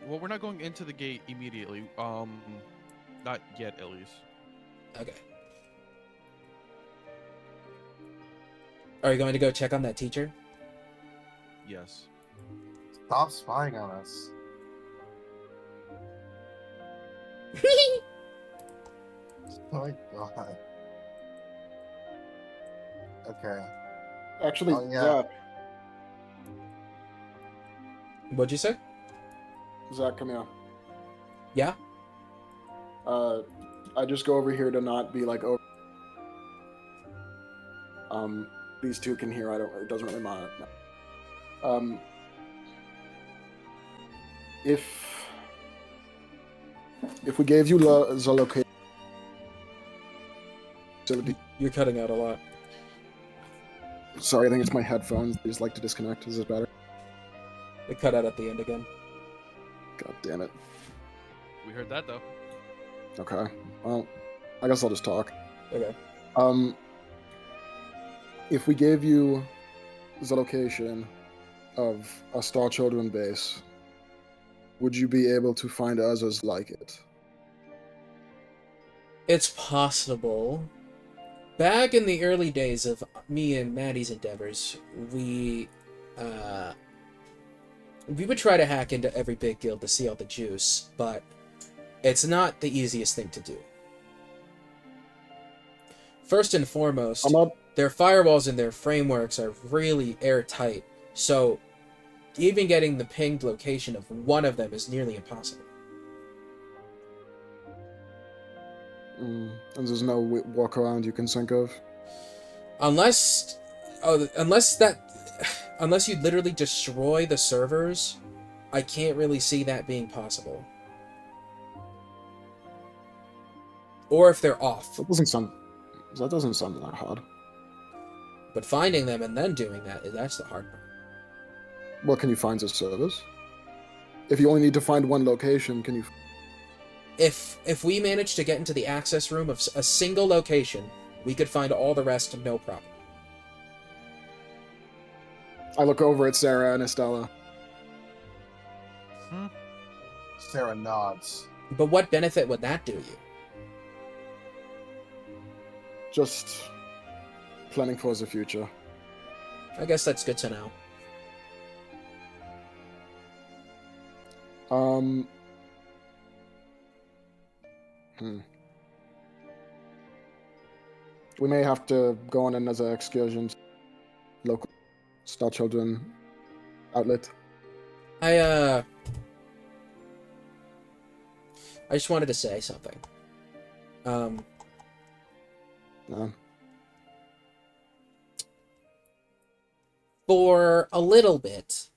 Well, we're not going into the gate immediately. Not yet, at least.
Okay. Are you going to go check on that teacher?
Yes.
Stop spying on us. Oh my god. Okay.
Actually,
Oh, yeah.
What'd you say?
Zach, come here.
Yeah?
I just go over here to not be like over. These two can hear. It doesn't really matter. If we gave you the location.
You're cutting out a lot.
Sorry, I think it's my headphones. They just like to disconnect. Is this better?
It cut out at the end again.
God damn it.
We heard that though.
Okay. Well, I guess I'll just talk.
Okay.
If we gave you the location of a Star Children base, would you be able to find others like it?
It's possible. Back in the early days of me and Maddie's endeavors, we would try to hack into every big guild to see all the juice, but it's not the easiest thing to do. First and foremost, their firewalls and their frameworks are really airtight, so even getting the pinged location of one of them is nearly impossible.
And there's no walk around you can think of?
Unless you literally destroy the servers, I can't really see that being possible. Or if they're off.
That doesn't sound that hard.
But finding them and then doing that's the hard part.
Well, can you find the servers? If you only need to find one location, can you...
If we manage to get into the access room of a single location, we could find all the rest no problem.
I look over at Sarah and Estella.
Sarah nods.
But what benefit would that do you?
Just planning for the future.
I guess that's good to know.
We may have to go on another excursion. Local Star Children outlet.
I just wanted to say something.
No.
For a little bit,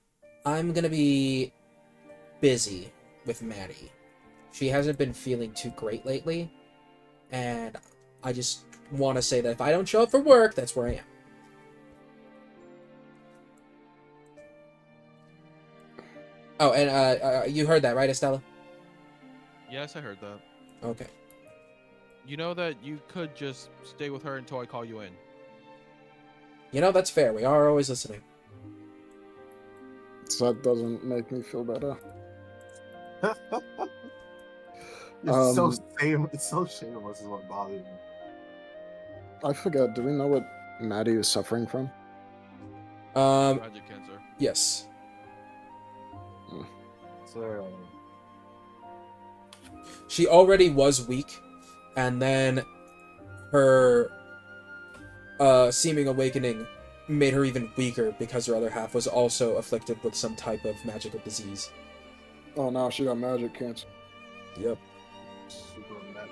I'm gonna be busy with Maddie. She hasn't been feeling too great lately, and I just want to say that if I don't show up for work, that's where I am. Oh, and you heard that, right, Estella?
Yes, I heard that.
Okay.
You know that you could just stay with her until I call you in.
You know, that's fair. We are always listening.
So that doesn't make me feel better.
It's so shameless is what bothers me.
I forgot, do we know what Maddie is suffering from?
Magic cancer.
Yes.
So,
She already was weak, and then her seeming awakening made her even weaker because her other half was also afflicted with some type of magical disease.
Oh, now she got magic cancer.
Yep.
super mad.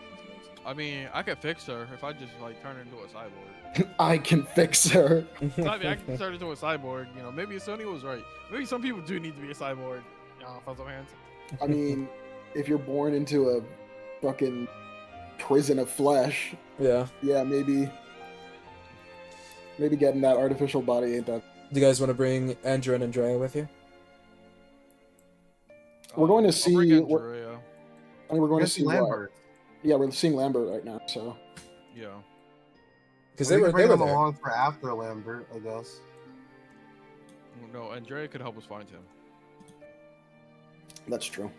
I mean, I could fix her if I just like turn her into a cyborg.
I can fix her.
I mean, I can turn her into a cyborg. You know, maybe Sony was right. Maybe some people do need to be a cyborg. Fuzzo hands.
I mean, if you're born into a fucking prison of flesh,
Yeah.
yeah, maybe getting that artificial body ain't that.
Do you guys want to bring Andrew and Andrea with you?
We're going to see.
I'll bring
We're going to see
Lambert.
Yeah, we're seeing Lambert right now. So
Yeah.
Because
We
they
can
were
bring him
there.
along for after Lambert, I guess.
No, Andrea could help us find him.
That's true.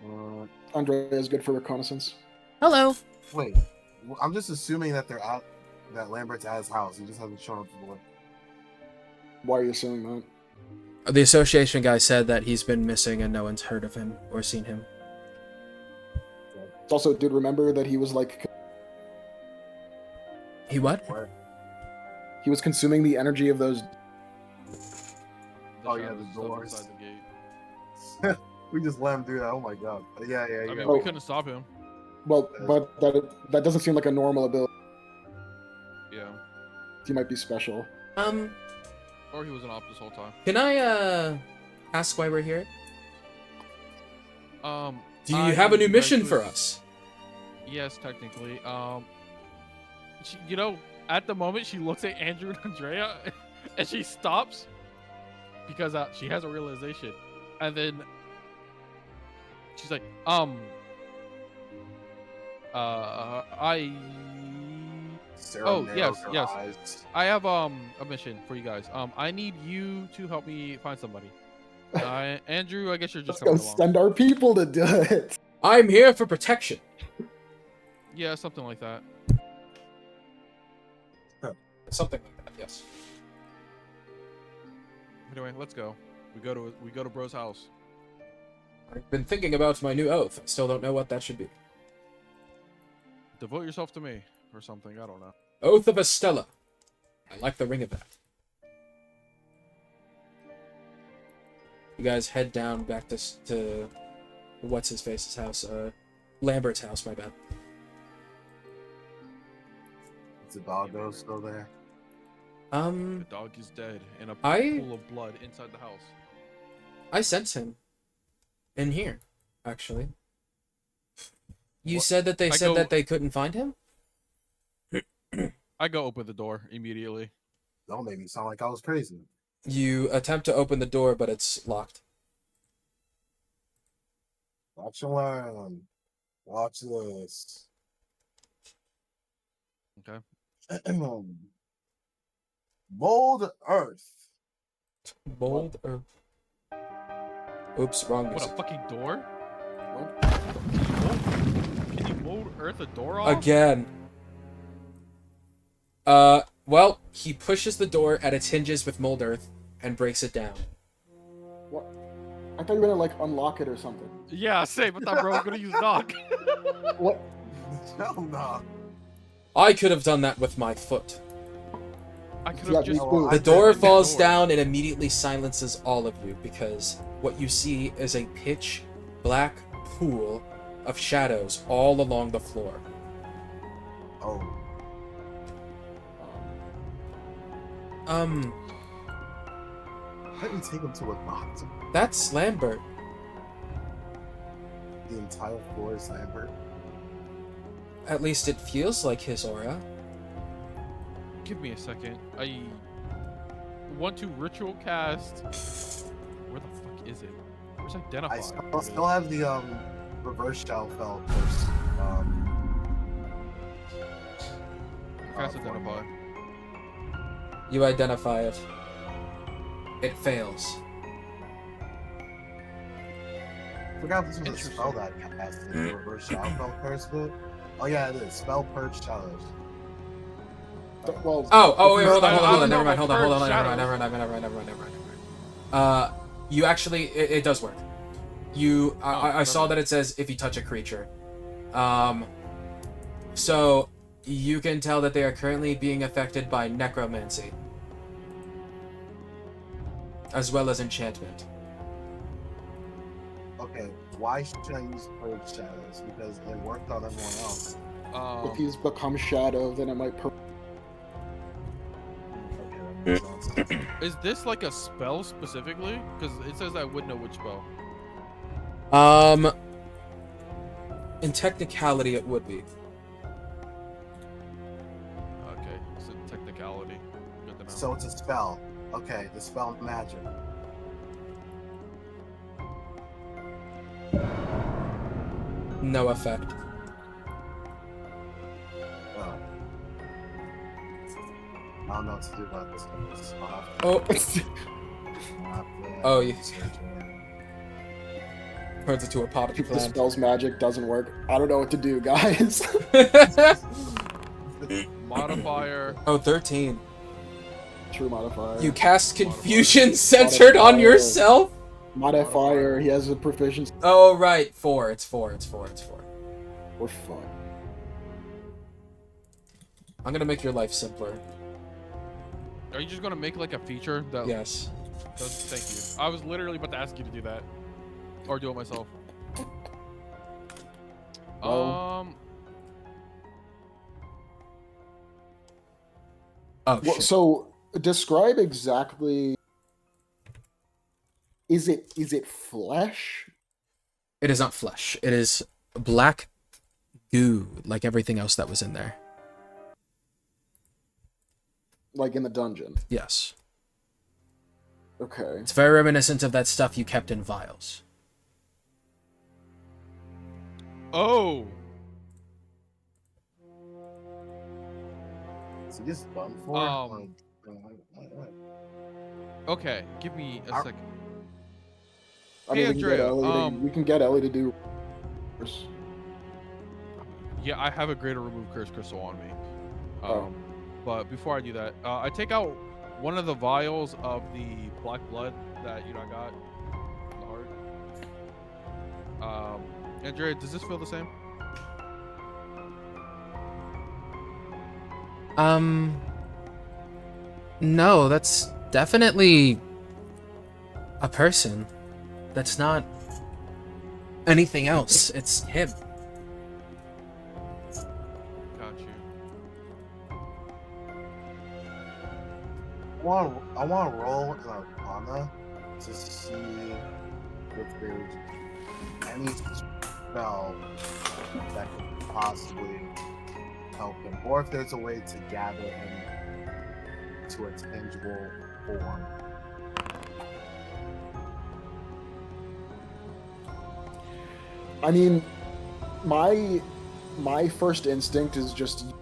Uh,
Andrea is good for reconnaissance.
Hello.
wait, I'm just assuming that that Lambert's at his house. He just hasn't shown up for work.
Why are you assuming that?
The association guy said that he's been missing and no one's heard of him or seen him.
Also, dude, remember that he was like
He what?
Where?
he was consuming the energy of those.
Oh, yeah,
shadows
the
stuff
doors.
inside the gate.
We just let him do that. Oh my god. Yeah,
I mean,
yeah.
we couldn't stop him.
Well, but that doesn't seem like a normal ability.
Yeah.
He might be special.
Or he was an op this whole time.
Can I ask why we're here? Do you
I
have a new mission
actually-
for us?
Yes, technically. She, at the moment she looks at Andrew and Andrea, and she stops because she has a realization, and then she's like,
Sarah
Oh,
narrows
yes,
her
yes.
eyes.
I have a mission for you guys. I need you to help me find somebody. Andrew, I guess you're
Let's
just
go
coming along.
send our people to do it.
I'm here for protection.
Yeah, something like that.
Something like that, yes.
Anyway, let's go. We go to Bro's house.
I've been thinking about my new oath. I still don't know what that should be.
Devote yourself to me or something. I don't know.
Oath of Estella. I like the ring of that. You guys head down back to what's his face's house? Lambert's house. My bad.
Is the doggo still there?
The dog is dead in a
I-
pool of blood inside the house.
I sent him in here, actually. You
What?
said that they
I
said
go-
that they couldn't find him?
I go open the door immediately.
Don't make me sound like I was crazy.
You attempt to open the door, but it's locked.
Watch and learn. Watch this.
Okay.
Mold Earth.
Bold or... Oops, wrong
What, a
music.
fucking door?
What?
Can you mold Earth a door off?
Again. Well, he pushes the door at its hinges with mold earth and breaks it down.
What? I thought you were gonna like unlock it or something.
Yeah, same. I thought bro was gonna use knock.
What?
Hell no.
I could have done that with my foot.
I could
Yeah,
have just.
me too.
The
I
door
did.
falls
Door.
down and immediately silences all of you because what you see is a pitch black pool of shadows all along the floor.
Oh.
Um,
Let me take him to a doctor.
That's Lambert.
The entire floor is Lambert.
At least it feels like his aura.
Give me a second. I want to ritual cast. Where the fuck is it? Where's identify?
I still have the reverse shell fell first.
Cast identify.
You identify it. It fails.
I forgot this was a spell that I casted. The reverse shell fell first, but oh yeah, it is. Spell purge shadows.
well,
Wait, hold
I
on,
don't
never
know
mind, hold
about
on,
shadows.
never mind. You actually, it does work. You, I saw that it says if you touch a creature. So, you can tell that they are currently being affected by necromancy. As well as enchantment.
Okay, why should I use purge shadows? Because it worked on everyone else.
if he's become shadow, then it might.
Okay, that makes sense.
Is this like a spell specifically? Because it says I would know which spell.
In technicality, it would be.
Okay, so technicality. Good to know.
So it's a spell. Okay, the spell magic.
No effect.
Oh. I don't know what to do about this. I'll have to-
Oh,
I'll have to,
Oh, you-
search it.
turns into a potted
If the
plant.
spell's magic doesn't work, I don't know what to do, guys.
Modifier.
Oh, 13.
True modifier.
You cast confusion centered on
Modifier.
yourself?
Modifier. He has a proficiency.
Oh, right. 4. It's 4.
We're fine.
I'm gonna make your life simpler.
Are you just gonna make like a feature that?
Yes.
Thank you. I was literally about to ask you to do that, or do it myself.
Oh.
Oh,
Well,
shit.
so describe exactly. Is it flesh?
It is not flesh. It is black goo, like everything else that was in there.
Like in the dungeon?
Yes.
Okay.
It's very reminiscent of that stuff you kept in vials.
Oh.
Is he just done for?
Okay. Give me a
Ar-
second.
I
Hey,
mean,
Andrea,
we can get Ellie to do.
Yeah, I have a greater remove curse crystal on me.
Oh.
But before I do that, I take out one of the vials of the black blood that I got in the heart. Andrea, does this feel the same?
No, that's definitely a person. That's not anything else. It's him.
Got you.
I want to roll an Arcana to see if there's any spell that could possibly help him, or if there's a way to gather him to a tangible form.
I mean, my first instinct is just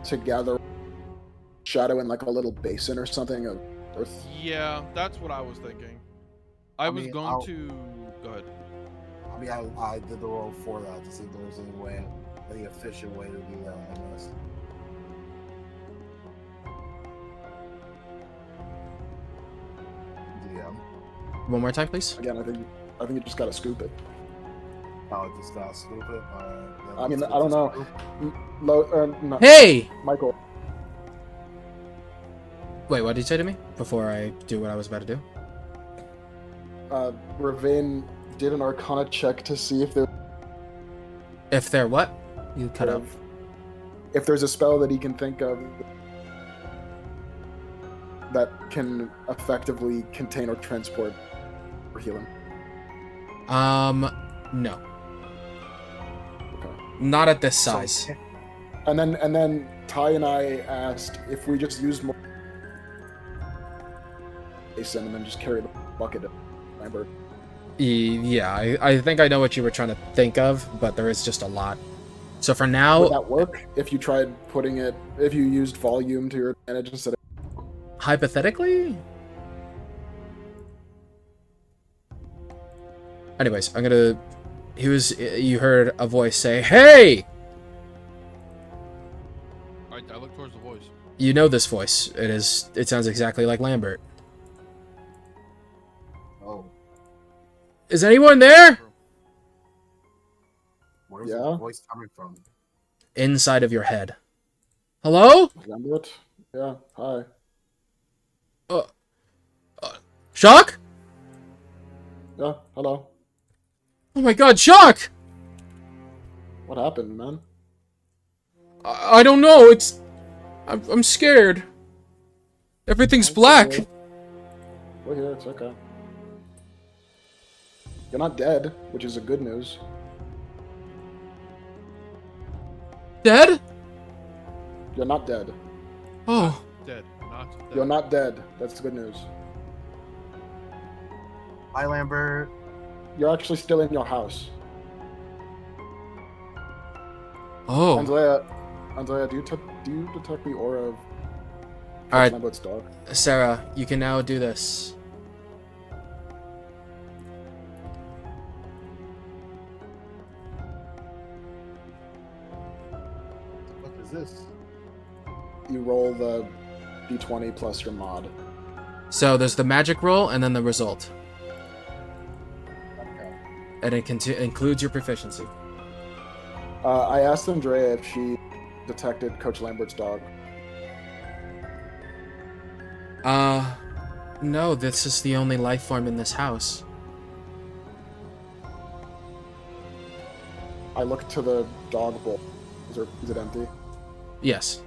to gather shadow in like a little basin or something of earth.
Yeah, that's what I was thinking. I was
mean,
going to go ahead.
I mean, I did the roll for that to see if there was any efficient way to do that, I guess. Yeah.
One more time, please.
Again, I think you just gotta scoop it.
Oh, just got stupid.
I mean, I don't know. No,
Hey!
Michael.
Wait, what did you say to me before I do what I was about to do?
Ravine did an Arcana check to see if there.
If they're what? You cut out.
If there's a spell that he can think of that can effectively contain or transport or heal him.
No.
Okay.
Not at this size.
And then Ty and I asked if we just used more basin and then just carry the bucket of Lambert.
Yeah, I think I know what you were trying to think of, but there is just a lot. So for now,
Would that work if you tried putting it? If you used volume to your advantage instead of
hypothetically? Anyways, I'm gonna... You heard a voice say, "Hey!"
I look towards the voice.
You know this voice. It sounds exactly like Lambert.
Oh,
Is anyone there?
where's
Yeah?
the voice coming from?
Inside of your head. Hello?
Lambert? Yeah. Hi.
Shock?
Yeah. Hello.
Oh my god, Shock!
What happened, man?
I don't know, I'm scared. Everything's black.
We're here. It's okay. You're not dead, which is a good news.
Dead?
You're not dead.
Oh.
Dead, not dead.
You're not dead. That's the good news.
Hi, Lambert.
You're actually still in your house.
Oh.
Andrea, do you detect the aura of
Alright.
Lambert's dog.
Sarah, you can now do this.
What is this?
You roll the d20 plus your mod.
So there's the magic roll and then the result.
Okay.
And it includes your proficiency.
I asked Andrea if she detected Coach Lambert's dog.
No, this is the only life form in this house.
I looked to the dog bowl. Is it empty?
Yes.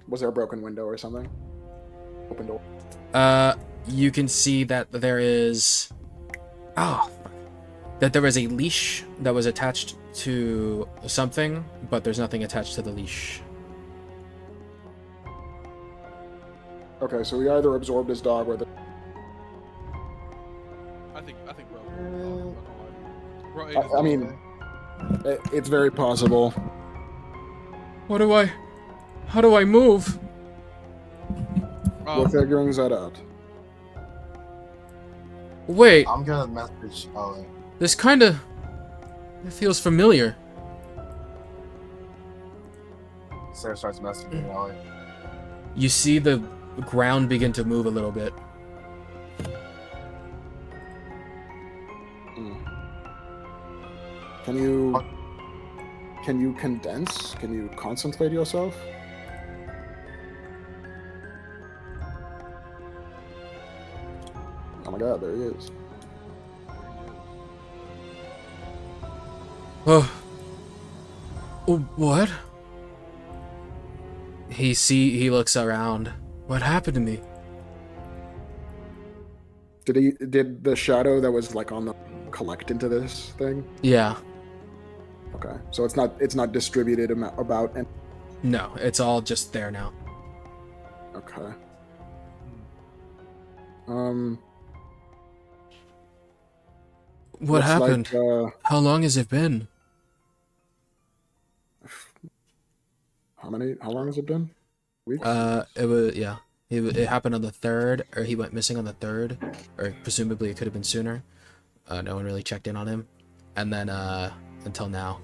Was there a broken window or something? Open door.
You can see that there is... Oh, fuck. That there is a leash that was attached to something, but there's nothing attached to the leash.
Okay, so we either absorbed his dog or the...
I think bro.
I mean, it's very possible.
How do I move?
We're figuring that out.
Wait,
I'm gonna message Ellie.
this kinda... It feels familiar.
Sarah starts messaging Ellie.
You see the ground begin to move a little bit.
Can you condense? Can you concentrate yourself? Oh my god, there he is.
Oh. What? He looks around. What happened to me?
Did the shadow that was like on the collect into this thing?
Yeah.
Okay, so it's not distributed about and
No, it's all just there now.
okay.
What
looks
happened?
like,
How long has it been?
how long has it been? Weeks?
It was, yeah. It happened on the 3rd, or he went missing on the 3rd, or presumably it could have been sooner. No one really checked in on him. And then, until now.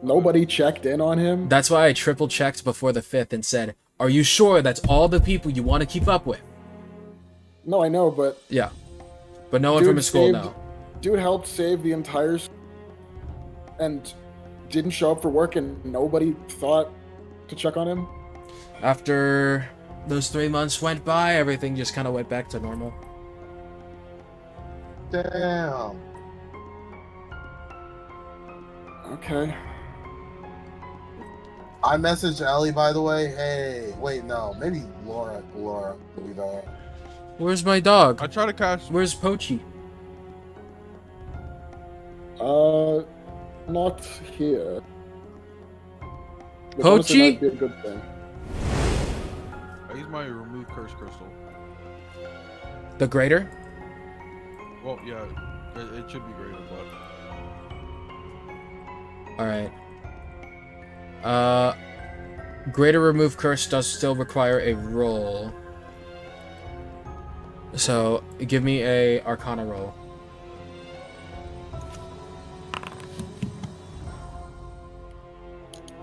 Nobody checked in on him?
That's why I triple checked before the 5th and said, are you sure that's all the people you want to keep up with?
No, I know, but...
Yeah. But no one from his school, no.
Dude helped save the entire school and didn't show up for work and nobody thought to check on him?
After those 3 months went by, everything just kind of went back to normal.
Damn.
Okay.
I messaged Ellie, by the way. Hey, wait, no, maybe Laura. We don't.
Where's my dog?
I try to catch.
Where's Pochi?
Not here. Which
Pochi?
honestly might be a good thing.
I use my remove curse crystal.
The greater?
Well, yeah, it should be greater, but
Alright. Greater remove curse does still require a roll. So, give me a Arcana roll.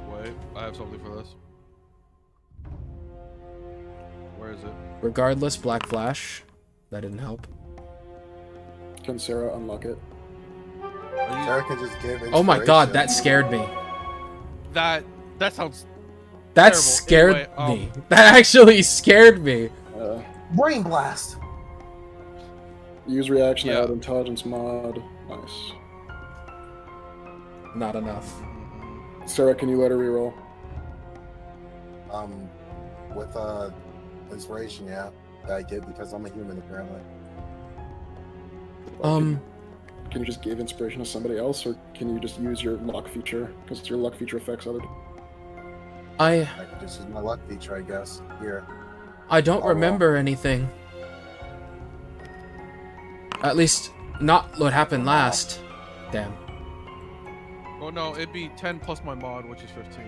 wait, I have something for this. Where is it?
Regardless, Black Flash. That didn't help.
Can Sarah unlock it?
Sarah can just give
Oh my god,
inspiration.
that scared me.
That sounds.
That
Terrible.
scared
Anyway,
me. That actually scared me.
Brain blast.
Use reaction
Yeah.
add intelligence mod. Nice.
Not enough.
Sarah, can you let her reroll?
With inspiration, yeah, that I get because I'm a human apparently.
Can you just give inspiration to somebody else, or can you just use your luck feature? Because your luck feature affects other people.
I
I could just use my luck feature, I guess. Here.
don't remember anything. At least, not what happened last. Damn.
Oh no, it'd be 10 plus my mod, which is 15.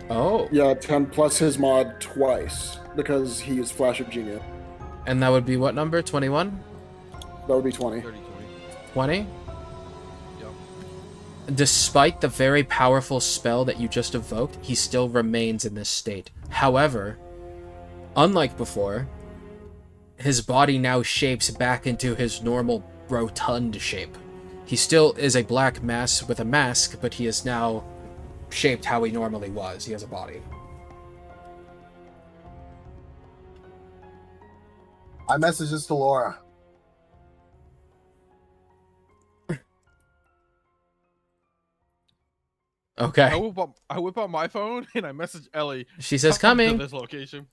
Oh.
Yeah, 10 plus his mod twice because he is Flash of Genius.
And that would be what number? 21?
That would be 20.
30,
20?
Yep.
Despite the very powerful spell that you just evoked, he still remains in this state. However, unlike before, his body now shapes back into his normal rotund shape. He still is a black mass with a mask, but he is now shaped how he normally was. He has a body.
I message this to Laura.
Okay.
I whip out my phone and I message Ellie.
She says
"Come to
coming.
this location."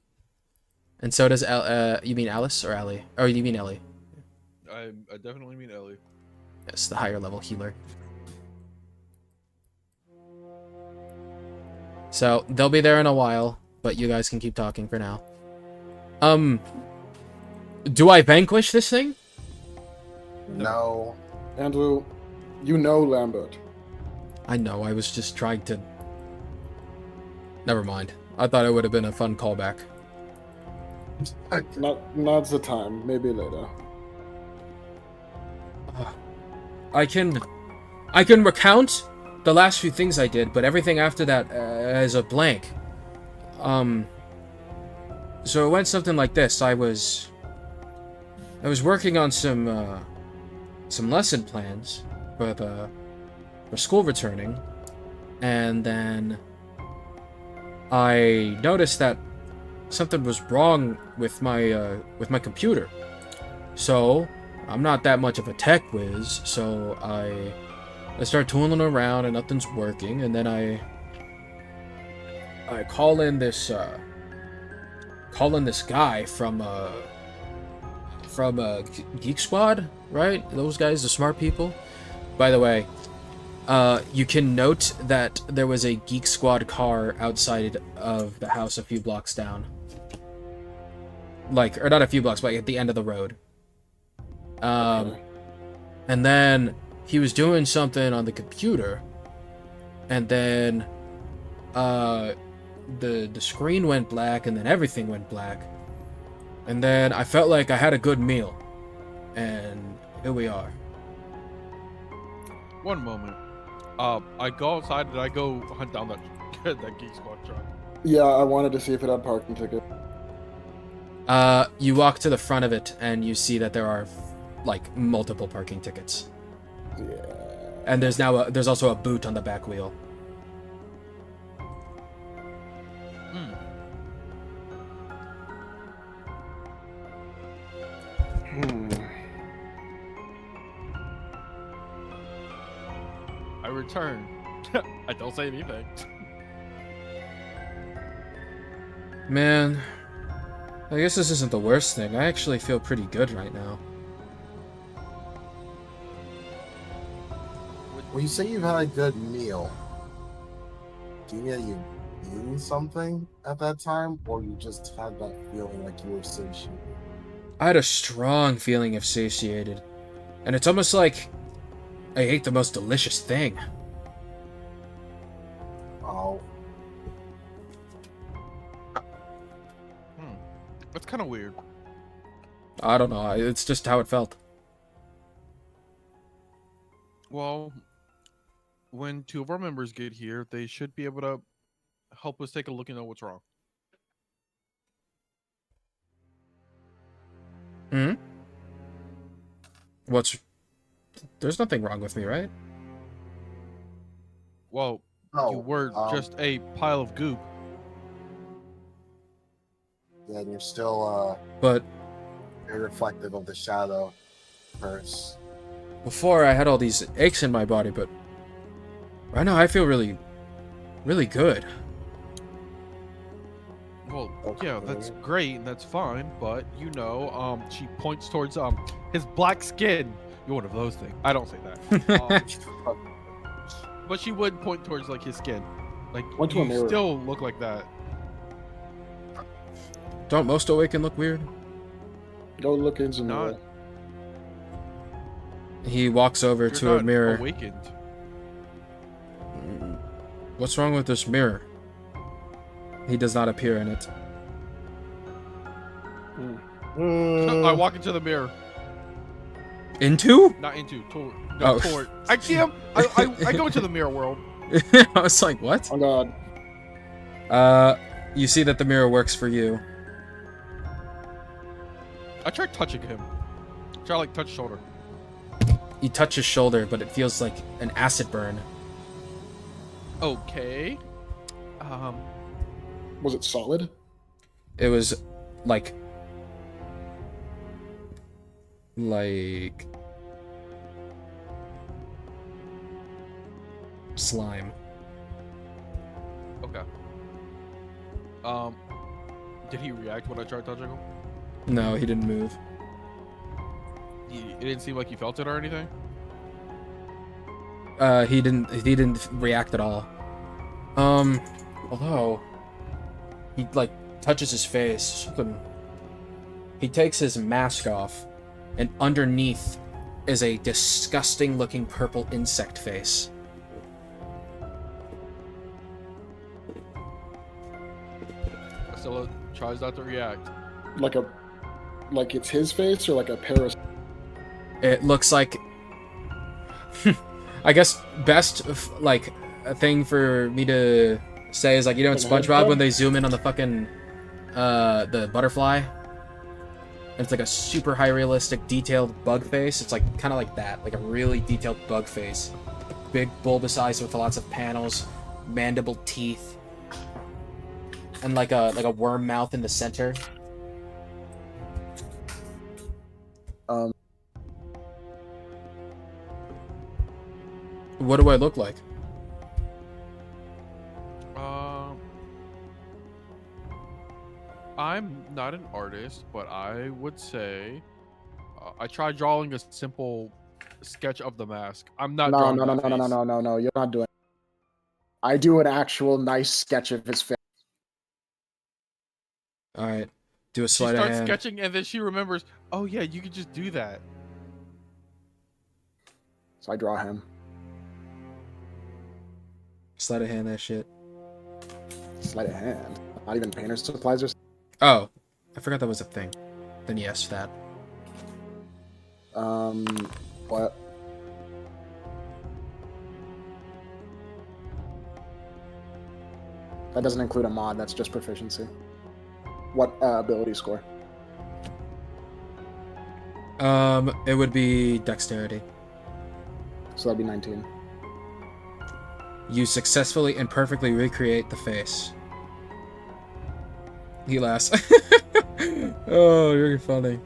And so does you mean Alice or Ellie? Or you mean Ellie?
I definitely mean Ellie.
Yes, the higher level healer. So they'll be there in a while, but you guys can keep talking for now. Do I vanquish this thing?
No.
Andrew, you know Lambert.
I know, I was just trying to... Never mind. I thought it would have been a fun callback.
Now's the time. Maybe later.
I can recount the last few things I did, but everything after that is a blank. So it went something like this. I was working on some lesson plans for school returning, and then I noticed that something was wrong with my computer. So I'm not that much of a tech whiz, so I start tooling around and nothing's working, and then I call in this guy from Geek Squad, right? Those guys, the smart people. By the way, you can note that there was a Geek Squad car outside of the house a few blocks down. Or not a few blocks, but at the end of the road.
Okay.
And then he was doing something on the computer, and then the screen went black, and then everything went black, and then I felt like I had a good meal, and here we are.
One moment. I go outside and I go hunt down that Geek Squad truck.
Yeah, I wanted to see if it had parking ticket.
You walk to the front of it, and you see that there are multiple parking tickets.
Yeah.
And there's also a boot on the back wheel.
I return. I don't say anything.
Man, I guess this isn't the worst thing. I actually feel pretty good right now.
When you say you've had a good meal, do you mean that you eaten something at that time, or you just had that feeling like you were satiated?
I had a strong feeling of satiated. And it's almost like I ate the most delicious thing.
Oh.
That's kind of weird.
I don't know. It's just how it felt.
Well, when two of our members get here, they should be able to help us take a look and know what's wrong.
Hmm? There's nothing wrong with me, right?
Well, you were just a pile of goop.
Yeah, and you're still
But
very reflective of the shadow curse.
before I had all these aches in my body, but right now I feel really, really good.
Well, yeah, that's great and that's fine, but she points towards his black skin. You're one of those things. I don't say that. But she would point towards his skin.
Went to a
You
mirror.
still look like that.
Don't most Awaken look weird?
Go look in the mirror.
Not
He walks over
you're
to
not
a mirror.
awakened.
What's wrong with this mirror? He does not appear in it.
I walk into the mirror.
Into?
Not into, toward. I can't. I go into the mirror world.
I was like, what?
Oh god.
You see that the mirror works for you.
I tried touching him. Try like touch shoulder.
You touch his shoulder, but it feels like an acid burn.
Okay.
Was it solid?
It was like slime.
Okay. Did he react when I tried touching him?
No, he didn't move.
It didn't seem like he felt it or anything.
He didn't react at all. Although he like touches his face. He takes his mask off, and underneath is a disgusting looking purple insect face.
Estella tries not to react.
Like it's his face or like a parasite?
It looks like I guess best like a thing for me to say is like, you know, in SpongeBob when they zoom in on the fucking the butterfly, and it's like a super high realistic detailed bug face. It's like kind of like that, like a really detailed bug face, big bulbous eyes with lots of panels, mandible teeth, and like a worm mouth in the center. What do I look like?
I'm not an artist, but I would say I tried drawing a simple sketch of the mask. I'm not drawing that face.
No. You're not doing it. I do an actual nice sketch of his face.
All right, do a
She
sleight of
starts
hand.
sketching, and then she remembers, oh yeah, you could just do that.
So I draw him.
Sleight of hand that shit.
Sleight of hand. Not even painter's supplies or something.
Oh, I forgot that was a thing. Then yes, that.
What? That doesn't include a mod, that's just proficiency. What ability score?
It would be dexterity.
So that'd be 19.
You successfully and perfectly recreate the face. He laughs. Oh, you're funny.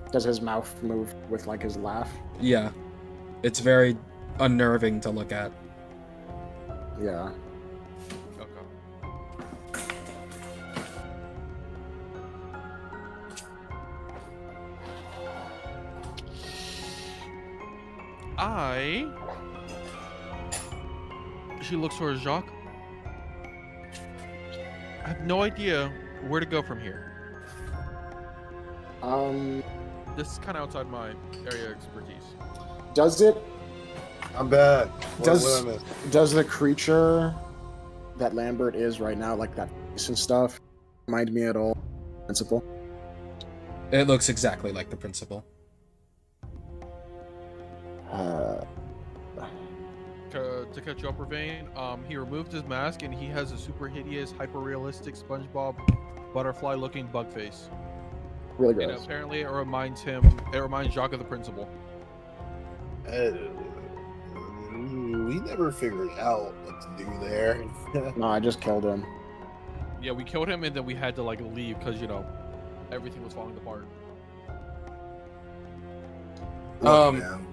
Does his mouth move with like his laugh?
Yeah. It's very unnerving to look at.
Yeah.
Okay. She looks towards Jacques. I have no idea where to go from here. This is kind of outside my area of expertise.
Does it?
I'm back.
Does the creature that Lambert is right now, like that face and stuff, remind me at all? Principal.
It looks exactly like the principal.
To catch you up, Ravane, he removed his mask and he has a super hideous, hyper-realistic SpongeBob butterfly-looking bug face.
Really
And
gross.
apparently it reminds Jacques of the principal.
We never figured out what to do there.
No, I just killed him.
Yeah, we killed him and then we had to like leave because, you know, everything was falling apart.
Man.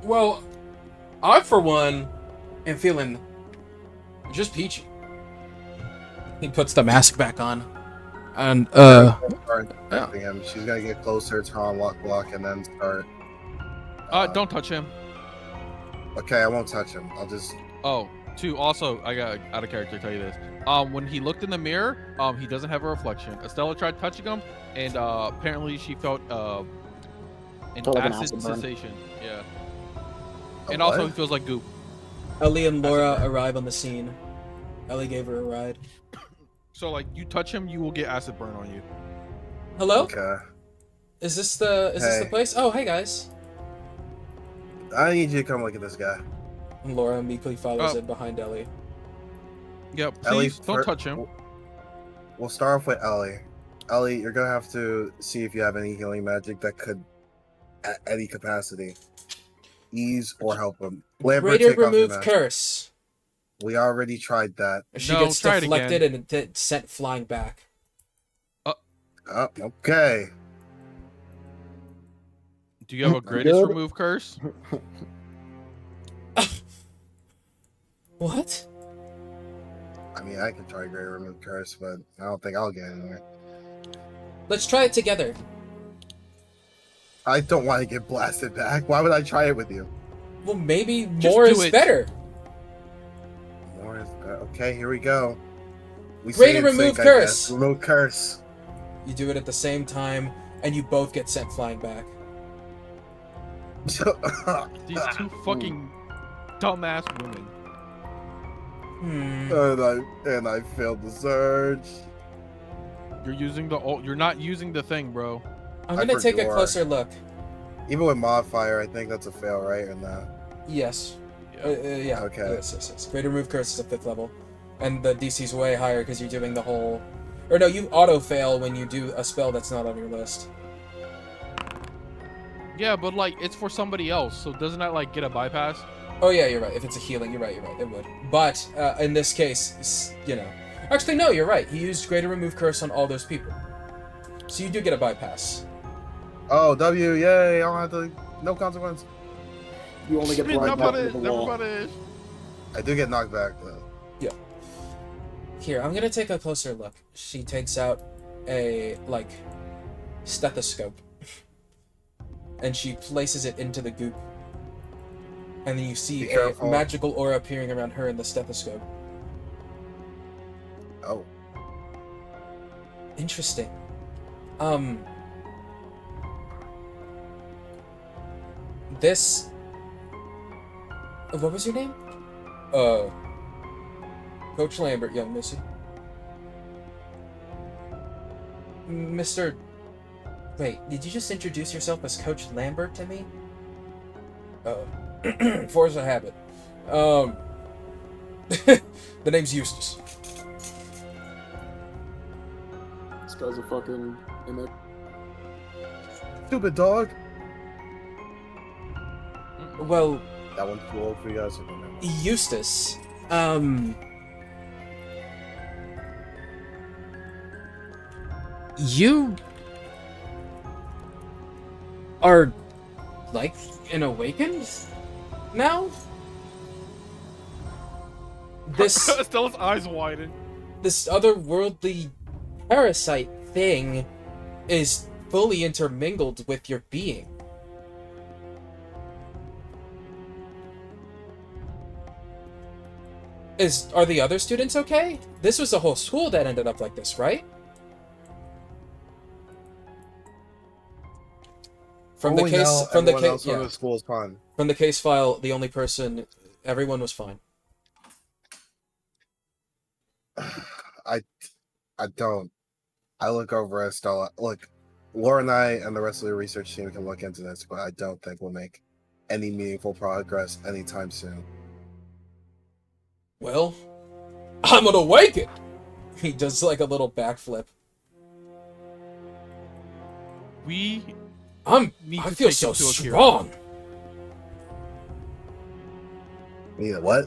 Well, I for one am feeling just peachy. He puts the mask back on. And
Start attacking him. She's gonna get closer, turn on block, and then start.
Don't touch him.
Okay, I won't touch him. I'll just.
Oh, also, I got out of character to tell you this. When he looked in the mirror, he doesn't have a reflection. Estella tried touching him, and apparently she felt an
Felt like an
acid
acid burn.
sensation. Yeah.
A
And also
what?
he feels like goop.
Ellie and Laura arrive on the scene. Ellie gave her a ride.
So like, you touch him, you will get acid burn on you.
Hello?
Okay.
Is this the
Hey.
place? Oh, hey guys.
I need you to come look at this guy.
And Laura meekly follows
Oh.
in behind Ellie.
Yeah,
Ellie,
please don't touch him.
We'll start off with Ellie. Ellie, you're gonna have to see if you have any healing magic that could, at any capacity, ease or help him. Lambert,
Greater
take off your
remove
mask.
curse.
We already tried that.
She
No,
gets
try it
deflected
again.
and sent flying back.
Oh, okay.
Do you have a greatest
Good.
remove curse?
What?
I mean, I can try Great Remove Curse, but I don't think I'll get anywhere.
Let's try it together.
I don't want to get blasted back. Why would I try it with you?
Well, maybe
Just
more
do
is
it.
better.
More is better. Okay, here we go. We
Greater
say in
remove
sync, I
curse.
guess. Remove curse.
You do it at the same time, and you both get sent flying back.
These two fucking dumbass women.
and I failed the surge.
You're using the you're not using the thing, bro.
I'm
I
gonna take a
forgot.
closer look.
Even with modifier, I think that's a fail, right? Or not?
Yes.
Yeah.
Yeah.
Okay.
Yes. Greater remove curse is a 5th level, and the DC's way higher because you're doing the whole. Or no, you auto fail when you do a spell that's not on your list.
Yeah, but like it's for somebody else, so doesn't that like get a bypass?
Oh yeah, you're right. If it's a healing, you're right. It would. But in this case, you know. Actually, no, you're right. He used greater remove curse on all those people, so you do get a bypass.
Oh, W, yay! I don't have to. No consequence.
You only get right back to the wall.
Nobody.
I do get knocked back though.
Here, I'm gonna take a closer look. She takes out a stethoscope, and she places it into the goop. And then you see
Be
a
careful.
magical aura appearing around her in the stethoscope.
Oh,
Interesting. This. What was your name? Coach Lambert, young missy. Mr. Wait, did you just introduce yourself as Coach Lambert to me? Force a habit. The name's Eustace.
This guy's a fucking image.
stupid dog.
Well,
That one's too old for you guys.
Eustace, you are like an awakened now? This
Stella's eyes widen.
this otherworldly parasite thing is fully intermingled with your being. Are the other students okay? This was a whole school that ended up like this, right? From the
Only
case,
now
from the
everyone
case,
else in
yeah,
the school is fun.
from the case file, the only person, everyone was fine.
I don't. I look over at Stella. Look, Laura and I and the rest of the research team can look into this, but I don't think we'll make any meaningful progress anytime soon.
Well, I'm gonna awaken. He does like a little backflip.
We
I
need to
feel
take
so
him to Akira.
strong.
Yeah, what?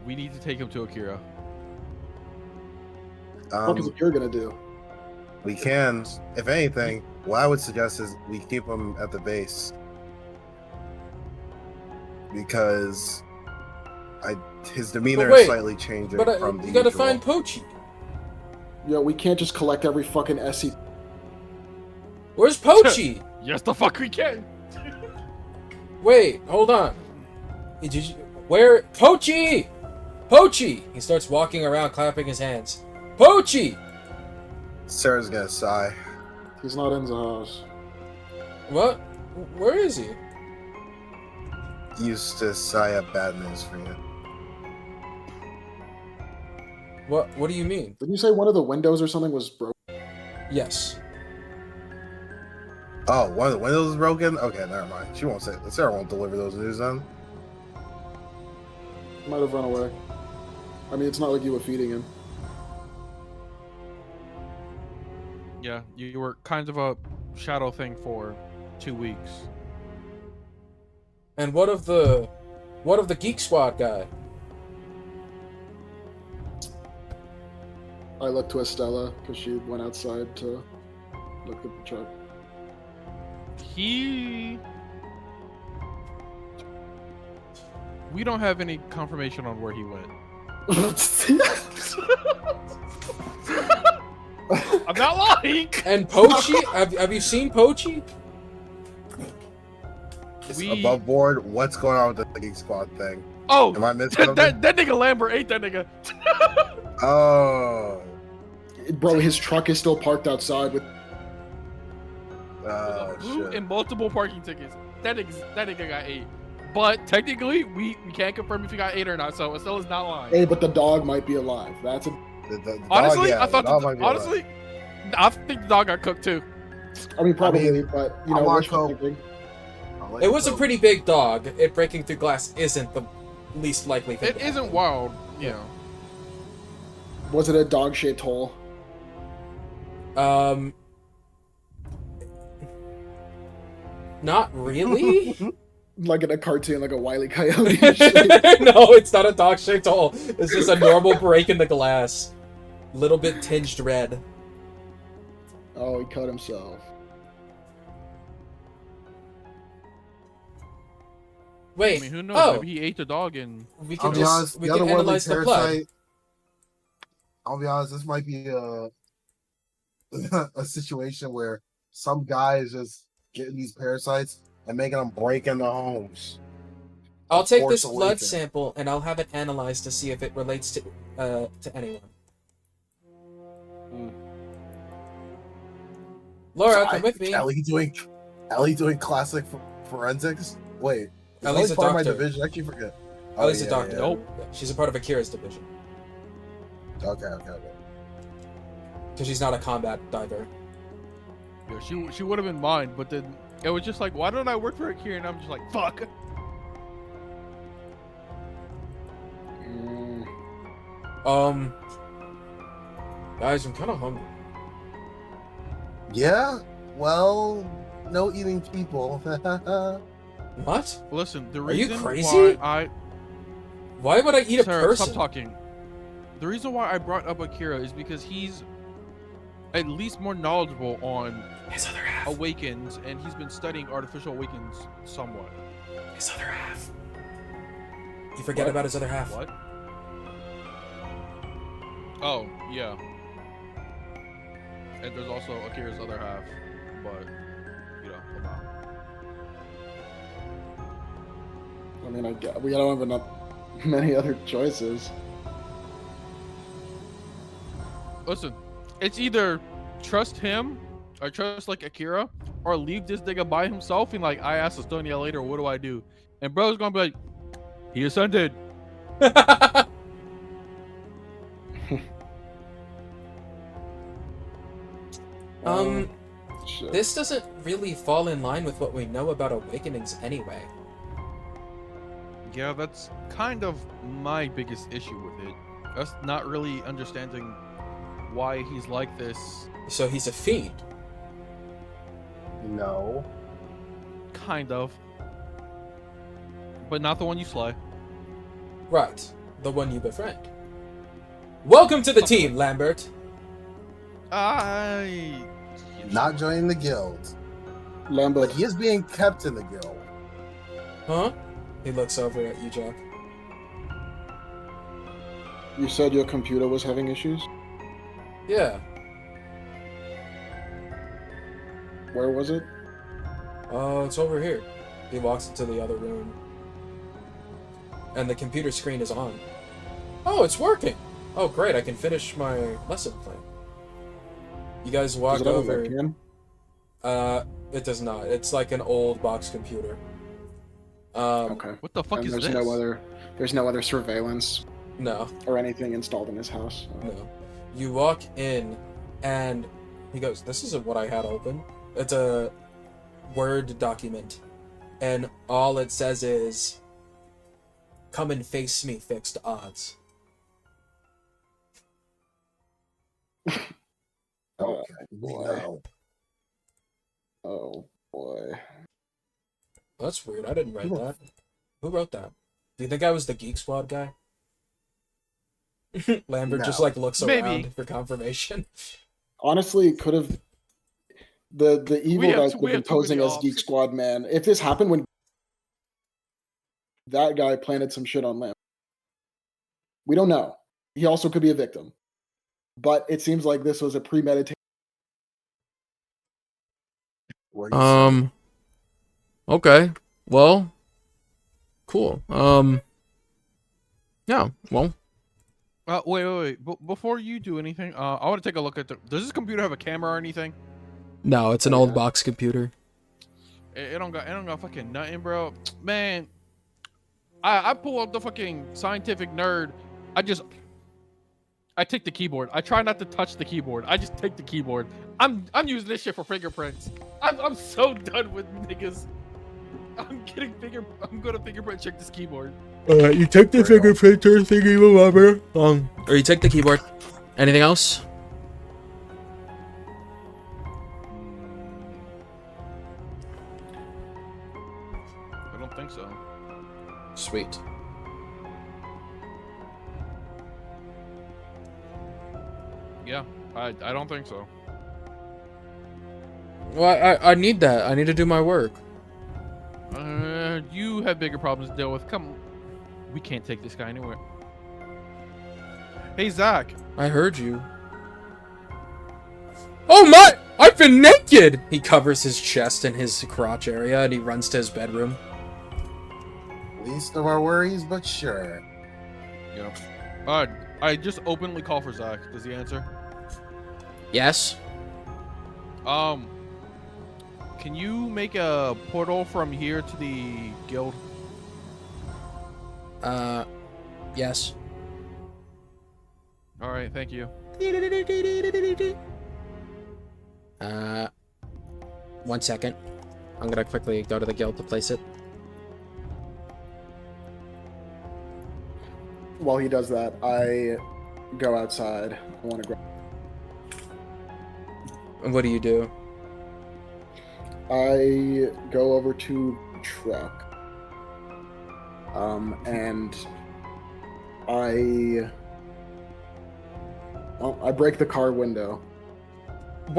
We need to take him to Akira.
What is it you're gonna do?
We can, if anything, what I would suggest is we keep him at the base. Because his demeanor
wait,
is slightly changing
But
from the
you gotta
usual.
find Pochi.
Yo, we can't just collect every fucking SC.
Where's Pochi?
Yes, the fuck we can.
Wait, hold on. Where? Pochi! Pochi! He starts walking around clapping his hands. Pochi!
Sarah's gonna sigh.
He's not in the house.
What? Where is he?
Eustace, I have bad news for you.
What do you mean?
Did you say one of the windows or something was broken?
Yes.
Oh, one of the windows is broken? Okay, never mind. She won't say Sarah won't deliver those news then.
Might have run away. I mean, it's not like you were feeding him.
Yeah, you were kind of a shadow thing for 2 weeks.
And what of the Geek Squad guy?
I looked to Estella because she went outside to look at the truck.
We don't have any confirmation on where he went. I'm not lying.
And Pochi? have you seen Pochi?
It's above board. What's going on with the Geek Squad thing?
Oh,
am I missing
that nigga Lambert ate that nigga.
Oh,
bro, his truck is still parked outside with.
Shit.
And multiple parking tickets. That nigga got 8. But technically, we can't confirm if he got 8 or not. So Estella's not lying.
Hey, but the dog might be alive. That's a.
Honestly,
dog,
I thought.
the dog
Honestly, I think the dog got cooked too.
I mean, probably, but you know, wishful thinking.
It was a pretty big dog. It breaking through glass isn't the least likely thing.
It isn't wild, you know.
Was it a dog-shaped hole?
Not really.
Like in a cartoon, like a Wile E. Coyote.
No, it's not a dog-shaped hole. It's just a normal break in the glass. Little bit tinged red.
Oh, he cut himself.
Wait.
I mean, who knows?
Oh,
Maybe he ate the dog and
we can
I'll be honest.
we
The
can
other one,
analyze the blood.
I'll be honest. This might be a situation where some guy is just getting these parasites and making them break into homes.
I'll take this
Force
blood
awaken.
sample and I'll have it analyzed to see if it relates to anyone. Laura, come with me.
Ellie doing classic forensics. Wait,
Ellie's a
part of my
doctor.
division. I keep forgetting.
Ellie's a doctor.
Yeah.
Nope.
Yeah, she's a part of Akira's division.
Okay.
Because she's not a combat diver.
yeah, she would have been mine, but then it was just like, why don't I work for Akira? And I'm just like, fuck.
Guys, I'm kind of hungry.
Yeah. Well, no eating people.
What?
Listen, the
Are you
reason
crazy?
why
Why would I eat a
Sarah,
person?
stop talking. The reason why I brought up Akira is because he's at least more knowledgeable on
His other half.
awakens, and he's been studying artificial awakens somewhat.
His other half. You forget
What?
about his other half.
What? Oh, yeah. And there's also Akira's other half, but you know, hold on.
I mean, we don't have enough many other choices.
Listen, it's either trust him or trust like Akira, or leave this nigga by himself and like I asked Estonia later, what do I do? And bro's gonna be like, he ascended.
Shit.
This doesn't really fall in line with what we know about awakenings anyway.
Yeah, that's kind of my biggest issue with it. Us not really understanding why he's like this.
So he's a fiend.
No.
Kind of. But not the one you slay.
Right. The one you befriend. Welcome to the team, Lambert.
Not joining the guild,
Lambert,
but he is being kept in the guild.
Huh? He looks over at you, Jack.
you said your computer was having issues?
Yeah.
Where was it?
It's over here. He walks into the other room. And the computer screen is on. Oh, it's working! Oh, great, I can finish my lesson plan. You guys walk
Does it have a
over.
webcam?
It does not. It's like an old box computer.
Okay.
What the fuck
And
is
there's
this?
there's no other surveillance.
No.
or anything installed in his house.
No. You walk in, and he goes, "This isn't what I had open. It's a Word document, and all it says is, 'Come and face me, fixed odds.'"
Okay.
boy.
No.
Oh boy.
That's weird. I didn't write that. Who wrote that? Do you think I was the Geek Squad guy? Lambert just
No.
like looks
Maybe.
around for confirmation.
Honestly, could have the evil guys could have been posing as Geek Squad man. If this happened when that guy planted some shit on Lamb, we don't know. He also could be a victim, but it seems like this was a premeditated.
What do you say?
Okay. Well. Cool. Yeah. Well.
Wait. Before you do anything, I want to take a look at does this computer have a camera or anything?
No, it's an old box computer.
It don't got fucking nothing, bro. Man, I pull up the fucking scientific nerd. I take the keyboard. I try not to touch the keyboard. I just take the keyboard. I'm using this shit for fingerprints. I'm so done with niggas. I'm gonna fingerprint check this keyboard.
You take the fingerprinter thingy, whatever. Or you take the keyboard. Anything else?
I don't think so.
Sweet.
Yeah, I don't think so.
Well, I need that. I need to do my work.
You have bigger problems to deal with. Come, we can't take this guy anywhere. Hey, Zach.
I heard you. Oh my! I've been naked! He covers his chest and his crotch area and he runs to his bedroom.
Least of our worries, but sure.
Yeah. I just openly call for Zach. Does he answer?
Yes?
Can you make a portal from here to the guild?
Yes.
All right, thank you.
1 second. I'm gonna quickly go to the guild to place it.
While he does that, I go outside. I want to grab.
And what do you do?
I go over to the truck. And I break the car window. And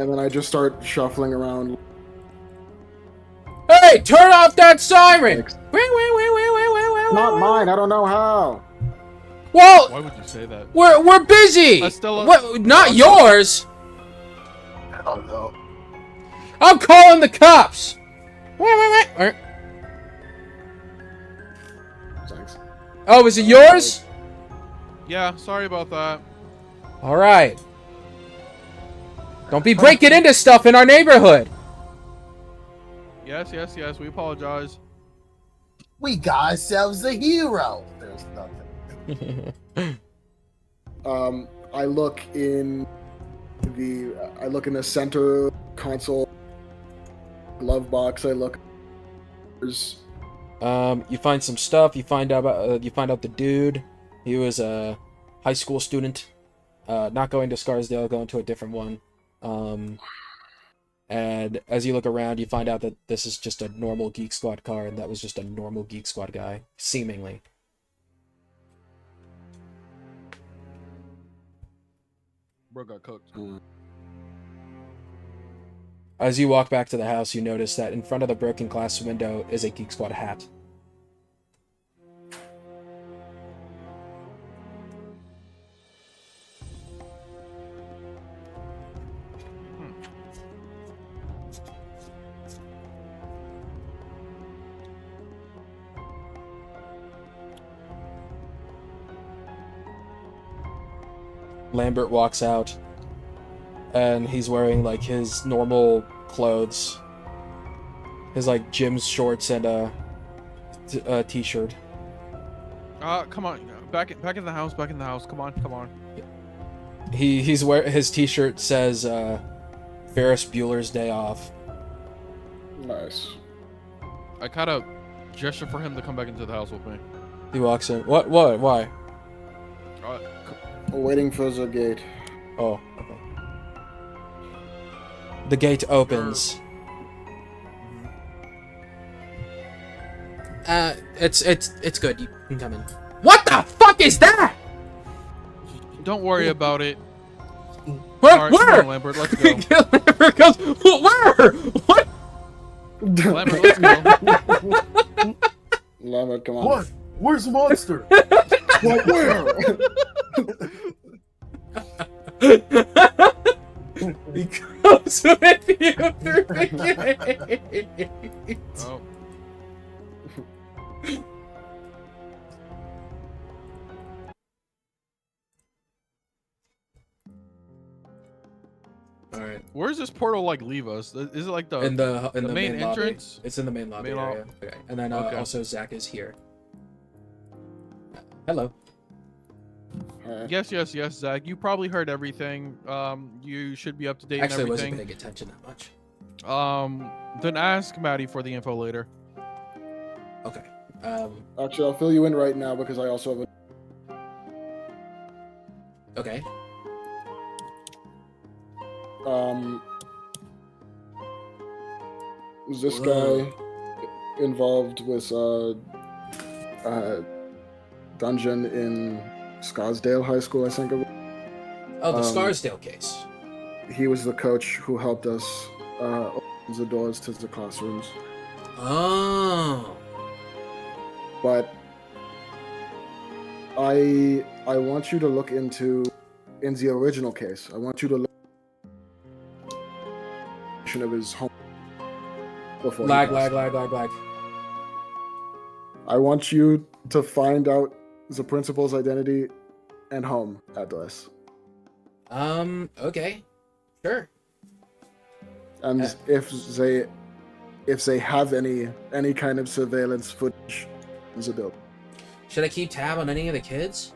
then I just start shuffling around.
Hey, turn off that siren!
Not mine. I don't know how.
Well,
Why would you say that?
we're busy.
Estella-
What? Not yours.
I don't know.
I'm calling the cops. Wait.
Thanks.
Oh, is it yours?
Yeah, sorry about that.
All right. Don't be breaking into stuff in our neighborhood.
Yes, we apologize.
We got ourselves a hero. There's nothing.
I look in the center console glove box. I look.
You find some stuff. You find out the dude. He was a high school student, not going to Scarsdale, going to a different one. And as you look around, you find out that this is just a normal Geek Squad car, and that was just a normal Geek Squad guy, seemingly.
Bro got cooked.
As you walk back to the house, you notice that in front of the broken glass window is a Geek Squad hat. Lambert walks out, and he's wearing like his normal clothes. his like gym shorts and a t-shirt.
Come on, back in the house, back in the house. Come on.
He's his t-shirt says Ferris Bueller's Day Off.
Nice.
I kind of gesture for him to come back into the house with me.
He walks in. What? Why?
Waiting for the gate.
Oh, okay. The gate opens. It's good. You can come in. What the fuck is that?
Don't worry about it.
Where?
All right, come
Where?
on, Lambert, let's go.
Lambert goes, where? What?
Lambert, let's go.
Lambert, come on.
What? Where's the monster?
What? Where?
He goes with you through the gate.
Oh.
All right.
Where does this portal like leave us? Is it like the
In the
main
lobby.
entrance?
It's in the main lobby
Main
area. Okay. And then
Okay.
also Zach is here. Hello.
Alright.
Yes, Zach. You probably heard everything. You should be up to date
Actually, I
and
wasn't
everything.
paying attention that much.
Then ask Maddie for the info later.
Okay.
Actually, I'll fill you in right now because I also have a...
Okay.
Was this
Whoa.
guy involved with dungeon in Scarsdale High School, I think it was?
Oh, the Scarsdale case.
He was the coach who helped us open the doors to the classrooms.
Oh.
But I want you to look into, in the original case, I want you to look of his home before he
Lag.
passed.
Lag.
I want you to find out the principal's identity and home address.
Okay. Sure.
And if they have any kind of surveillance footage in the building.
Should I keep tab on any of the kids?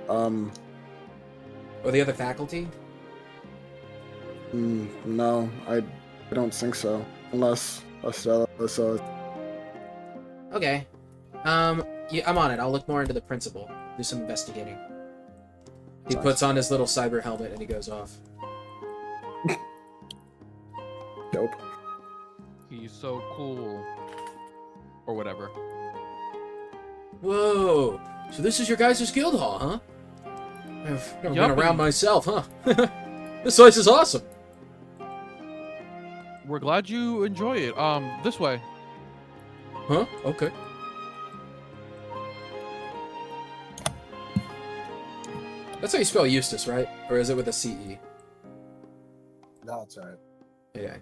Or the other faculty?
No, I don't think so. Unless Estella, so
Okay. Yeah, I'm on it. I'll look more into the principal. Do some investigating. He
Nice.
puts on his little cyber helmet and he goes off.
dope.
He's so cool. Or whatever.
Whoa! So this is your guys' guild hall, huh? I've never been around myself, huh? This place is awesome.
We're glad you enjoy it. This way.
Huh? Okay. That's how you spell Eustace, right? Or is it with a C-E?
No, that's right.
Okay.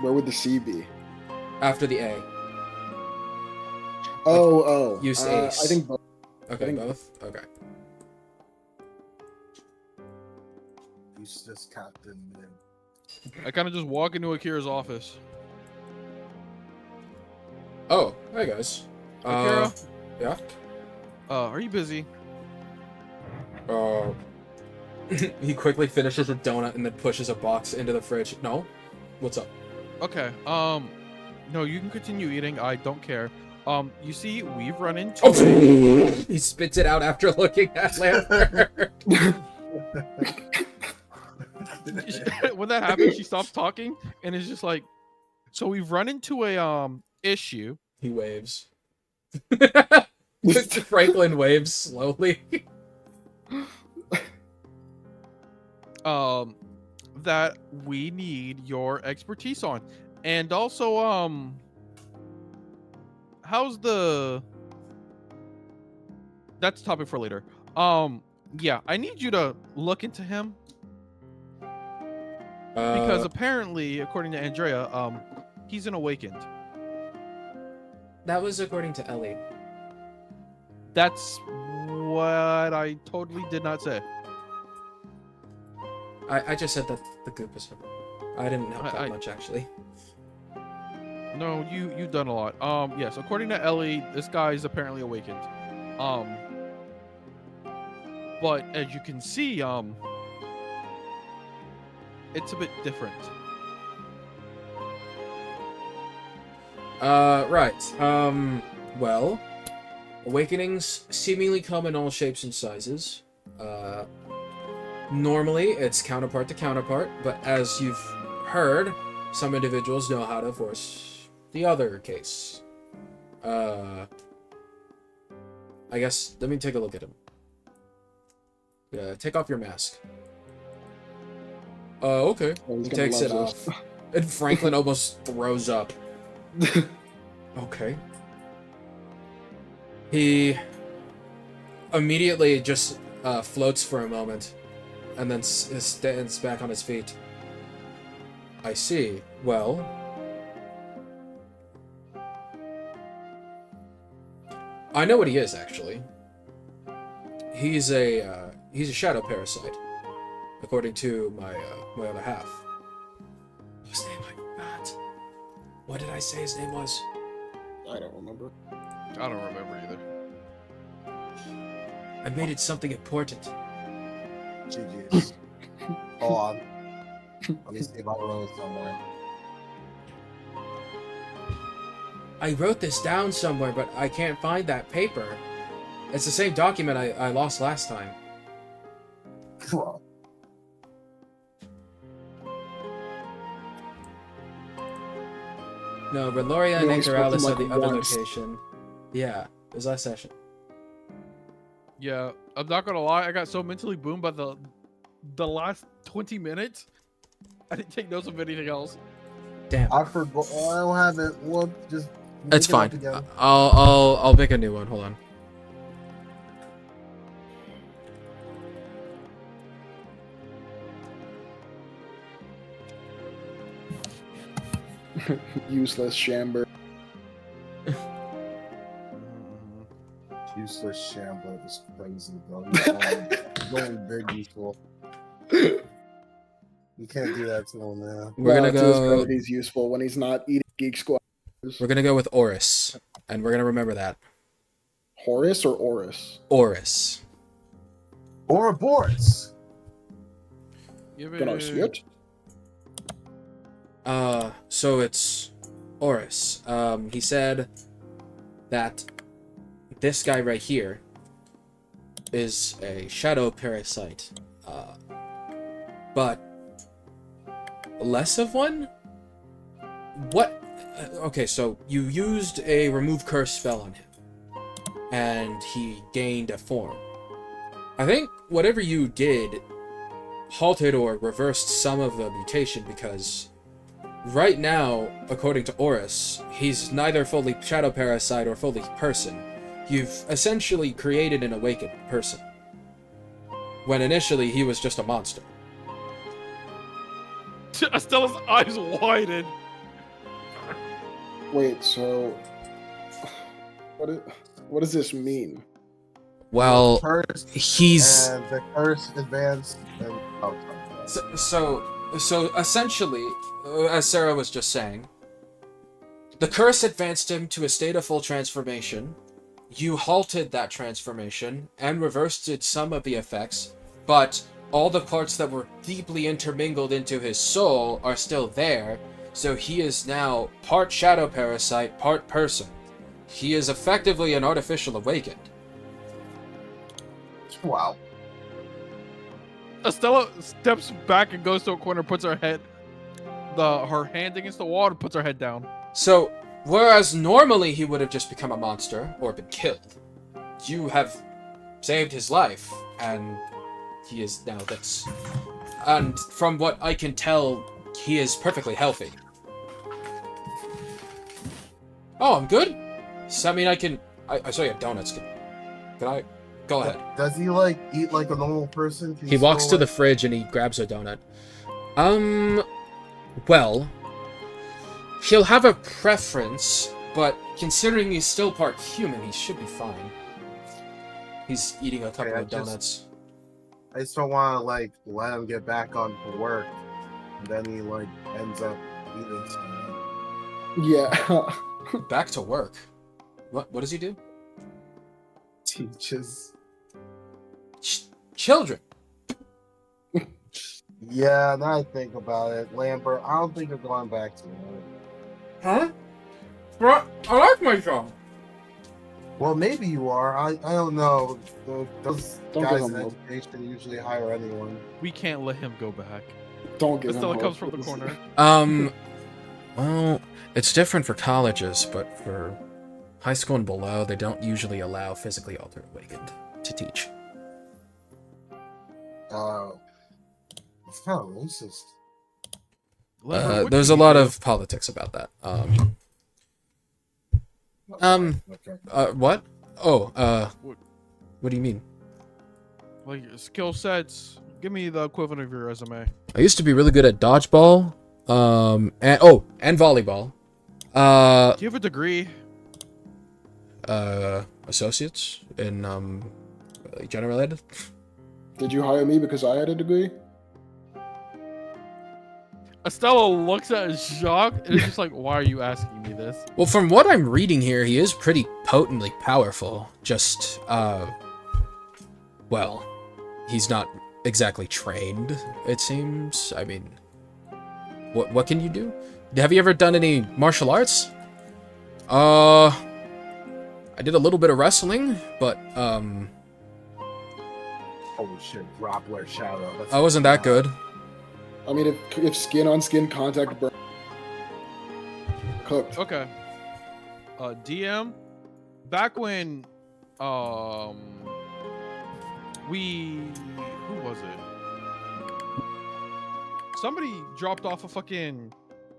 Where would the C be?
After the A.
Oh.
Eustace.
I think both.
Okay,
I think-
both? Okay.
Eustace Captain Min.
I kind of just walk into Akira's office.
Oh, hey guys.
Akira,
Yeah?
are you busy?
He quickly finishes a donut and then pushes a box into the fridge. No? What's up?
Okay. No, you can continue eating. I don't care. You see, we've run into.
Oh! He spits it out after looking at Lambert.
When that happens, she stops talking and is just like, so we've run into a issue.
He waves. Franklin waves slowly.
That we need your expertise on. And also, how's the... That's a topic for later. Yeah, I need you to look into him. Because apparently, according to Andrea, he's an awakened.
That was according to Ellie.
That's what I totally did not say.
I just said that the goop is him. I didn't help that much, actually.
No, you've done a lot. Yes, according to Ellie, this guy is apparently awakened. But as you can see, it's a bit different.
Right. Well, awakenings seemingly come in all shapes and sizes. Normally, it's counterpart to counterpart, but as you've heard, some individuals know how to force the other case. I guess, let me take a look at him. Take off your mask. Okay. He takes it off. And Franklin almost throws up. Okay. He immediately just floats for a moment, and then stands back on his feet. I see. Well, I know what he is, actually. He's a shadow parasite, according to my other half. His name, I forgot. What did I say his name was?
I don't remember.
I don't remember either.
I made it something important.
GG's. Hold on. Let me see if I wrote it somewhere.
I wrote this down somewhere, but I can't find that paper. It's the same document I lost last time.
Cool.
No, Reloria and
You only
Anchor
spoke to
Alice are the
Michael
other
once.
location. Yeah, it was last session.
Yeah, I'm not gonna lie. I got so mentally boomed by the last 20 minutes. I didn't take notes of anything else.
Damn.
I forgot. Oh, I don't have it. Well, just.
It's
make it up
fine.
again.
I'll make a new one. Hold on.
Useless Chamber.
Useless shambler is crazy, bro. He's going big useful. You can't do that to him, man.
We're gonna
To his
go.
credit, he's useful when he's not eating Geek Squad.
We're gonna go with Oris, and we're gonna remember that.
Horace or Oris?
Oris.
Ouroboros.
Give
Can I see it?
So it's Oris. He said that this guy right here is a shadow parasite. But less of one? What? Okay, so you used a remove curse spell on him, and he gained a form. I think whatever you did halted or reversed some of the mutation, because right now, according to Oris, he's neither fully shadow parasite or fully person. You've essentially created an awakened person, when initially he was just a monster.
Estella's eyes widened.
Wait, so what does this mean?
Well,
Curse
he's
and the curse advanced. And, oh,
so essentially, as Sarah was just saying, the curse advanced him to a state of full transformation. You halted that transformation and reversed some of the effects, but all the parts that were deeply intermingled into his soul are still there, so he is now part shadow parasite, part person. He is effectively an artificial awakened.
wow.
Estella steps back and goes to a corner, puts her hand against the wall, and puts her head down.
So, whereas normally he would have just become a monster or been killed, you have saved his life, and he is now this. And from what I can tell, he is perfectly healthy. Oh, I'm good? So, I mean, I saw you have donuts. Can I? Go ahead.
Does he like eat like a normal person? Can
He walks to
still,
the fridge and he grabs a donut. Well, he'll have a preference, but considering he's still part human, he should be fine. He's eating a couple of donuts.
I just don't want to like let him get back on to work and then he like ends up eating someone.
Yeah.
Back to work. What does he do?
Teaches.
Children.
Yeah, now I think about it, Lambert, I don't think you're going back to it.
Huh? Bro, I like my job.
Well, maybe you are. I don't know. Those
Don't
guys
give
in
him hope.
education usually hire anyone.
We can't let him go back.
Don't give
This
him
still
hope.
comes from the corner.
Well, it's different for colleges, but for high school and below, they don't usually allow physically altered awakened to teach.
It's kind of racist.
Lambert, what
There's
do
a
you
lot
do?
of politics about that.
Okay.
What? Oh, what do you mean?
Like your skill sets. Give me the equivalent of your resume.
I used to be really good at dodgeball, and volleyball.
Do you have a degree?
Associates in general ed.
Did you hire me because I had a degree?
Estella looks at his shock and is just like, why are you asking me this?
Well, from what I'm reading here, he is pretty potently powerful. Just, well, he's not exactly trained, it seems. I mean, what can you do? Have you ever done any martial arts? I did a little bit of wrestling, but,
Holy shit, Grappler Shadow. That's
I wasn't that good.
I mean, if skin on skin contact burn, cooked.
Okay. DM, back when, who was it? Somebody dropped off a fucking,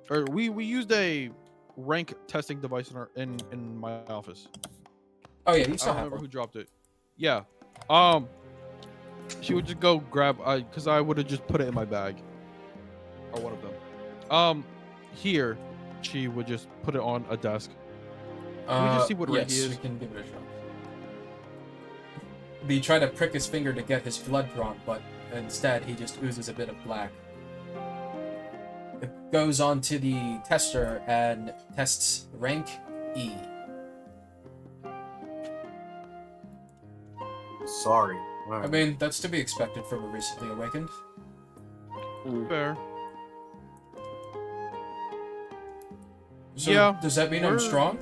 or we used a rank testing device in my office.
Oh yeah, you
I don't
still have
remember
one.
who dropped it. Yeah. She would just go grab, because I would have just put it in my bag. Or one of them. Here, she would just put it on a desk. Can we just see what rank he
yes,
is?
we can give it a shot. He tried to prick his finger to get his blood drawn, but instead he just oozes a bit of black. It goes on to the tester and tests rank E.
Sorry. All
I
right.
mean, that's to be expected from a recently awakened.
Fair.
So,
Yeah,
does that mean I'm
we're-
strong?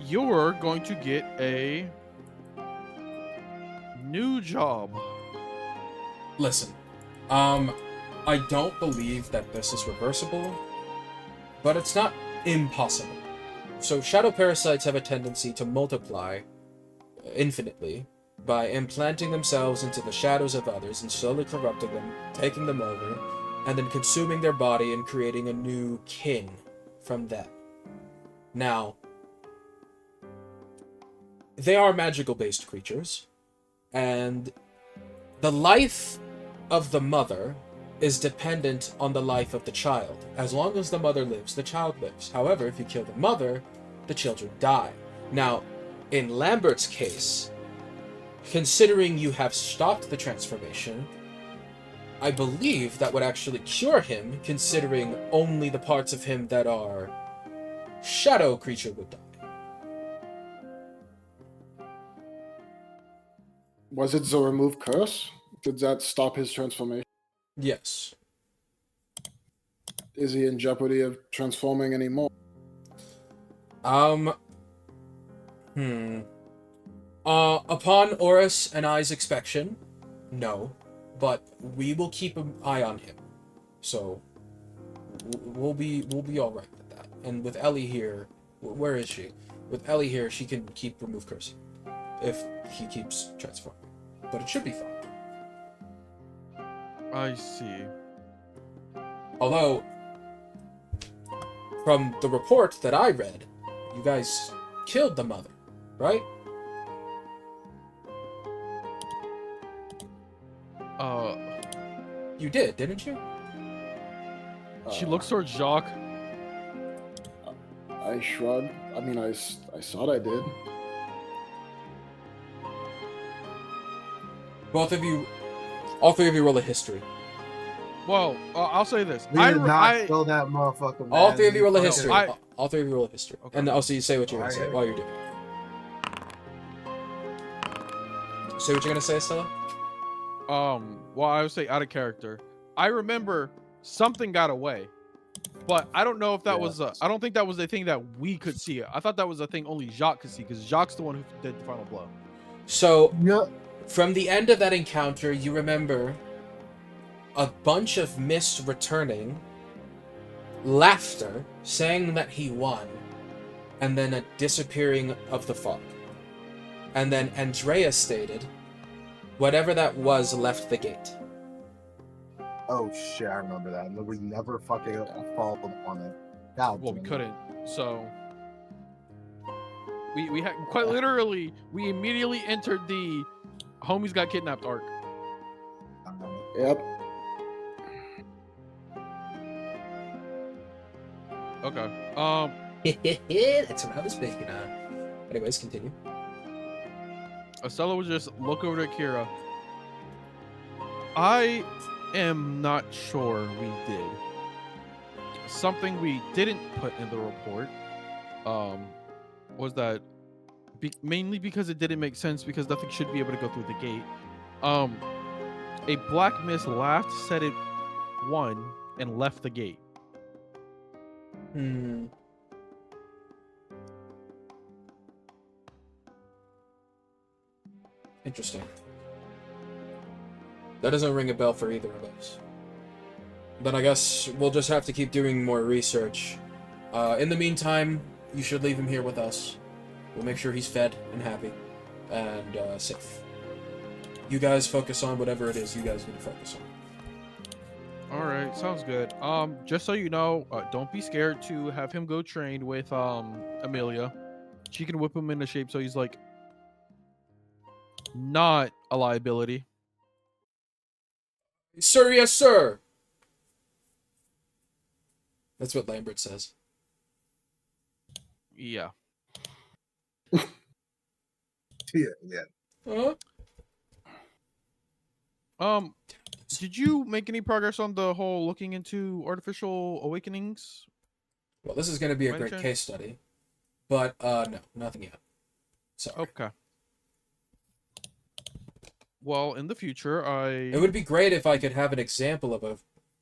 You're going to get a new job.
Listen, I don't believe that this is reversible, but it's not impossible. So shadow parasites have a tendency to multiply infinitely by implanting themselves into the shadows of others and slowly corrupting them, taking them over, and then consuming their body and creating a new kin from them. Now, they are magical-based creatures, and the life of the mother is dependent on the life of the child. As long as the mother lives, the child lives. However, if you kill the mother, the children die. Now, in Lambert's case, considering you have stopped the transformation, I believe that would actually cure him, considering only the parts of him that are shadow creature would die.
Was it the remove curse? Did that stop his transformation?
Yes.
Is he in jeopardy of transforming anymore?
Upon Oris and I's inspection, no, but we will keep an eye on him. So, we'll be all right with that. And with Ellie here, where is she? With Ellie here, she can keep remove cursing if he keeps transforming, but it should be fine.
I see.
Although, from the report that I read, you guys killed the mother, right? You did, didn't you?
She looks towards Jacques.
I shrug. I mean, I thought I did.
Both of you All three of you roll a history.
Well, I'll say this.
We did not kill that motherfucker, man.
All three of you roll a
No,
history. All three of you roll a history.
Okay.
And also you say what you're going to say while you're doing it. Say what you're going to say, Stella?
Well, I would say out of character. I remember something got away, but I don't know if that was. I don't think that was a thing that we could see. I thought that was a thing only Jacques could see, because Jacques the one who did the final blow.
So, from the end of that encounter, you remember a bunch of mist returning, laughter, saying that he won, and then a disappearing of the fog. And then Andrea stated, whatever that was left the gate.
Oh shit, I remember that. We never fucking followed on it. God,
Well, we couldn't. So we had quite literally, we immediately entered the homies got kidnapped arc.
Yep.
Okay.
That's what I was thinking of. Anyways, continue.
Estella would just look over to Kira. I am not sure we did. Something we didn't put in the report was that mainly because it didn't make sense, because nothing should be able to go through the gate. A black mist laughed, said it won, and left the gate.
Interesting. That doesn't ring a bell for either of us. Then I guess we'll just have to keep doing more research. In the meantime, you should leave him here with us. We'll make sure he's fed and happy and safe. You guys focus on whatever it is you guys need to focus on.
All right, sounds good. Just so you know, don't be scared to have him go train with Amelia. She can whip him into shape so he's like not a liability.
Sir, yes, sir. That's what Lambert says.
Yeah.
Yeah.
Huh?
Did you make any progress on the whole looking into artificial awakenings?
Well, this is going to be a
By
great
chance?
case study. But, no, nothing yet. Sorry.
Okay. Well, in the future,
It would be great if I could have an example of a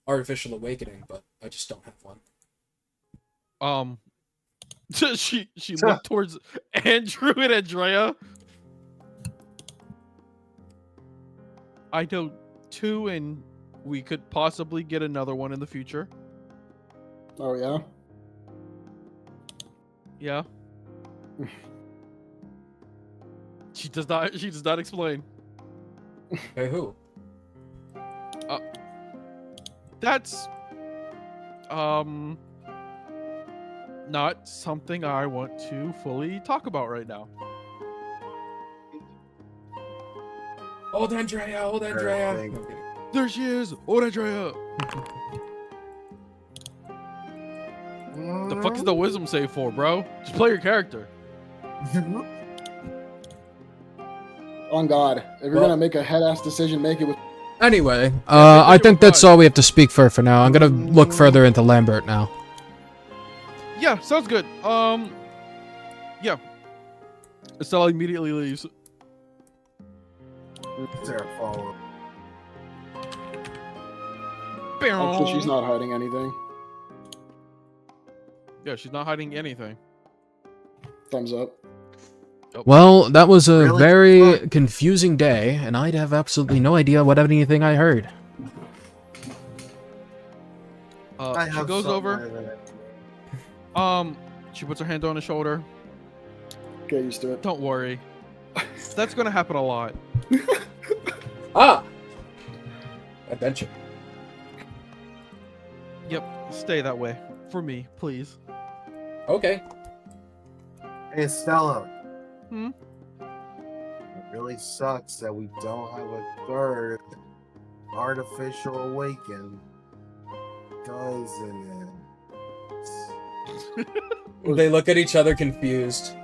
artificial awakening, but I just don't have one.
she looked towards Andrew and Andrea. I know 2, and we could possibly get another one in the future.
Oh yeah.
Yeah. She does not explain.
Hey, who?
That's not something I want to fully talk about right now.
Old Andrea, old Andrea.
Everything.
No, I'm kidding.
There she is, old Andrea. The fuck is the wisdom save for, bro? Just play your character.
On God, if you're
Well-
gonna make a head-ass decision, make it with.
Anyway,
I
I
think
think
we're
that's
fine.
all we have to speak for now. I'm gonna look further into Lambert now.
Yeah, sounds good. Yeah. Estella immediately leaves.
Sarah follow.
Hopefully she's not hiding anything.
Yeah, she's not hiding anything.
Thumbs up.
Well, that was a
Really?
very
Look.
confusing day, and I'd have absolutely no idea what anything I heard.
I
She
have
goes
something
over.
that-
She puts her hand on his shoulder.
Get used to it.
Don't worry. That's gonna happen a lot.
Ah! Adventure.
Yep. Stay that way. For me, please.
Okay.
Hey Stella.
Hmm?
It really sucks that we don't have a third artificial awaken. Doesn't it?
They look at each other confused.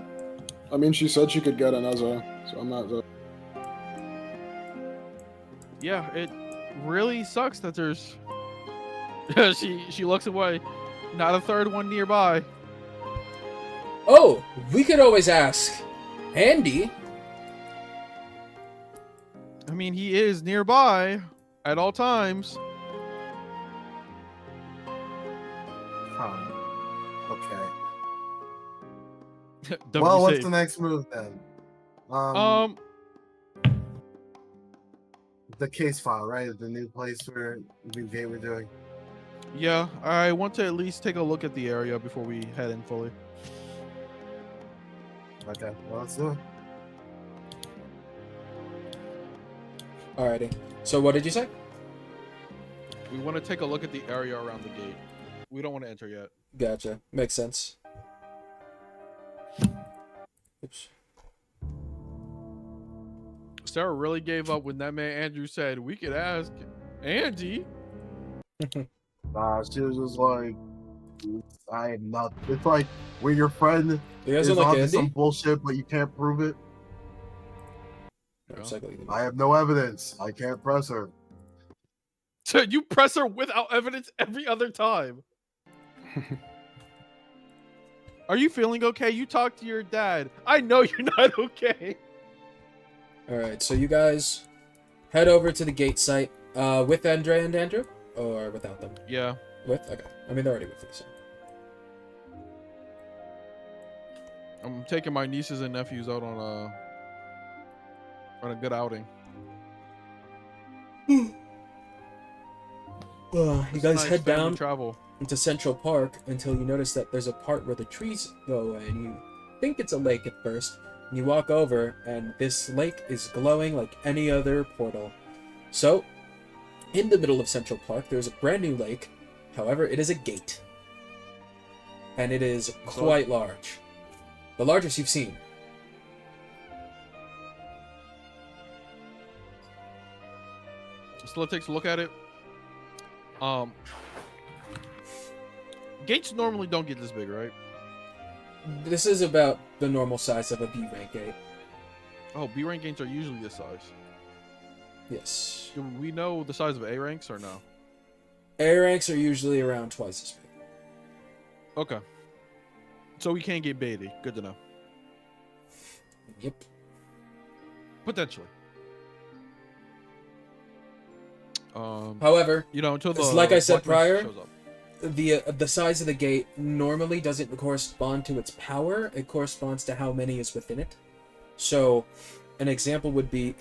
I mean, she said she could get another, so I'm not.
Yeah, really sucks that there's. she looks away. Not a third one nearby.
Oh, we could always ask Andy.
I mean, he is nearby at all times.
Okay.
WC.
Well, what's the next move then? The case file, right? The new place where the new gate we're doing.
Yeah, I want to at least take a look at the area before we head in fully.
Okay, well, let's do it.
Alrighty. So what did you say?
We want to take a look at the area around the gate. We don't want to enter yet.
Gotcha. Makes sense. Oops.
Sarah really gave up when that man Andrew said we could ask Andy.
She was just like, I am not. It's like when your friend
You guys
is
don't like
onto
Andy?
some bullshit, but you can't prove it.
No, psycho-
I have no evidence. I can't press her.
So you press her without evidence every other time. Are you feeling okay? You talk to your dad. I know you're not okay.
Alright, so you guys head over to the gate site with Andre and Andrew? Or without them?
Yeah.
With? Okay. I mean, they're already with you, so.
I'm taking my nieces and nephews out on a good outing.
You
It's
guys
nice
head
family
down
travel.
into Central Park until you notice that there's a part where the trees go away, and you think it's a lake at first. And you walk over, and this lake is glowing like any other portal. So, in the middle of Central Park, there's a brand new lake. However, it is a gate. And it is quite large. The largest you've seen.
So let's take a look at it. Gates normally don't get this big, right?
This is about the normal size of a B-rank gate.
Oh, B rank gates are usually this size.
Yes.
Do we know the size of A ranks or no?
A ranks are usually around twice as big.
Okay. So we can't get baited. Good to know.
Yep.
Potentially.
However,
you know, until the
like I said
Black Prince
prior,
shows up.
the size of the gate normally doesn't correspond to its power. It corresponds to how many is within it. So, an example would be,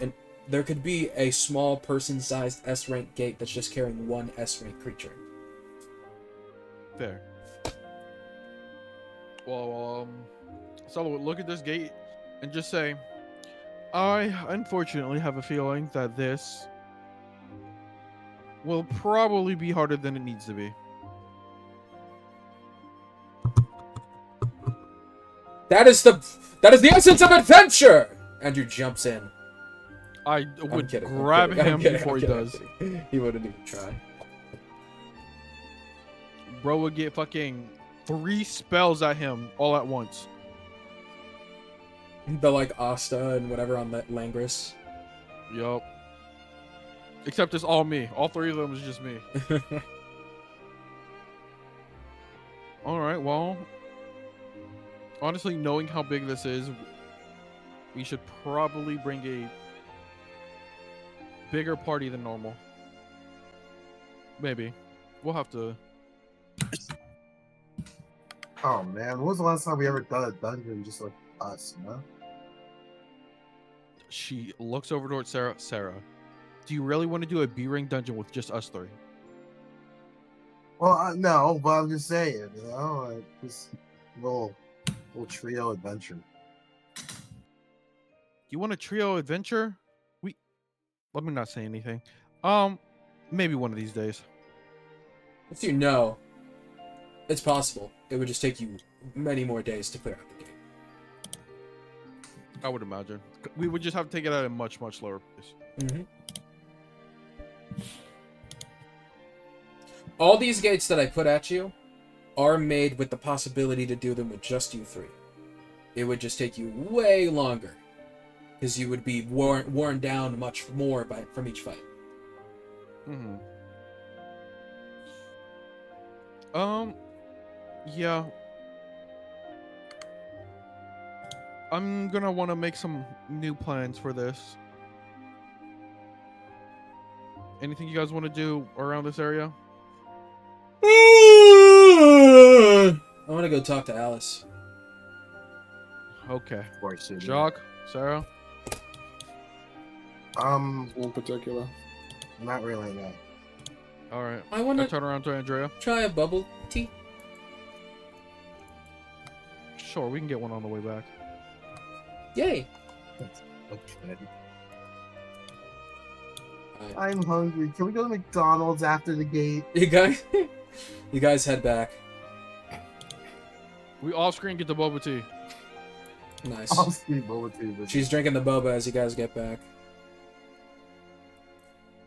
there could be a small person-sized S-rank gate that's just carrying one S-rank creature.
Fair. Well, so look at this gate and just say, I unfortunately have a feeling that this will probably be harder than it needs to be.
That is the essence of adventure! Andrew jumps in.
I
I'm
would
kidding, I'm
grab
kidding, I'm
him
kidding,
before
I'm
he
kidding, I'm
does.
kidding. He wouldn't even try.
Bro would get fucking 3 spells at him all at once.
The like Asta and whatever on that Langris.
Yup. Except it's all me. All 3 of them is just me. Alright, well. Honestly, knowing how big this is, we should probably bring a bigger party than normal. Maybe. We'll have to...
Oh man, when was the last time we ever done a dungeon just like us, huh?
She looks over towards Sarah. Sarah, do you really want to do a B-ring dungeon with just us 3?
Well, no, but I'm just saying, you know, like, this little trio adventure.
You want a trio adventure? Let me not say anything. Maybe one of these days.
If you know, it's possible. It would just take you many more days to clear out the game.
I would imagine. We would just have to take it at a much, much lower pace.
Mm-hmm. All these gates that I put at you are made with the possibility to do them with just you 3. It would just take you way longer, because you would be worn down much more from each fight.
Hmm. Yeah. I'm gonna want to make some new plans for this. Anything you guys want to do around this area?
I want to go talk to Alice.
Okay.
Of course you do.
Jacques, Sarah?
In particular.
Not really, no.
Alright.
I want to
turn around to Andrea.
try a bubble tea.
Sure, we can get one on the way back.
Yay!
Okay. I'm hungry. Can we go to McDonald's after the gate?
You guys head back.
We off screen get the boba tea.
Nice.
I'll see boba tea. But
She's drinking the boba as you guys get back.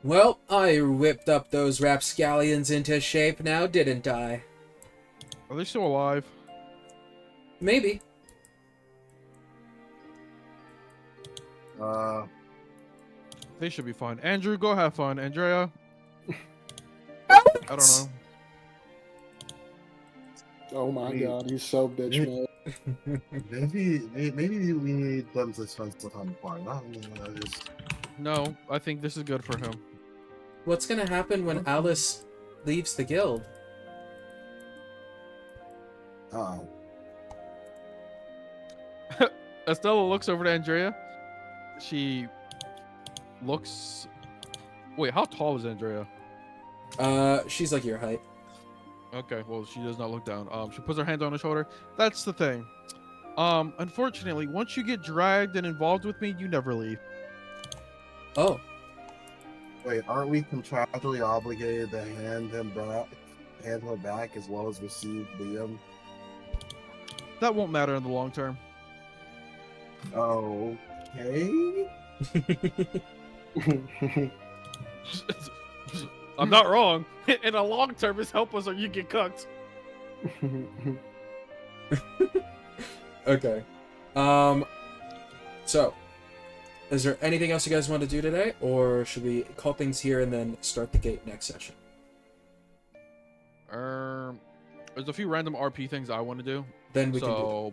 Well, I whipped up those rapscallions into shape now, didn't I?
Are they still alive?
Maybe.
They should be fine. Andrew, go have fun. Andrea? I don't know.
Oh my
Wait.
god, he's so bitch made.
maybe we need them to spend some time apart. Just...
No, I think this is good for him.
What's gonna happen when Alice leaves the guild?
Uh-oh.
Estella looks over to Andrea. She looks... Wait, how tall is Andrea?
She's like your height.
Okay, well, she does not look down. She puts her hand on her shoulder. That's the thing. Unfortunately, once you get dragged and involved with me, you never leave.
Oh.
Wait, aren't we contractually obligated to hand her back as well as receive Liam?
That won't matter in the long term.
Okay.
I'm not wrong. In the long term, it's help us or you get cucked.
Okay. So, is there anything else you guys want to do today, or should we call things here and then start the gate next session?
There's a few random RP things I want to do.
Then we can do
So,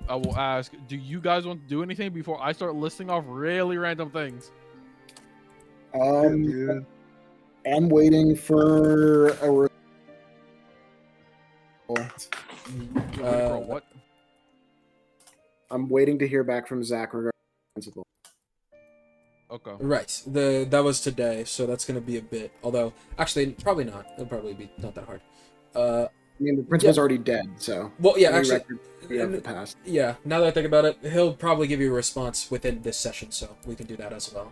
I will ask, do you guys want to do anything before I start listing off really random things?
Dude.
I'm waiting for a
What?
I'm waiting to hear back from Zach regarding principal.
Okay.
Right. That was today, so that's gonna be a bit. Although, actually, probably not. It'll probably be not that hard.
I mean, the principal's already dead, so.
Well, yeah,
any
actually,
record we have in the past.
yeah. Now that I think about it, he'll probably give you a response within this session, so we can do that as well.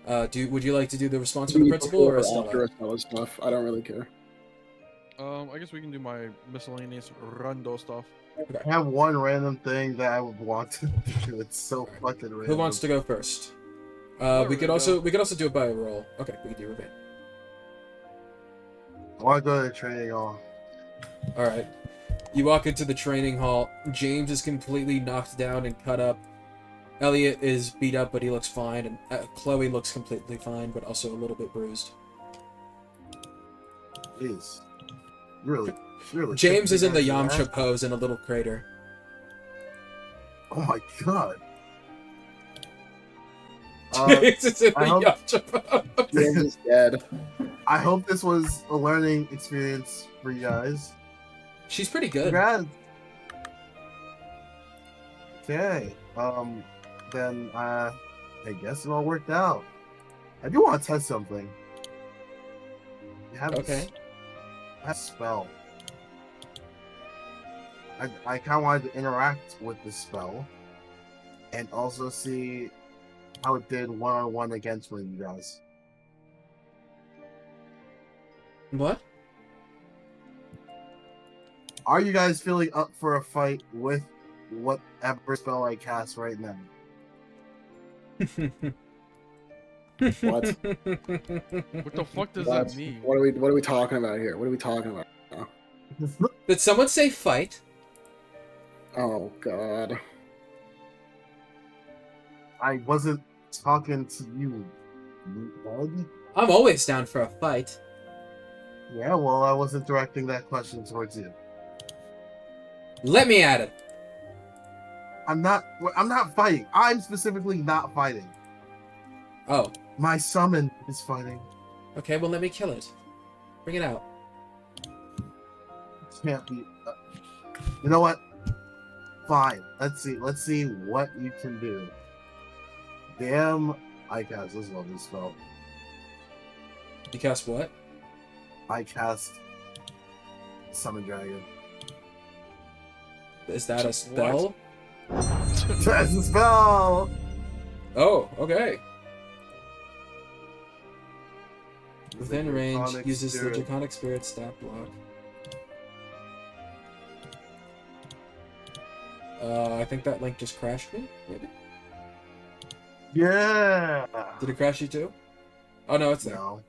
Would you like to do the response from the principal or
After
Estella?
Estella's stuff, I don't really care.
I guess we can do my miscellaneous rando stuff.
I have one random thing that I would want to do. It's so fucking random.
Who wants to go first? We could also do it by a roll. Okay, we can do Ravine.
I want to go to the training hall.
All right. You walk into the training hall. James is completely knocked down and cut up. Elliot is beat up, but he looks fine, and Chloe looks completely fine, but also a little bit bruised.
Jeez. Really.
James is in the Yamcha pose in a little crater.
Oh my god.
James is in the
I hope-
Yamcha pose.
James is dead.
I hope this was a learning experience for you guys.
She's pretty good.
Congrats. Okay. Then I guess it all worked out. I do want to test something. You have
Okay.
a spell. I kind of wanted to interact with the spell and also see how it did one-on-one against one of you guys.
What?
Are you guys feeling up for a fight with whatever spell I cast right now?
What?
What the fuck does
What?
that mean?
What are we talking about here? What are we talking about?
Did someone say fight?
Oh god.
I wasn't talking to you. Bud?
I'm always down for a fight.
Yeah, well, I wasn't directing that question towards you.
Let me at it.
I'm not fighting. I'm specifically not fighting.
Oh,
My summon is fighting.
okay. Well, let me kill it. Bring it out.
Can't be. You know what? Fine. Let's see what you can do. Damn, I cast this lovely spell.
You cast what?
I cast Summon Dragon.
Is that a spell?
That's a spell!
Oh, okay. Within
The
range,
Draconic
uses
Spirit.
the Draconic Spirit stat block. I think that link just crashed me, maybe?
Yeah!
Did it crash you too? Oh no, it's there.
No.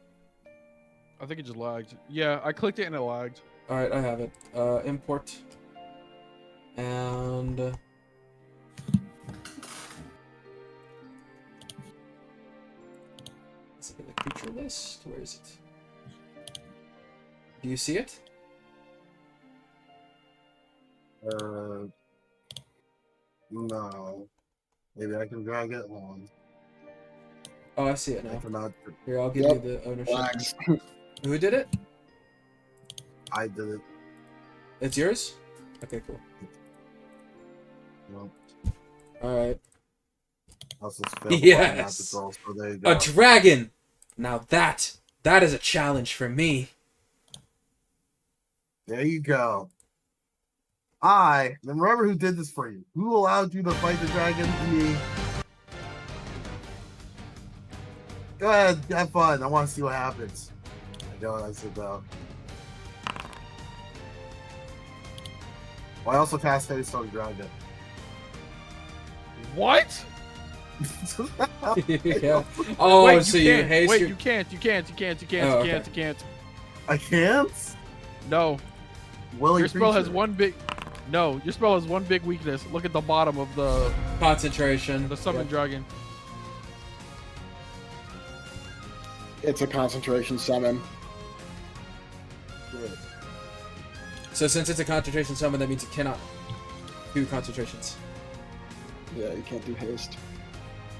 I think it just lagged. Yeah, I clicked it and it lagged.
Alright, I have it. Import. And... Let's look at the creature list. Where is it? Do you see it?
No. Maybe I can drag it on.
Oh, I see it
I
now.
cannot.
Here, I'll give
Yep.
you the ownership.
Relax.
Who did it?
I did it.
It's yours? Okay, cool.
No.
Alright.
Also failed
Yes!
so there you go.
A dragon! Now that is a challenge for me.
There you go. I remember who did this for you. Who allowed you to fight the dragon? Me. Go ahead, have fun. I want to see what happens. I know what I said though. Well, I also cast Haste on Dragon.
What?
Yeah. Oh,
Wait,
so
you
you
can't.
haste
Wait,
your...
you can't.
Oh,
You
okay.
can't.
I can't?
No.
Willy
Your spell has
creature.
one big. No, your spell has one big weakness. Look at the bottom of the
Concentration.
summon
Yep.
dragon.
It's a concentration summon.
Good.
So since it's a concentration summon, that means it cannot do concentrations.
Yeah, you can't do haste.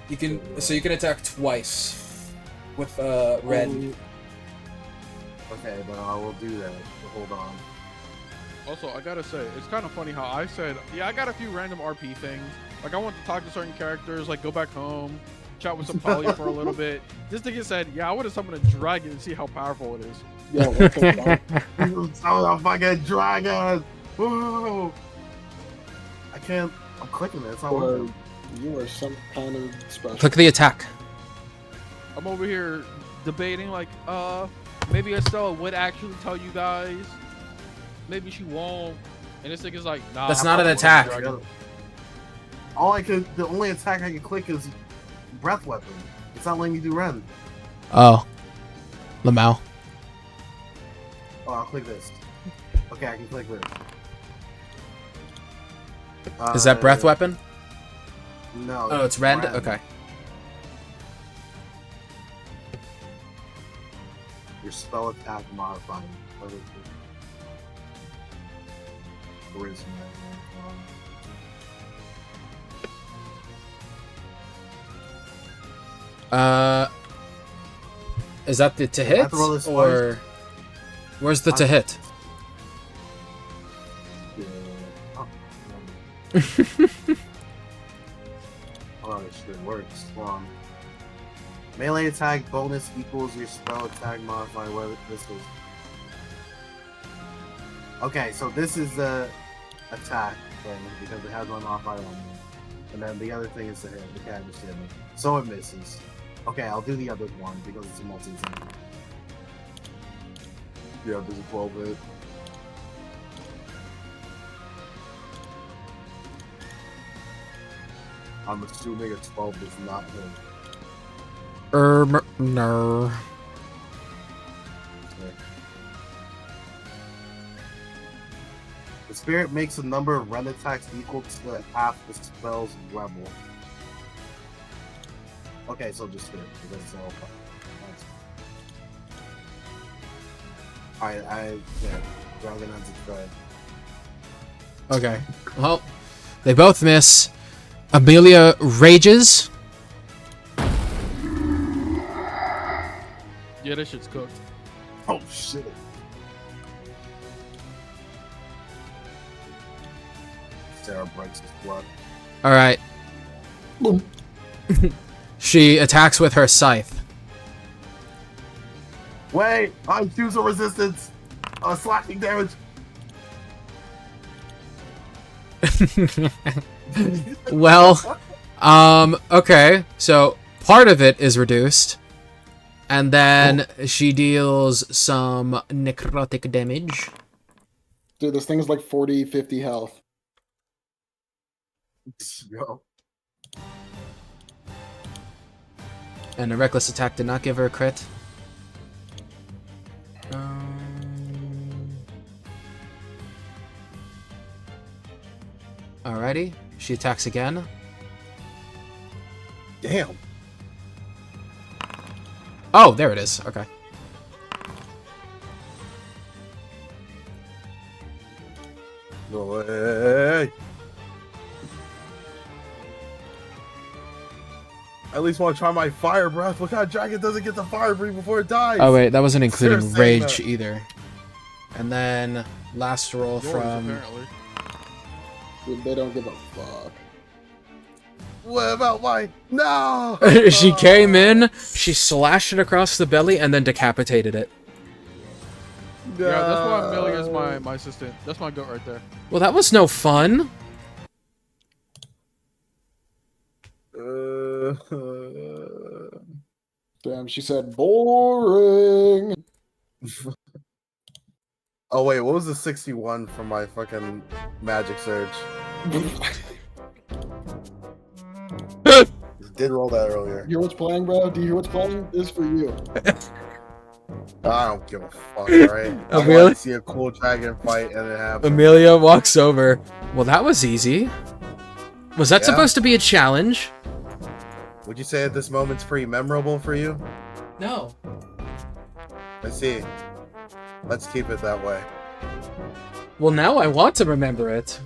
You can, so you can attack twice with red.
Okay, but I will do that. Hold on.
Also, I gotta say, it's kind of funny how I said, yeah, I got a few random RP things. Like, I want to talk to certain characters, like, go back home, chat with some poly for a little bit. This nigga said, yeah, I would have summoned a dragon and see how powerful it is.
Yo, what the fuck?
Oh, the fucking dragon! Woo! I can't. I'm clicking it. It's not
Or
working.
you are some kind of special.
Click the attack.
I'm over here debating, like, maybe Estella would actually tell you guys. Maybe she won't. And this nigga's like, nah.
That's
I'm
not an
fucking with
attack.
the dragon.
The only attack I can click is breath weapon. It's not letting me do Ren.
Oh. Lamau.
Oh, I'll click this. Okay, I can click this.
Is that breath weapon?
No.
Oh, it's rend?
Ren.
Okay.
Your spell attack modifying. Charisma.
Is that the to hit
have to roll this
or where's the to hit?
Yeah. Oh, this shit works. Hold on. Melee attack bonus equals your spell attack modifier. Whether this is. Okay, so this is the attack thing because it has one modifier on it. And then the other thing is the hit. Okay, I understand it. So it misses. Okay, I'll do the other one because it's a multi-zone. Yeah, there's a 12 hit. I'm assuming a 12 does not hit.
No.
Okay. The spirit makes a number of rend attacks equal to half the spell's level. Okay, so just here. That's all. Dragon has to try.
Okay. Well, they both miss. Amelia rages.
Yeah, this shit's cooked.
Oh shit. Sarah breaks his blood.
All right. She attacks with her scythe.
Wait, I choose a resistance. Slashing damage.
Well, okay. So part of it is reduced, and then she deals some necrotic damage.
Dude, this thing is like 40, 50 health.
Yo.
And a reckless attack did not give her a crit. Alrighty, she attacks again.
Damn.
Oh, there it is. Okay.
No way. I at least want to try my fire breath. What kind of dragon doesn't get the fire breath before it dies?
Oh wait, that wasn't including
Sarah's saying
rage
that.
either. And then last roll
Yours,
from
apparently.
Dude, they don't give a fuck.
What about my... No!
she came in, she slashed it across the belly, and then decapitated it.
Yeah, that's why Amelia's my assistant. That's my goat right there.
Well, that was no fun.
Damn, she said boring.
Oh wait, what was the 61 from my fucking magic surge? Did roll that earlier.
You hear what's playing, bro? Do you hear what's playing? This is for you.
I don't give a fuck, alright? I
Oh,
want
really?
to see a cool dragon fight and it happen.
Amelia walks over. Well, that was easy. Was that
Yeah?
supposed to be a challenge?
Would you say at this moment's pretty memorable for you?
No.
I see. Let's keep it that way.
Well, now I want to remember it.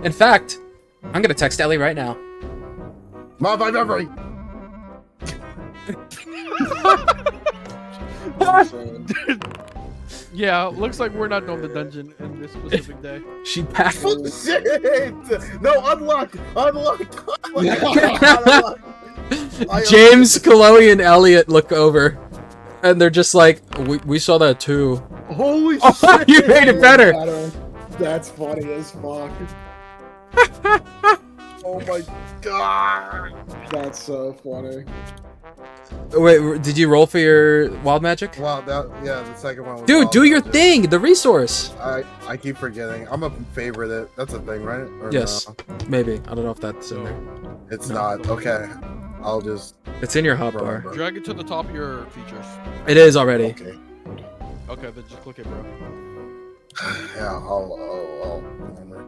In fact, I'm gonna text Ellie right now.
Modify memory!
Yeah, looks like we're not doing the dungeon in this specific day.
She passed.
Shit! No, unlock! Unlock! Unlock!
James, Chloe, and Elliot look over, and they're just like, "We saw that too."
Holy
Oh,
shit!
you made it better.
That's funny as fuck.
Oh my god!
That's so funny.
Wait, did you roll for your wild magic?
Wow, yeah, the second one was
Dude,
wild
do your
magic.
thing. The resource.
I keep forgetting. I'm a favorite. That's a thing, right? Or
Yes.
no?
Maybe. I don't know if that's in there.
It's
No.
not. Okay. I'll just
It's in your hotbar.
remember.
Drag it to the top of your features.
It is already.
Okay.
Okay, then just click it, bro.
Yeah, I'll remember.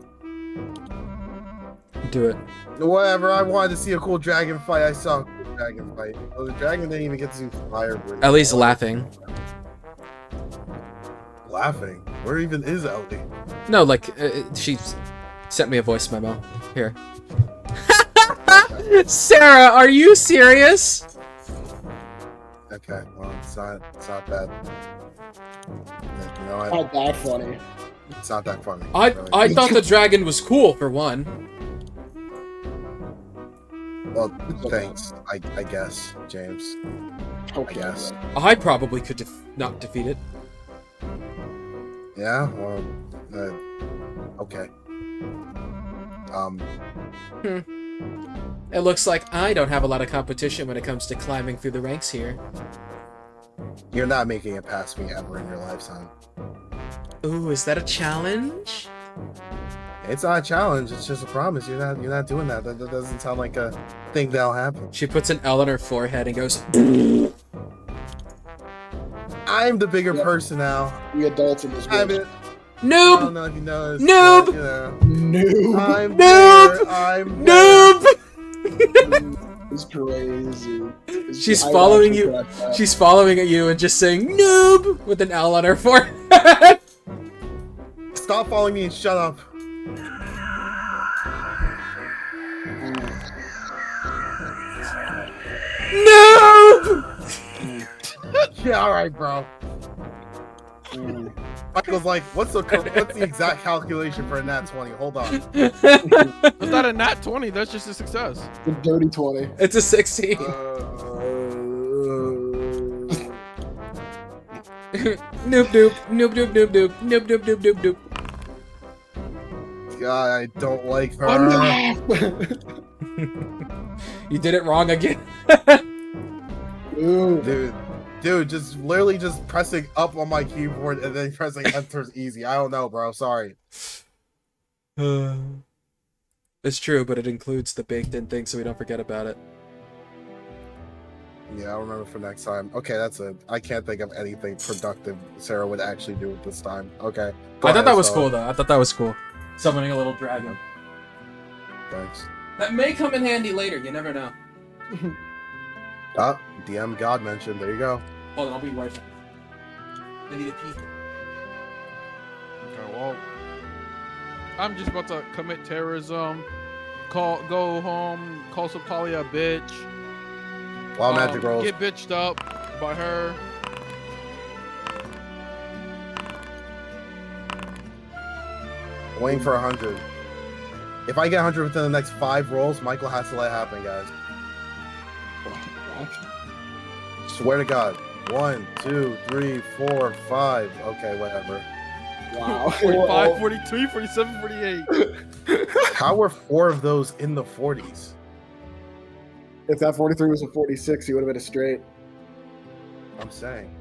Do it.
Whatever. I wanted to see a cool dragon fight. I saw a cool dragon fight. Oh, the dragon didn't even get to do fire breath.
Ellie's laughing.
Laughing. Where even is Ellie?
No, like, she sent me a voice memo. Here. Sarah, are you serious?
Okay. Well, it's not that. You know what?
Not that funny.
It's not that funny.
I
really.
thought the dragon was cool, for one.
Well, thanks. I guess, James.
Okay.
I guess.
I probably could not defeat it.
Yeah. Well. Okay.
It looks like I don't have a lot of competition when it comes to climbing through the ranks here.
You're not making it past me ever in your lifetime.
Ooh, is that a challenge?
It's not a challenge. It's just a promise. You're not doing that. That doesn't sound like a thing that'll happen.
She puts an L on her forehead and goes,
I'm the bigger person now.
We adults in this
I'm
bitch.
it. I don't
Noob!
know if you noticed.
Noob!
But, you know,
Noob.
I'm
Noob!
there. I'm there.
Noob!
It's crazy.
She's
I would
following
actually
you.
correct that.
She's following you and just saying noob with an L on her forehead.
Stop following me and shut up.
Noob.
Yeah, all right, bro.
Mm.
Michael's like, what's the exact calculation for a nat 20? Hold on.
That's not a nat 20. That's just a success.
The dirty 20.
It's a 16. Noob noob noob noob noob noob noob noob noob noob noob.
God, I don't like her.
You did it wrong again.
Dude, just literally just pressing up on my keyboard and then pressing enter is easy. I don't know, bro. Sorry.
It's true, but it includes the baked-in thing, so we don't forget about it.
Yeah, I'll remember for next time. Okay, that's it. I can't think of anything productive Sarah would actually do this time. Okay.
I thought that was cool, though. I thought that was cool. Summoning a little dragon.
Thanks.
That may come in handy later. You never know.
Ah, DM God mentioned. There you go.
Hold on, I'll be right back. I need a pee.
Okay, well, I'm just about to commit terrorism. Go home. Call Sotalia a bitch.
Wow, magic rolls.
Get bitched up by her.
Waiting for 100. If I get 100 within the next 5 rolls, Michael has to let it happen, guys. Swear to God. 1, 2, 3, 4, 5. Okay, whatever.
Wow.
45, 43, 47, 48.
How were 4 of those in the 40s?
If that 43 was a 46, he would have been a straight.
I'm saying.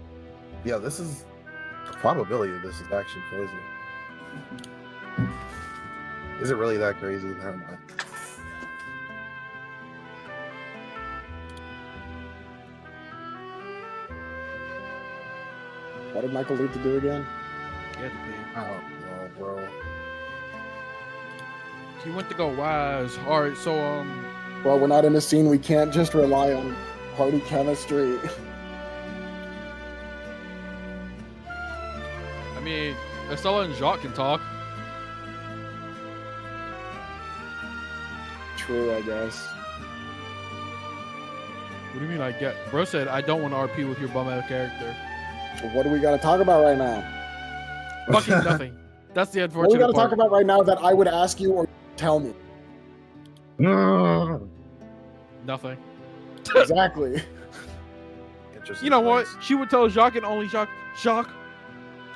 Yeah, this is... The probability of this is actually crazy. Is it really that crazy? Never mind.
What did Michael leave to do again?
He had to pee.
Oh, no, bro.
He went to go wise. All right, so
Well, we're not in a scene. We can't just rely on party chemistry.
I mean, Estella and Jacques can talk.
True, I guess.
What do you mean I get? Bro said I don't want to RP with your bum-ass character.
So what do we got to talk about right now?
Fucking nothing. That's the
What do we
unfortunate
got to
part.
talk about right now that I would ask you or tell me?
Nothing.
Exactly.
Interesting
You know what?
place.
She would tell Jacques and only Jacques, Jacques,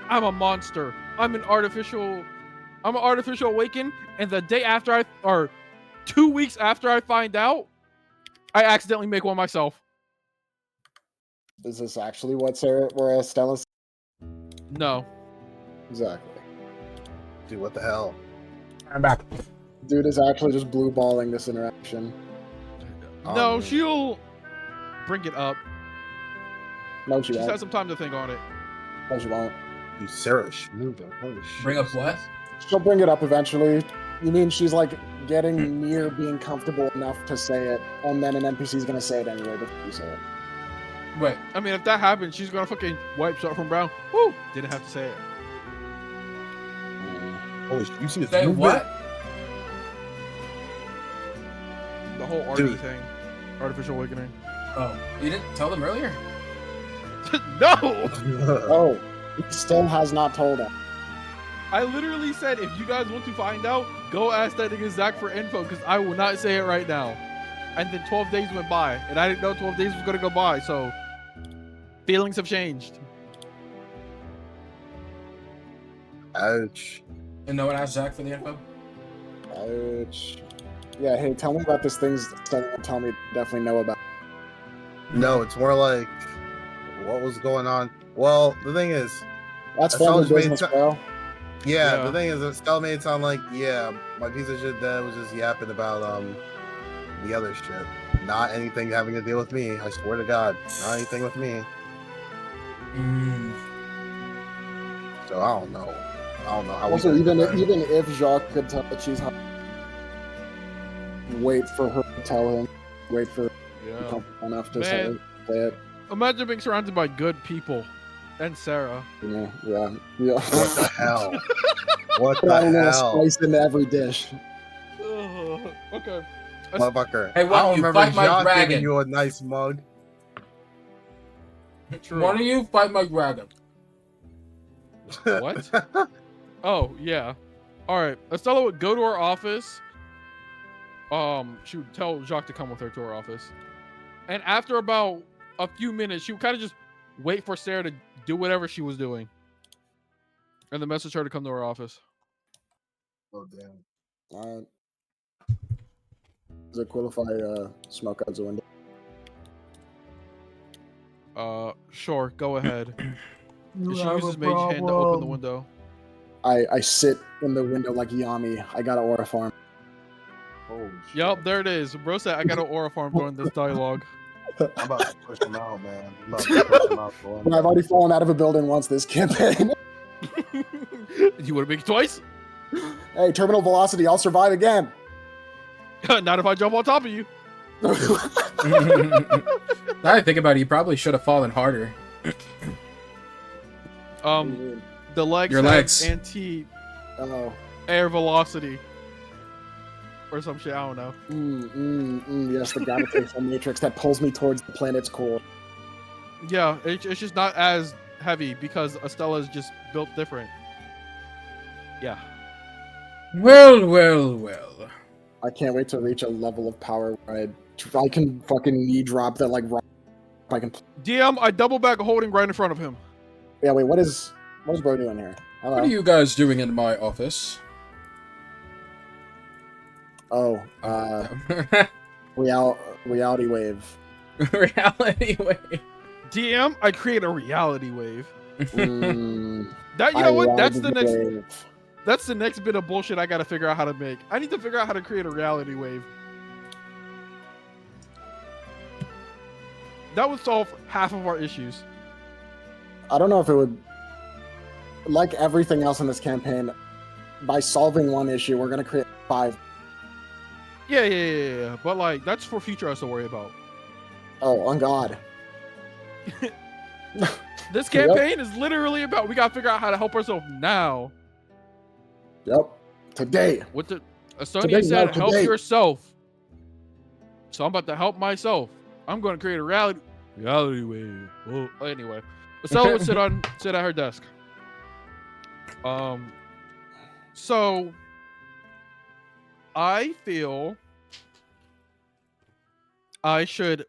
I'm a monster. I'm an artificial awaken, and the day after or 2 weeks after I find out, I accidentally make one myself.
Is this actually what Stella said?
No.
Exactly.
Dude, what the hell?
I'm back.
Dude is actually just blue balling this interaction.
No, she'll bring it up.
No, she
She's
won't.
had some time to think on it.
No, she won't.
Dude, Sarah Schmoova. Holy shit.
Bring up what?
She'll bring it up eventually. You mean she's like getting near being comfortable enough to say it, and then an NPC's gonna say it anyway before you say it.
Wait.
I mean, if that happens, she's gonna fucking wipe shot from Brown. Woo! Didn't have to say it.
Holy shit. You see this
Say
movement?
what?
The whole arty
Dude.
thing. Artificial awakening.
Oh, you didn't tell them earlier?
No!
Oh, he still has not told him.
I literally said, if you guys want to find out, go ask that nigga Zach for info, because I will not say it right now. And then 12 days went by, and I didn't know 12 days was going to go by, so feelings have changed.
Ouch.
And no one asked Zach for the info?
Ouch. Yeah, hey, tell me about this thing that tell me definitely know about.
No, it's more like, what was going on? Well, the thing is,
That's
That sounds
family business,
made
bro.
yeah,
Yeah.
the thing is, Estelle made it sound like, yeah, my piece of shit dad was just yapping about the other shit. Not anything having to deal with me. I swear to God, not anything with me. So I don't know. I don't know how.
Also,
we
even if Jacques could tell that she's hot, wait for her to tell him. Wait for
Yeah.
Comfortable enough to
Man.
say it.
Imagine being surrounded by good people. And Sarah.
Yeah.
What the hell? What
Put out a
the
little
hell?
spice into every dish.
Okay.
Motherfucker.
Hey, why
I
don't you
remember
fight my
Jacques
dragon?
giving you a nice mug.
True.
Why don't you fight my dragon?
What? Oh, yeah. Alright. Estella would go to her office. She would tell Jacques to come with her to her office. And after about a few minutes, she would kind of just wait for Sarah to do whatever she was doing. And then message her to come to her office.
Oh damn.
Alright. Does it cool if I smoke out the window?
Sure, go ahead.
You
She
have
uses
a
mage hand to open the
problem.
window.
I sit in the window like Yami. I got an aura farm.
Oh, shit.
Yup, there it is. Bro said I got an aura farm during this dialogue.
I'm about to push him out, man. I'm about to push him out.
I've already fallen out of a building once this campaign.
You want to make it twice?
Hey, terminal velocity, I'll survive again.
Not if I jump on top of you.
Now that I think about it, you probably should have fallen harder.
The legs
Your
have
legs.
anti-air velocity. Or some shit, I don't know.
Yes, the gravitational matrix that pulls me towards the planet's core.
Yeah, it's just not as heavy because Estella is just built different. Yeah.
Well, well, well.
I can't wait to reach a level of power where I can fucking knee drop that like rock. I can.
DM, I double back holding right in front of him.
Yeah, wait. What is bro doing here? Hello?
What are you guys doing in my office?
Oh, reality wave.
Reality wave.
DM, I create a reality wave.
Mm,
That you know what? That's the next.
wave.
That's the next bit of bullshit I gotta figure out how to make. I need to figure out how to create a reality wave. That would solve half of our issues.
I don't know if it would. Like everything else in this campaign, by solving one issue, we're gonna create 5.
Yeah. But like, that's for future us to worry about.
Oh, on God.
This campaign is literally about we gotta figure out how to help ourselves now.
Yep. Today.
What the
Today,
Estonia said,
no,
help
today.
yourself. So I'm about to help myself. I'm going to create a reality wave. Oh, anyway, Estella would sit at her desk. So I feel I should.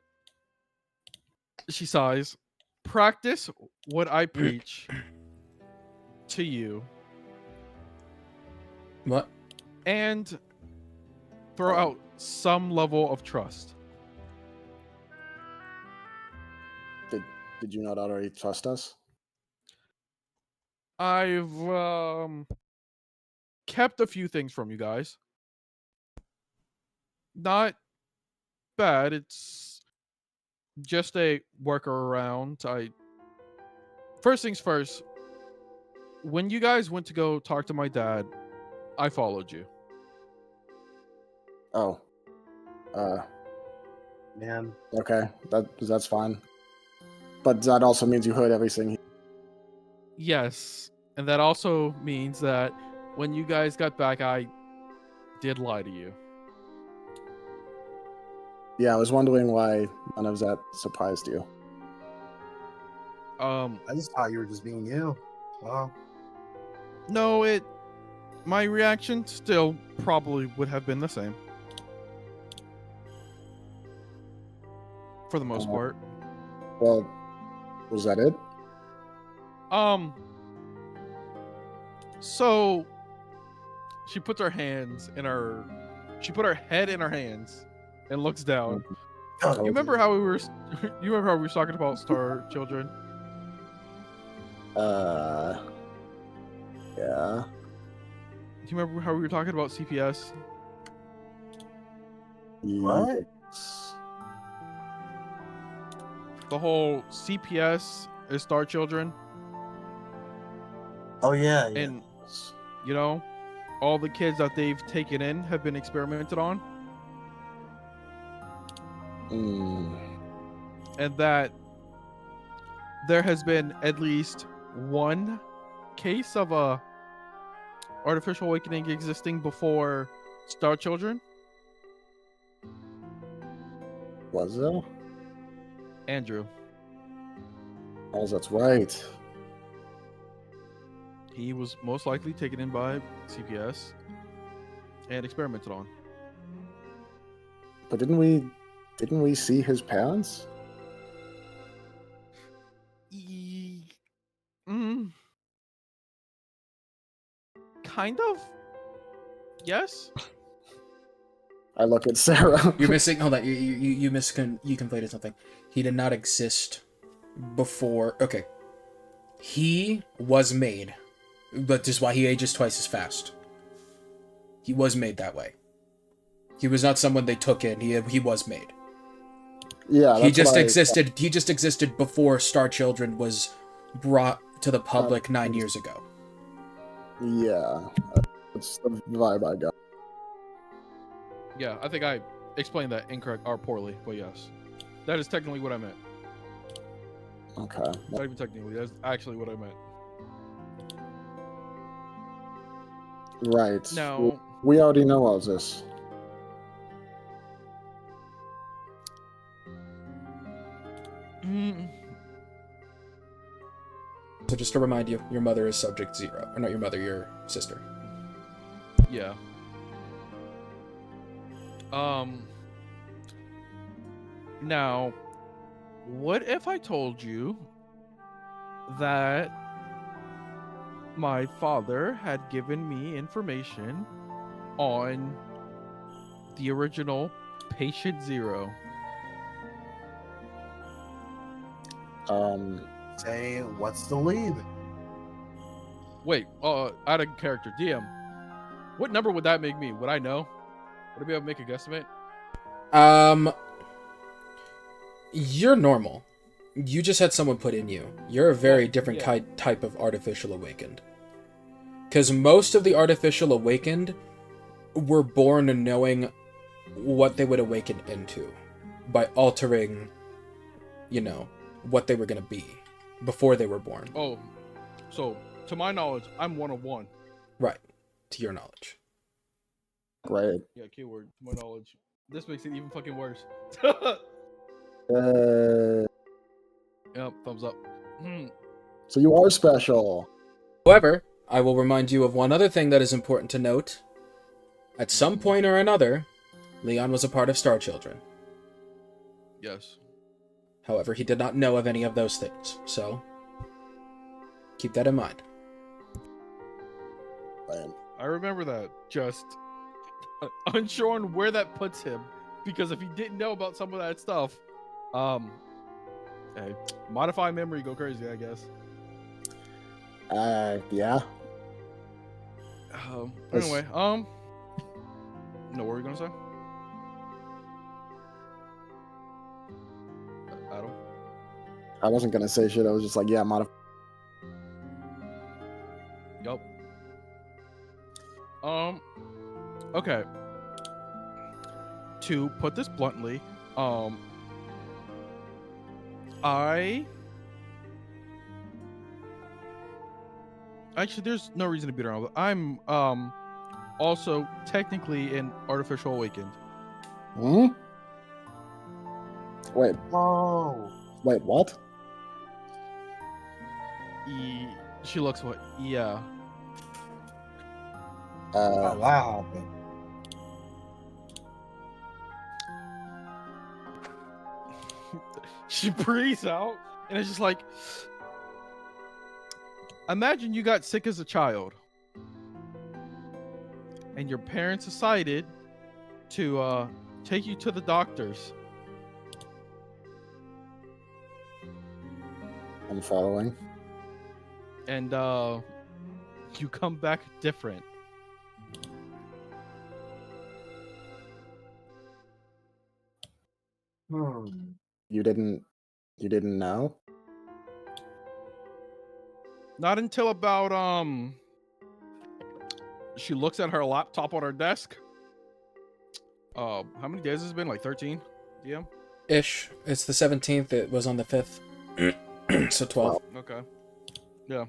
She sighs. Practice what I preach to you.
What?
And throw out some level of trust.
Did you not already trust us?
I've kept a few things from you guys. Not bad. It's just a workaround. First things first. When you guys went to go talk to my dad, I followed you.
Oh.
Man.
Okay. That's fine. But that also means you heard everything.
Yes, and that also means that when you guys got back, I did lie to you.
Yeah, I was wondering why none of that surprised you.
I just thought you were just being you. Wow.
No, my reaction still probably would have been the same. For the most part.
Well, was that it?
So she puts her hands in her she put her head in her hands and looks down. You remember how we were talking about Star Children?
Yeah.
Do you remember how we were talking about CPS?
What?
The whole CPS is Star Children.
Oh yeah.
And you know, all the kids that they've taken in have been experimented on. And that there has been at least one case of a artificial awakening existing before Star Children.
Was there?
Andrew.
Oh, that's right.
He was most likely taken in by CPS and experimented on.
But didn't we see his parents?
Kind of. Yes.
I look at Sarah.
You're missing. Hold on. You conflated something. He did not exist before. Okay. He was made, but this is why he ages twice as fast. He was made that way. He was not someone they took in. He was made.
Yeah,
he just existed. He just existed before Star Children was brought to the public 9 years ago.
Yeah, that's the vibe I got.
Yeah, I think I explained that incorrect or poorly, but yes, that is technically what I meant.
Okay.
Not even technically. That's actually what I meant.
Right.
Now,
we already know all this.
So just to remind you, your mother is Subject Zero. Or not your mother, your sister.
Yeah. Now, what if I told you that my father had given me information on the original Patient Zero?
Say, what's the lead?
Wait, out of character, DM. What number would that make me? Would I know? Would I be able to make a guesstimate?
You're normal. You just had someone put in you. You're a very different type of artificial awakened. Because most of the artificial awakened were born knowing what they would awaken into by altering, what they were going to be before they were born.
Oh, so to my knowledge, I'm one of one.
Right. To your knowledge.
Right.
Yeah, keyword, to my knowledge. This makes it even fucking worse. Yep, thumbs up.
So you are special.
However, I will remind you of one other thing that is important to note. At some point or another, Leon was a part of Star Children.
Yes.
However, he did not know of any of those things, so keep that in mind.
I remember that. Just unsure on where that puts him, because if he didn't know about some of that stuff, hey, modify memory, go crazy, I guess.
Yeah.
Anyway, no, what were you gonna say? Adam?
I wasn't gonna say shit. I was just like, yeah, modify.
Yup. Okay. To put this bluntly, actually, there's no reason to beat around with it. I'm also technically an artificial awakened.
Hmm? Wait.
Oh.
Wait, what?
She looks what? Yeah.
How that happened?
She breathes out, and it's just like, imagine you got sick as a child, and your parents decided to take you to the doctors.
I'm following.
And you come back different.
You didn't know?
Not until about she looks at her laptop on her desk. How many days has it been? Like 13? DM?
Ish. It's the 17th. It was on the 5th. So 12.
Okay. Yeah.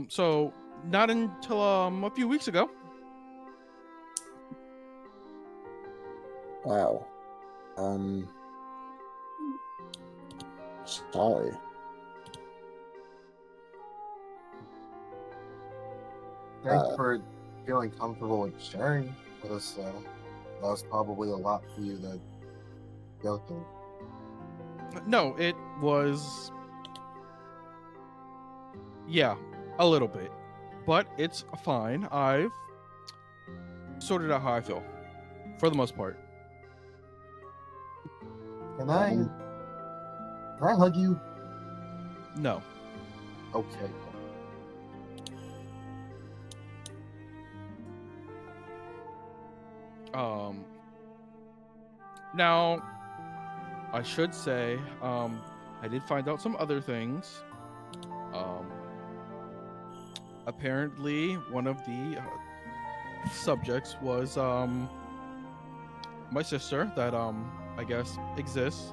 So not until a few weeks ago.
Wow. Sorry.
Thanks for feeling comfortable with sharing with us, though. That was probably a lot for you to go through.
No, it was. Yeah, a little bit, but it's fine. I've sorted out how I feel, for the most part.
Can I hug you?
No.
Okay.
Now, I should say, I did find out some other things. Apparently, one of the subjects was my sister that I guess exists.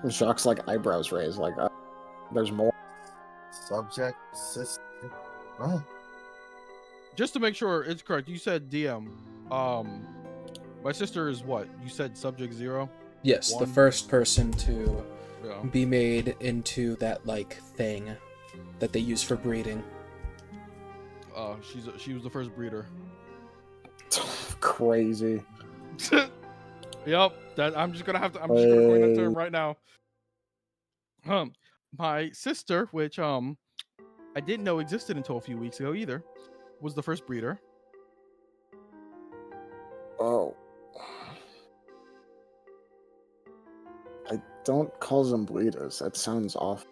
Jacques' like eyebrows raised, like there's more.
Subject, sister. What?
Just to make sure it's correct, you said DM. My sister is what? You said subject 0?
Yes, the
One.
first person to
Yeah.
be made into that, like, thing that they use for breeding.
She was the first breeder.
Crazy.
Yep. I'm just gonna coin that term right now. My sister, which I didn't know existed until a few weeks ago either, was the first breeder.
Oh. I don't call them bleeders. That sounds awful.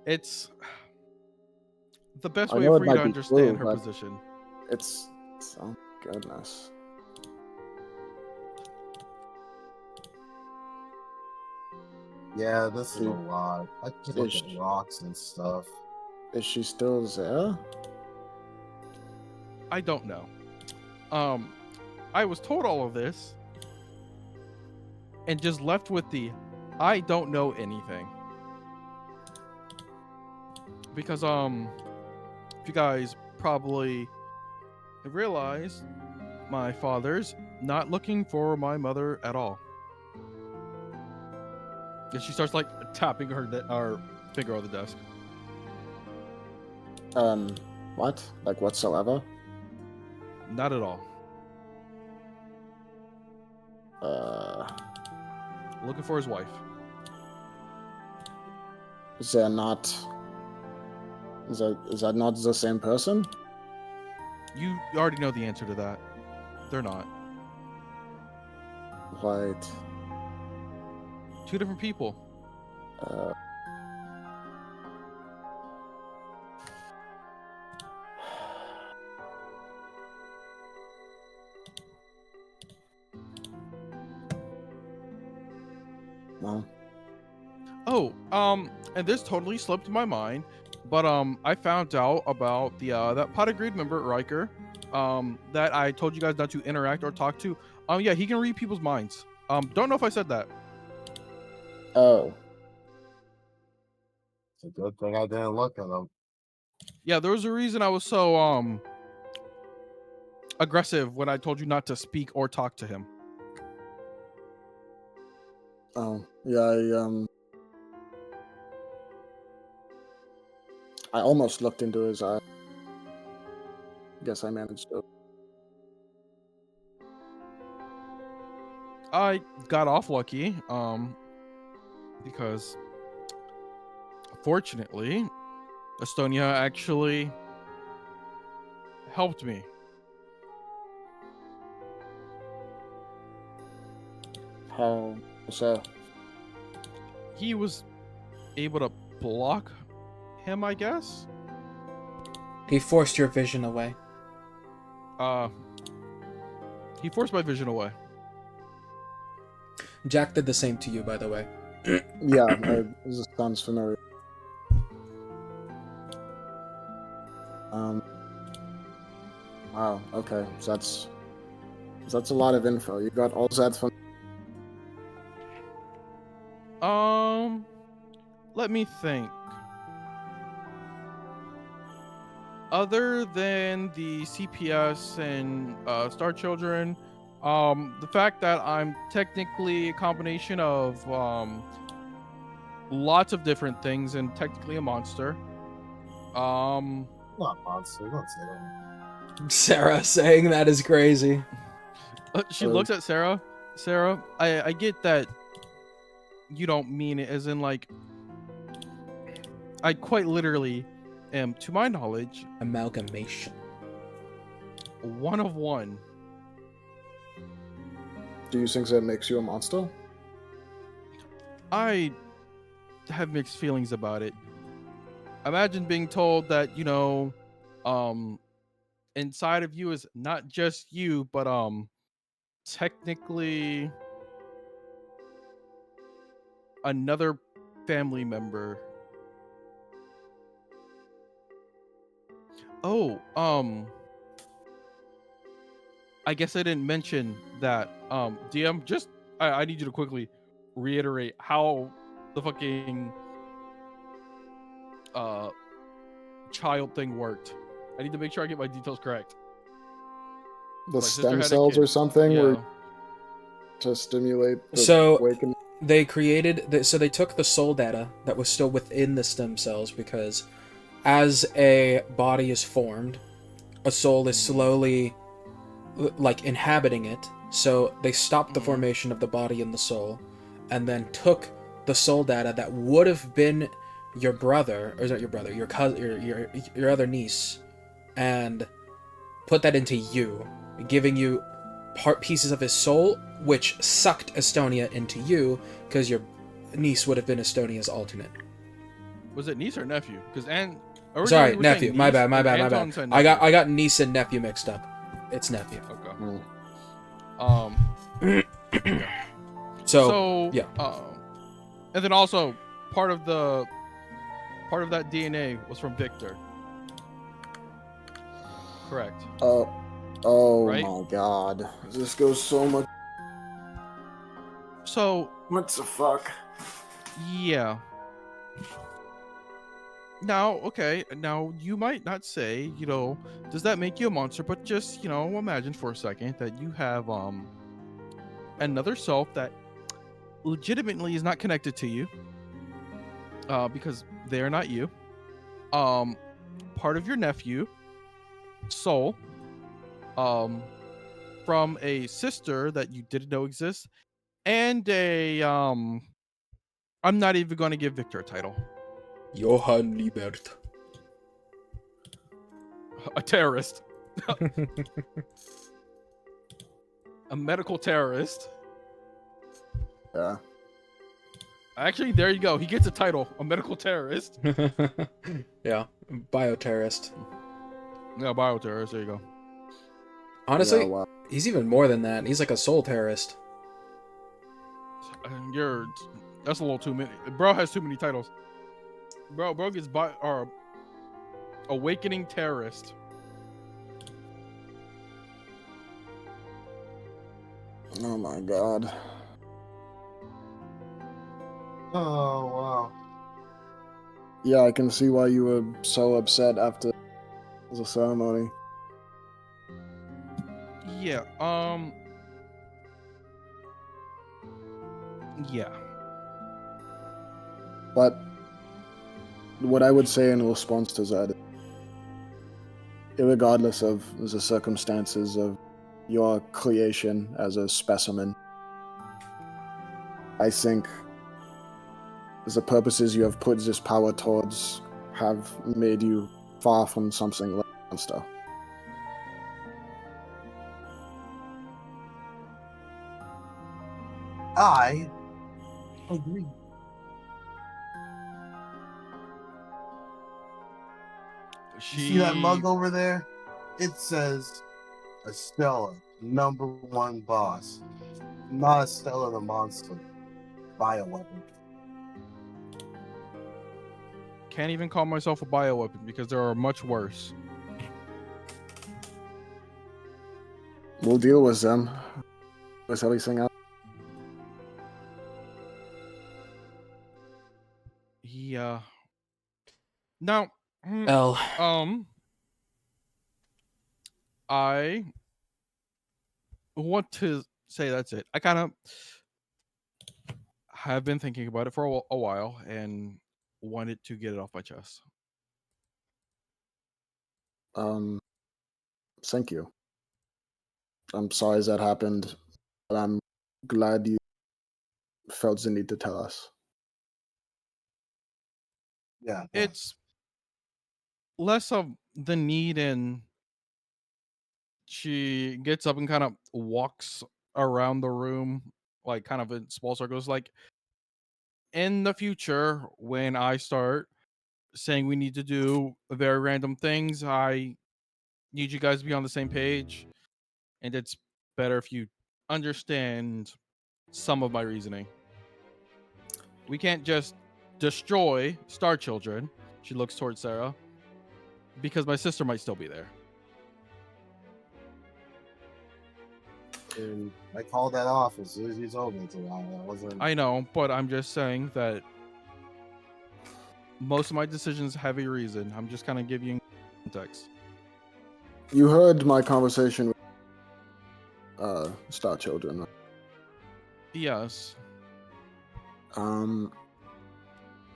It's the best
I
way
know it
for you
might
to
be
understand
true,
her
but-
position.
It's oh goodness.
Yeah, this is a lot. I just look
Ish.
at rocks and stuff.
Is she still there?
I don't know. I was told all of this and just left with the I don't know anything. Because if you guys probably have realized, my father's not looking for my mother at all. And she starts like tapping her finger on the desk.
What? Like whatsoever?
Not at all. Looking for his wife.
Is there not? Is that not the same person?
You already know the answer to that. They're not.
Right.
Two different people.
Well,
Oh, and this totally slipped my mind, but I found out about the that pot of greed member Riker, that I told you guys not to interact or talk to. Yeah, he can read people's minds. Don't know if I said that.
oh,
It's a good thing I didn't look at them.
Yeah, there was a reason I was so aggressive when I told you not to speak or talk to him.
yeah. I almost looked into his eye. Guess I managed to.
I got off lucky, because fortunately, Estonia actually helped me.
How so?
He was able to block him, I guess.
He forced your vision away.
He forced my vision away.
Jack did the same to you, by the way.
Yeah, this sounds familiar. Wow. Okay. So that's a lot of info. You got all that from.
Let me think. Other than the CPS and Star Children, the fact that I'm technically a combination of lots of different things and technically a monster.
Not monster. Don't say that.
Sarah saying that is crazy.
She looks at Sarah. Sarah, I get that you don't mean it as in like I quite literally am, to my knowledge,
Amalgamation.
one of one.
Do you think that makes you a monster?
I have mixed feelings about it. Imagine being told that, inside of you is not just you, but technically another family member. Oh, I guess I didn't mention that. DM, just I need you to quickly reiterate how the fucking child thing worked. I need to make sure I get my details correct.
The
My sister
stem
had a
cells
kid.
or something,
Yeah.
where to stimulate the
So
awakening.
they they took the soul data that was still within the stem cells, because as a body is formed, a soul is slowly like inhabiting it. So they stopped the formation of the body and the soul, and then took the soul data that would have been your brother, or is that your brother, your cousin, your other niece, and put that into you, giving you pieces of his soul, which sucked Estonia into you, because your niece would have been Estonia's alternate.
Was it niece or nephew? Because
Sorry, nephew. My bad. I got niece and nephew mixed up. It's nephew.
Okay.
So yeah.
And then also part of that DNA was from Victor. Correct.
Oh
Right?
my god. This goes so much.
So
What the fuck?
yeah. Now, okay, now you might not say, does that make you a monster? But just, imagine for a second that you have another self that legitimately is not connected to you. Because they're not you. Part of your nephew, soul, from a sister that you didn't know exists, and I'm not even going to give Victor a title.
Johann Liebert.
A terrorist. A medical terrorist.
Yeah.
Actually, there you go. He gets a title. A medical terrorist.
Yeah. Bioterrorist.
Yeah, bioterrorist. There you go.
Honestly,
Yeah, wow.
he's even more than that. He's like a soul terrorist.
That's a little too many. Bro has too many titles. Bro gets awakening terrorist.
Oh my god.
Oh wow.
Yeah, I can see why you were so upset after the ceremony.
Yeah. Yeah.
But what I would say in response to that, irregardless of the circumstances of your creation as a specimen, I think the purposes you have put this power towards have made you far from something like a monster.
I agree. You see that mug over there? It says Estella, #1 boss. Not Estella the monster. Bioweapon.
Can't even call myself a bioweapon because there are much worse.
We'll deal with them. With everything else.
Yeah. Now,
L.
I want to say that's it. I kind of have been thinking about it for a while and wanted to get it off my chest.
Thank you. I'm sorry that happened, but I'm glad you felt the need to tell us.
Yeah.
It's less of the need, and she gets up and kind of walks around the room, like kind of in small circles. Like, in the future, when I start saying we need to do very random things, I need you guys to be on the same page, and it's better if you understand some of my reasoning. We can't just destroy Star Children. She looks towards Sarah, because my sister might still be there.
And I called that off as soon as you told me to. I wasn't.
I know, but I'm just saying that most of my decisions have a reason. I'm just kind of giving you context.
You heard my conversation with Star Children, right?
Yes.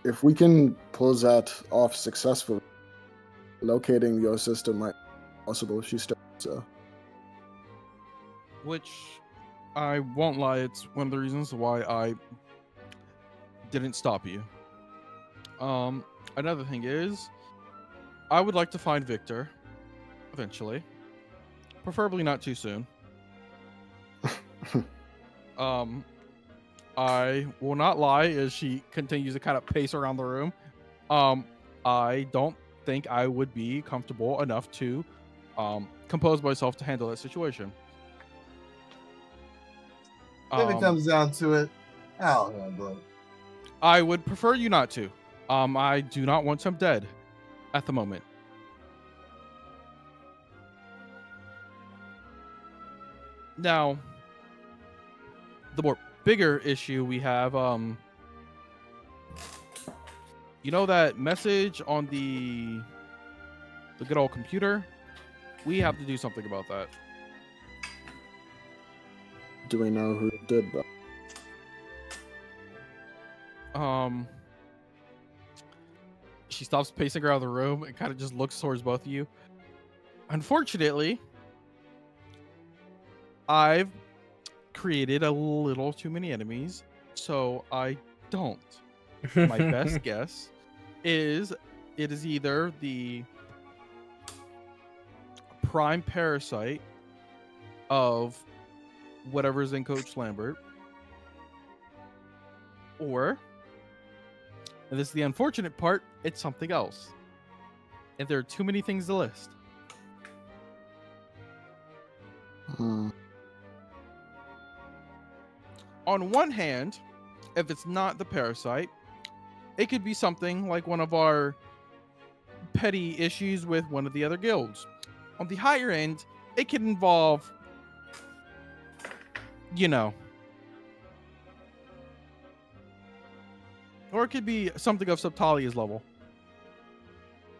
If we can pull that off successfully, locating your sister might be possible if she starts. So.
Which, I won't lie, it's one of the reasons why I didn't stop you. Another thing is, I would like to find Victor, eventually. Preferably not too soon. I will not lie as she continues to kind of pace around the room. I don't think I would be comfortable enough to compose myself to handle that situation.
If it comes down to it, I'll handle it.
I would prefer you not to. I do not want him dead at the moment. Now, the more bigger issue we have, you know that message on the good old computer? We have to do something about that.
Do we know who did that?
She stops pacing around the room and kind of just looks towards both of you. Unfortunately, I've created a little too many enemies, so I don't. My best guess is it is either the prime parasite of whatever's in Coach Lambert, or, and this is the unfortunate part, it's something else. And there are too many things to list. On one hand, if it's not the parasite, it could be something like one of our petty issues with one of the other guilds. On the higher end, it could involve, you know, or it could be something of Subtalia's level.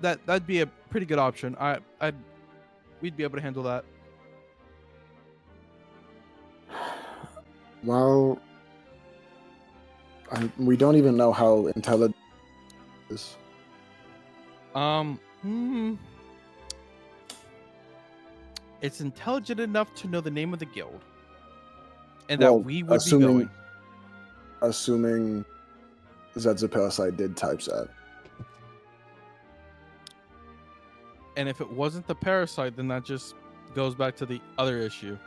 That'd be a pretty good option. We'd be able to handle that.
Well, we don't even know how intelligent it is.
It's intelligent enough to know the name of the guild, and that we would be going.
Assuming that the parasite did type that.
And if it wasn't the parasite, then that just goes back to the other issue.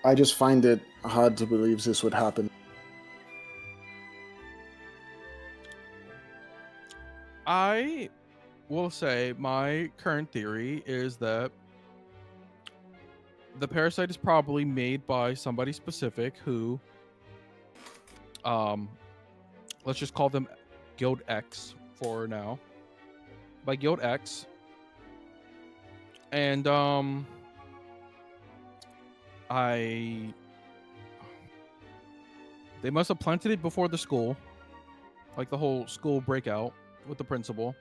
I just find it hard to believe this would happen.
I will say my current theory is that the parasite is probably made by somebody specific who, let's just call them Guild X for now. By Guild X, And they must have planted it before the school, like the whole school breakout with the principal.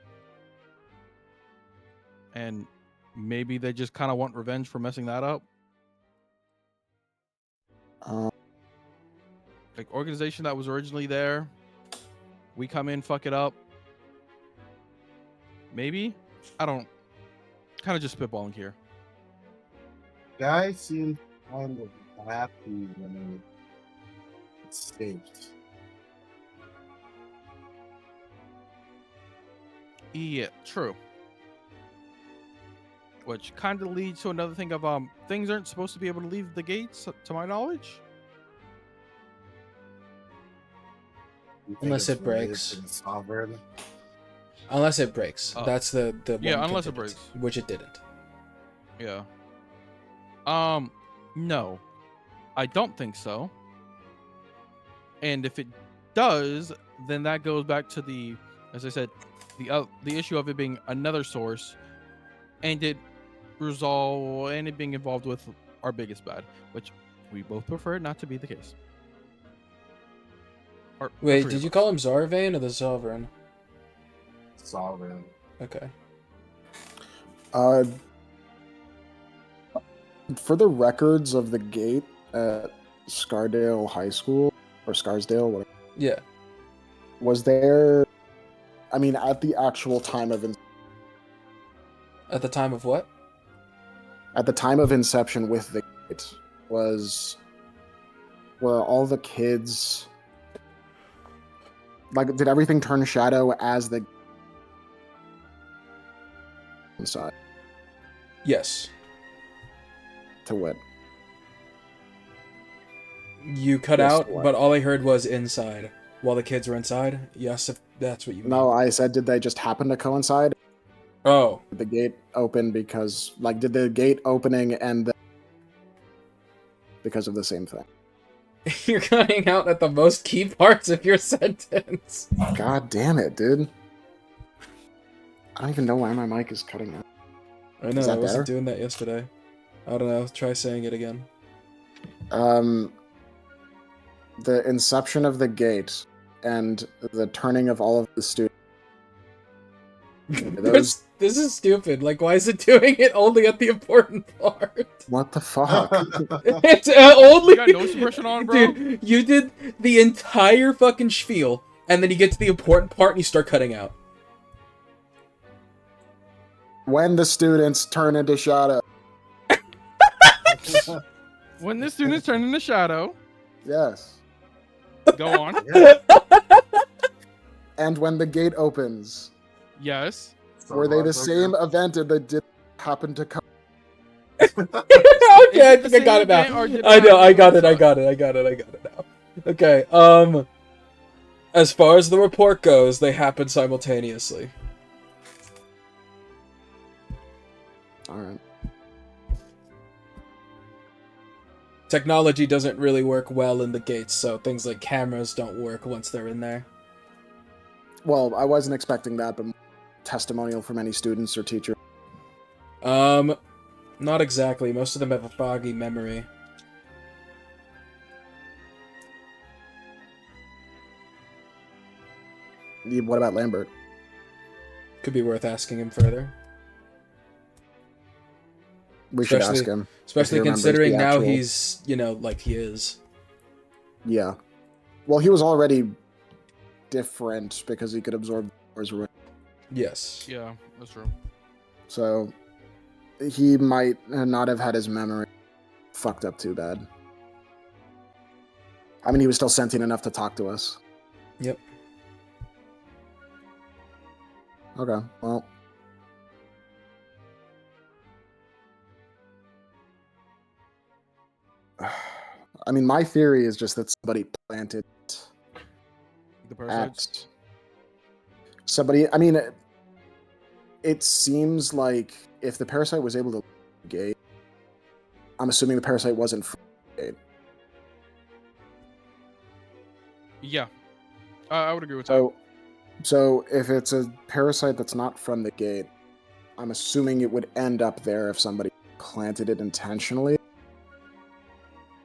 And maybe they just kind of want revenge for messing that up. Like organization that was originally there, we come in, fuck it up. Maybe? I don't. Kind of just spitballing here.
Guy seemed kind of happy when it escaped.
Yeah, true. Which kind of leads to another thing of things aren't supposed to be able to leave the gates, to my knowledge.
You think
Unless
it's
it
related
breaks.
to the sovereign?
Unless it breaks. That's the
yeah,
one
unless it
contingency,
breaks.
which it didn't.
Yeah. No, I don't think so. And if it does, then that goes back to the, as I said, the issue of it being another source, and it being involved with our biggest bad, which we both prefer it not to be the case. Or the
Wait,
three
did
of
you
us.
call him Zarvane or the Sovereign?
Sovereign.
Okay.
For the records of the gate at Scardale High School, or Scarsdale, whatever,
Yeah.
was there, I mean, at the actual time of
At the time of what?
inception with the gate, were all the kids, like, did everything turn shadow as the inside?
Yes.
To what?
You cut
Yes,
out,
what?
but all I heard was inside. While the kids were inside? Yes, if that's what you mean.
No, I said, did they just happen to coincide?
Oh.
Did the gate open because, like, did the gate opening and because of the same thing?
You're cutting out at the most key parts of your sentence.
God damn it, dude. I don't even know why my mic is cutting out.
I
Is
know,
that
I wasn't
better?
doing that yesterday. I don't know, try saying it again.
The inception of the gate and the turning of all of the students.
This is stupid. Like, why is it doing it only at the important part?
What the fuck?
It's only...
You got no suppression on, bro?
Dude, you did the entire fucking spiel, and then you get to the important part and you start cutting out.
When the students turn into shadow.
When the students turn into shadow,
Yes.
go on.
And when the gate opens.
Yes.
Were they the same event or they did happen to come?
Okay, I think I
same
got it
event,
now.
or did it
I know, I
happen
got it now. Okay, as far as the report goes, they happen simultaneously.
Alright.
Technology doesn't really work well in the gates, so things like cameras don't work once they're in there.
Well, I wasn't expecting that, but testimonial from any students or teachers.
Not exactly. Most of them have a foggy memory.
What about Lambert?
Could be worth asking him further.
We should ask him.
Especially
if he remembers
considering
the
now
actual-
he's, you know, like he is.
Yeah. Well, he was already different because he could absorb powers.
Yes.
Yeah, that's true.
So he might not have had his memory fucked up too bad. I mean, he was still sentient enough to talk to us.
Yep.
Okay, well. I mean, my theory is just that somebody planted
The parasites.
at somebody. I mean, it seems like if the parasite was able to gate, I'm assuming the parasite wasn't from the gate.
Yeah, I would agree with that.
So if it's a parasite that's not from the gate, I'm assuming it would end up there if somebody planted it intentionally.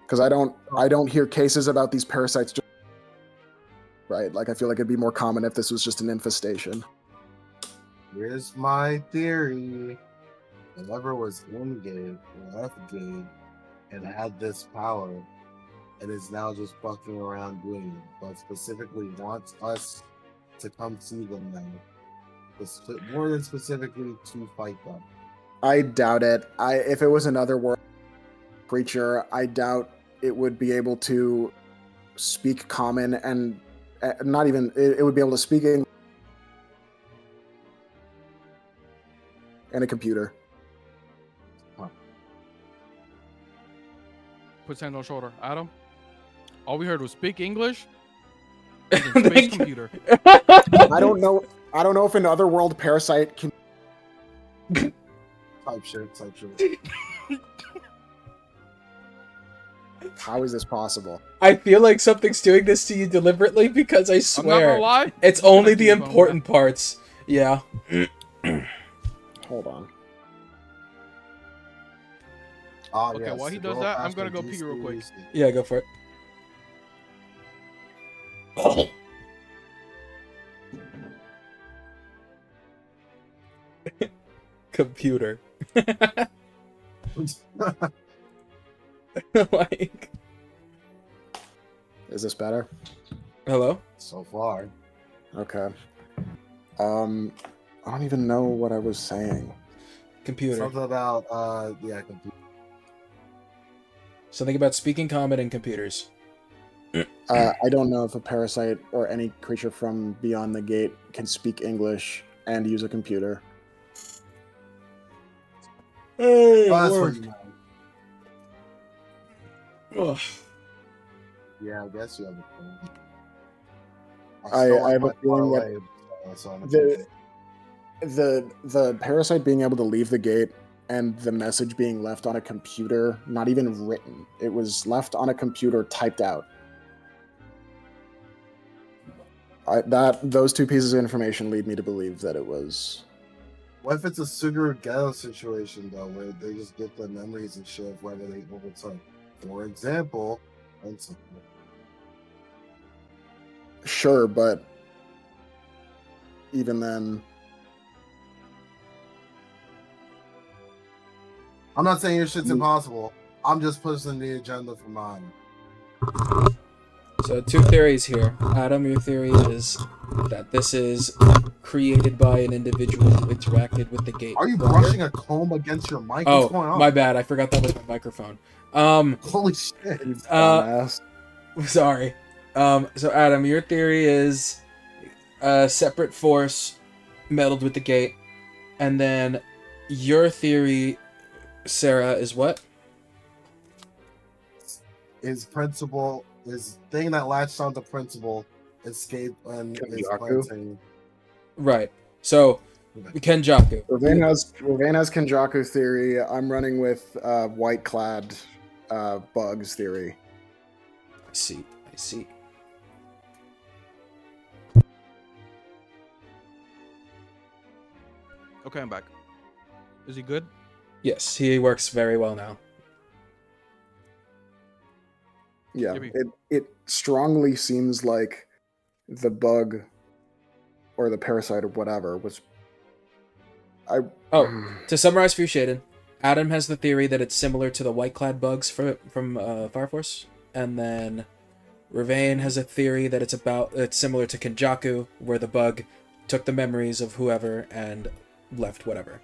Because I don't hear cases about these parasites just right. Like I feel like it'd be more common if this was just an infestation.
Here's my theory. Whoever was in Gate, left Gate, and had this power, and is now just fucking around doing it, but specifically wants us to come see them now. More than specifically to fight them.
I doubt it. If it was another world creature, I doubt it would be able to speak common and not even it would be able to speak in a computer.
Puts hand on shoulder. Adam, all we heard was speak English. Space computer.
I don't know if an otherworld parasite can.
Type shit.
How is this possible?
I feel like something's doing this to you deliberately because I
I'm not
swear
gonna lie.
it's only the important parts. Yeah.
Hold on.
Oh,
Okay,
yes,
while he
the
does
girl
that, I'm
faster
gonna go
than
pee real quick.
DC.
Yeah, go for it. Computer. Like,
Is this better?
hello?
So far.
Okay. I don't even know what I was saying.
Computer.
Something about computer.
Something about speaking common in computers.
I don't know if a parasite or any creature from beyond the gate can speak English and use a computer.
Hey,
Oh, that's what you meant.
Ugh.
Yeah, I guess you have a point.
I have a feeling that the parasite being able to leave the gate and the message being left on a computer, not even written. It was left on a computer typed out. Those two pieces of information lead me to believe that it was.
What if it's a Suguru Ghetto situation though, where they just get the memories and shit of whether they overtook? For example,
Sure, but even then,
I'm not saying your shit's impossible. I'm just pushing the agenda for mine.
So, two theories here. Adam, your theory is that this is created by an individual who interacted with the gate.
Are you
earlier.
brushing a comb against your mic? What's going
Oh,
on?
my bad. I forgot that was my microphone.
Holy shit.
dumbass.
Sorry. So Adam, your theory is a separate force meddled with the gate, and then your theory, Sarah, is what?
His principal, his thing that latched onto principal, escaped and is
Kenjaku?
planting.
Right. So Kenjaku.
Ravane has Kenjaku theory. I'm running with white-clad bugs theory.
I see.
Okay, I'm back. Is he good?
Yes, he works very well now.
Yeah,
Maybe.
it strongly seems like the bug or the parasite or whatever was.
To summarize for you, Shadin, Adam has the theory that it's similar to the white-clad bugs from Fire Force, and then Ravane has a theory that it's similar to Kenjaku, where the bug took the memories of whoever and left whatever.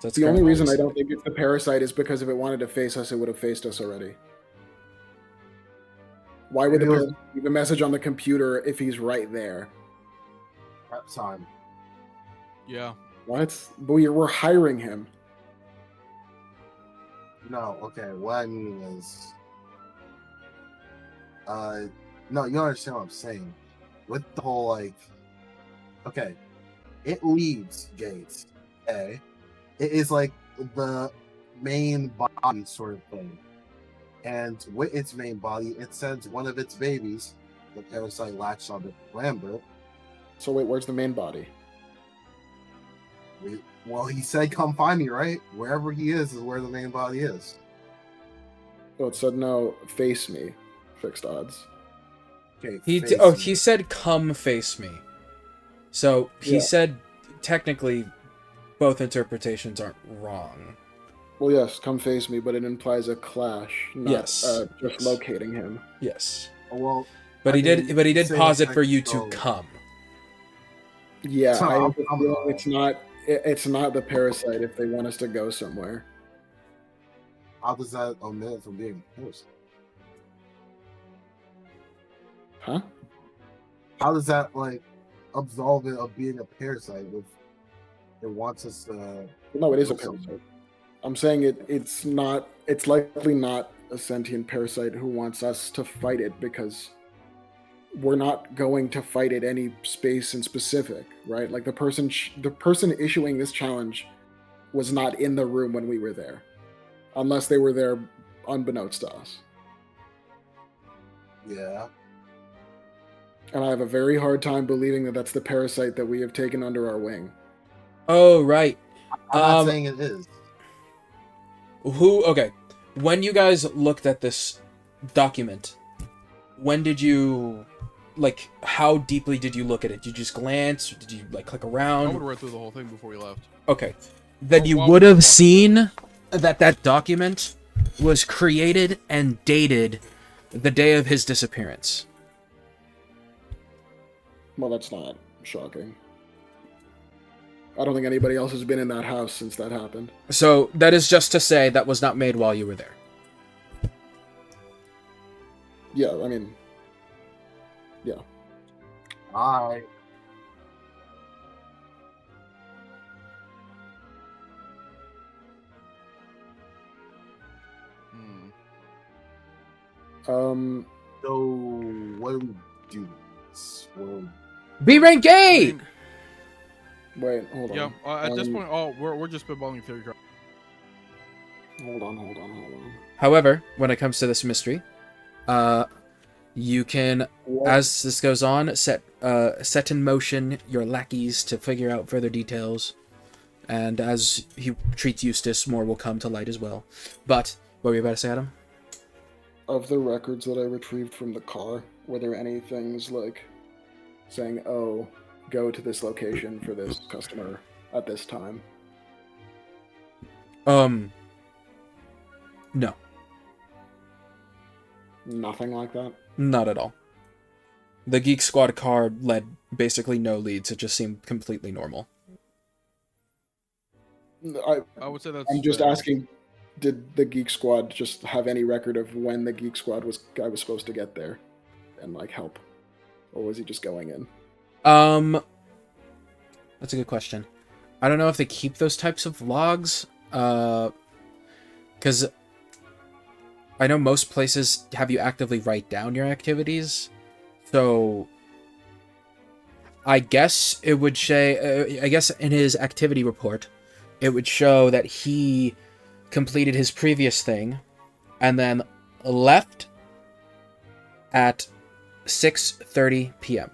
That's
The only
currently
reason I
what
don't think it's the parasite is because if it wanted to face us, it would have faced us already. Why would the parasite leave a message on the computer if he's right there?
Prep time.
Yeah.
What? But we're hiring him.
No, okay. What I mean is, no, you don't understand what I'm saying. With the whole okay, it leaves gates. Okay, it is like main body sort of thing. And with its main body, it sends one of its babies, the parasite latched on the Lambert.
So wait, where's the main body?
Well, he said, "Come find me," right? Wherever he is where the main body is.
Oh, it said no, face me. Fixed odds.
Okay.
He said, "Come face me." So he said, technically, both interpretations aren't wrong.
Well, yes, come face me, but it implies a clash, not
Yes.
just locating him.
Yes.
Well,
But he did
say
pause it
it's
for
like,
you to
so-
come.
Yeah,
So,
I have a
I'm
feeling
wrong.
it's not the parasite if they want us to go somewhere.
How does that omit it from being a parasite?
Huh?
How does that like absolve it of being a parasite if it wants us to?
No, it is a
go somewhere?
parasite. I'm saying it's likely not a sentient parasite who wants us to fight it, because we're not going to fight it any space in specific, right? Like the person issuing this challenge was not in the room when we were there, unless they were there unbeknownst to us.
Yeah.
And I have a very hard time believing that that's the parasite that we have taken under our wing.
Oh, right.
I'm not saying it is.
Okay. When you guys looked at this document, when did you, like, how deeply did you look at it? Did you just glance, or did you, like, click
I
around?
would have read through the whole thing before we left.
Okay. Then
Oh,
you
wow.
would have seen that document was created and dated the day of his disappearance.
Well, that's not shocking. I don't think anybody else has been in that house since that happened.
So that is just to say that was not made while you were there.
Yeah, I mean, yeah.
Alright.
Hmm.
So what do we do? Well,
B rank
I
8!
mean,
Wait, hold on.
yeah. At this point, we're just spitballing theory.
Hold on.
However, when it comes to this mystery, you can, as this goes on, set in motion your lackeys to figure out further details, and as he treats Eustace, more will come to light as well. But what were you about to say, Adam?
Of the records that I retrieved from the car, were there any things like saying, "Oh, go to this location for this customer at this time"?
No,
Nothing like that.
not at all. The Geek Squad car led basically no leads. It just seemed completely normal.
I would say that's.
I'm just
fair.
asking, did the Geek Squad just have any record of when the Geek Squad guy was supposed to get there and like help, or was he just going in?
That's a good question. I don't know if they keep those types of logs, because I know most places have you actively write down your activities, so I guess it would say, I guess in his activity report, it would show that he completed his previous thing, and then left at 6:30 p.m.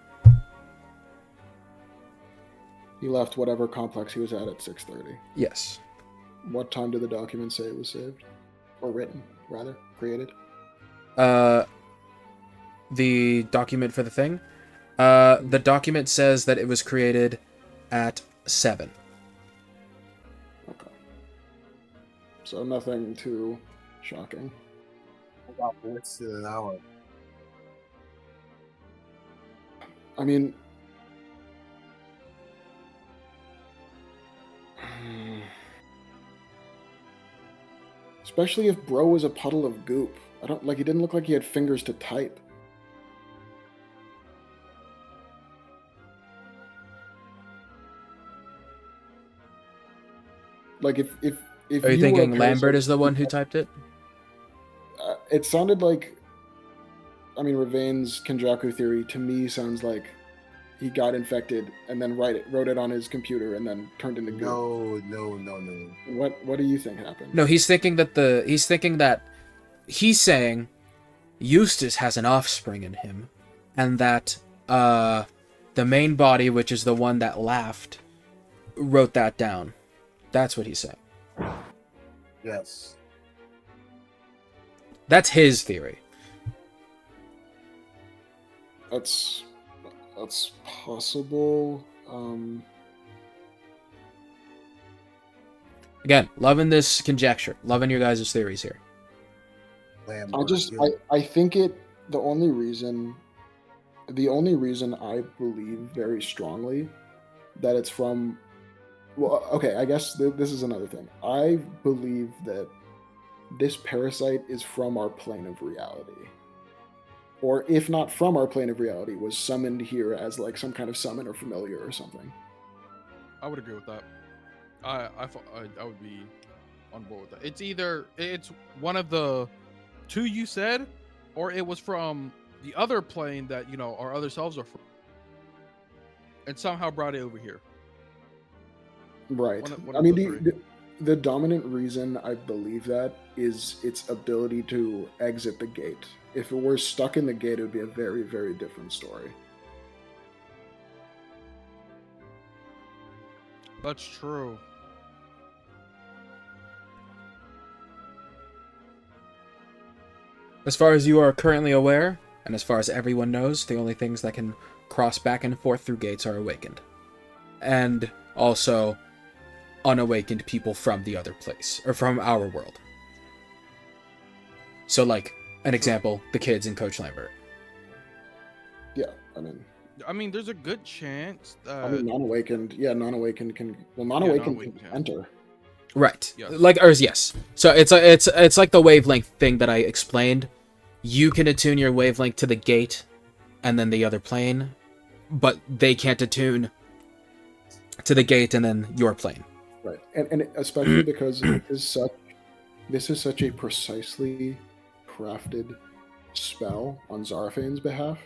He left whatever complex he was at 6:30.
Yes.
What time did the document say it was saved? Or written, rather, created?
The document for the thing? The document says that it was created at 7.
Okay. So nothing too shocking.
about less than an hour.
I mean, especially if bro was a puddle of goop. I don't like. He didn't look like he had fingers to type. Like if
Are you
were a
thinking Lambert
parasite-
is the one who typed it?
It sounded like, I mean, Ravain's Kenjaku theory to me sounds like he got infected and then wrote it on his computer and then turned into goo.
No.
What do you think happened?
No, he's thinking that he's saying Eustace has an offspring in him, and that the main body, which is the one that laughed, wrote that down. That's what he's saying.
Yes.
That's his theory.
That's possible.
Again, loving this conjecture, loving your guys' theories here.
I think the only reason I believe very strongly that it's from, well, okay, I guess this is another thing. I believe that this parasite is from our plane of reality. Or if not from our plane of reality, was summoned here as like some kind of summon or familiar or something.
I would agree with that. I would be on board with that. It's one of the two you said, or it was from the other plane that, you know, our other selves are from, and somehow brought it over here.
Right.
One
I
of
mean, the dominant reason I believe that is its ability to exit the gate. If it were stuck in the gate, it would be a very, very different story.
That's true.
As far as you are currently aware, and as far as everyone knows, the only things that can cross back and forth through gates are awakened. And also unawakened people from the other place, or from our world. So, like, an example, the kids in Coach Lambert.
Yeah,
I mean, there's a good chance that...
I mean, non-awakened can... Well, non-awakened can enter.
Right.
Yes.
Yes. So it's like the wavelength thing that I explained. You can attune your wavelength to the gate and then the other plane, but they can't attune to the gate and then your plane.
Right. And especially because this is such a precisely crafted spell on Zaraphane's behalf.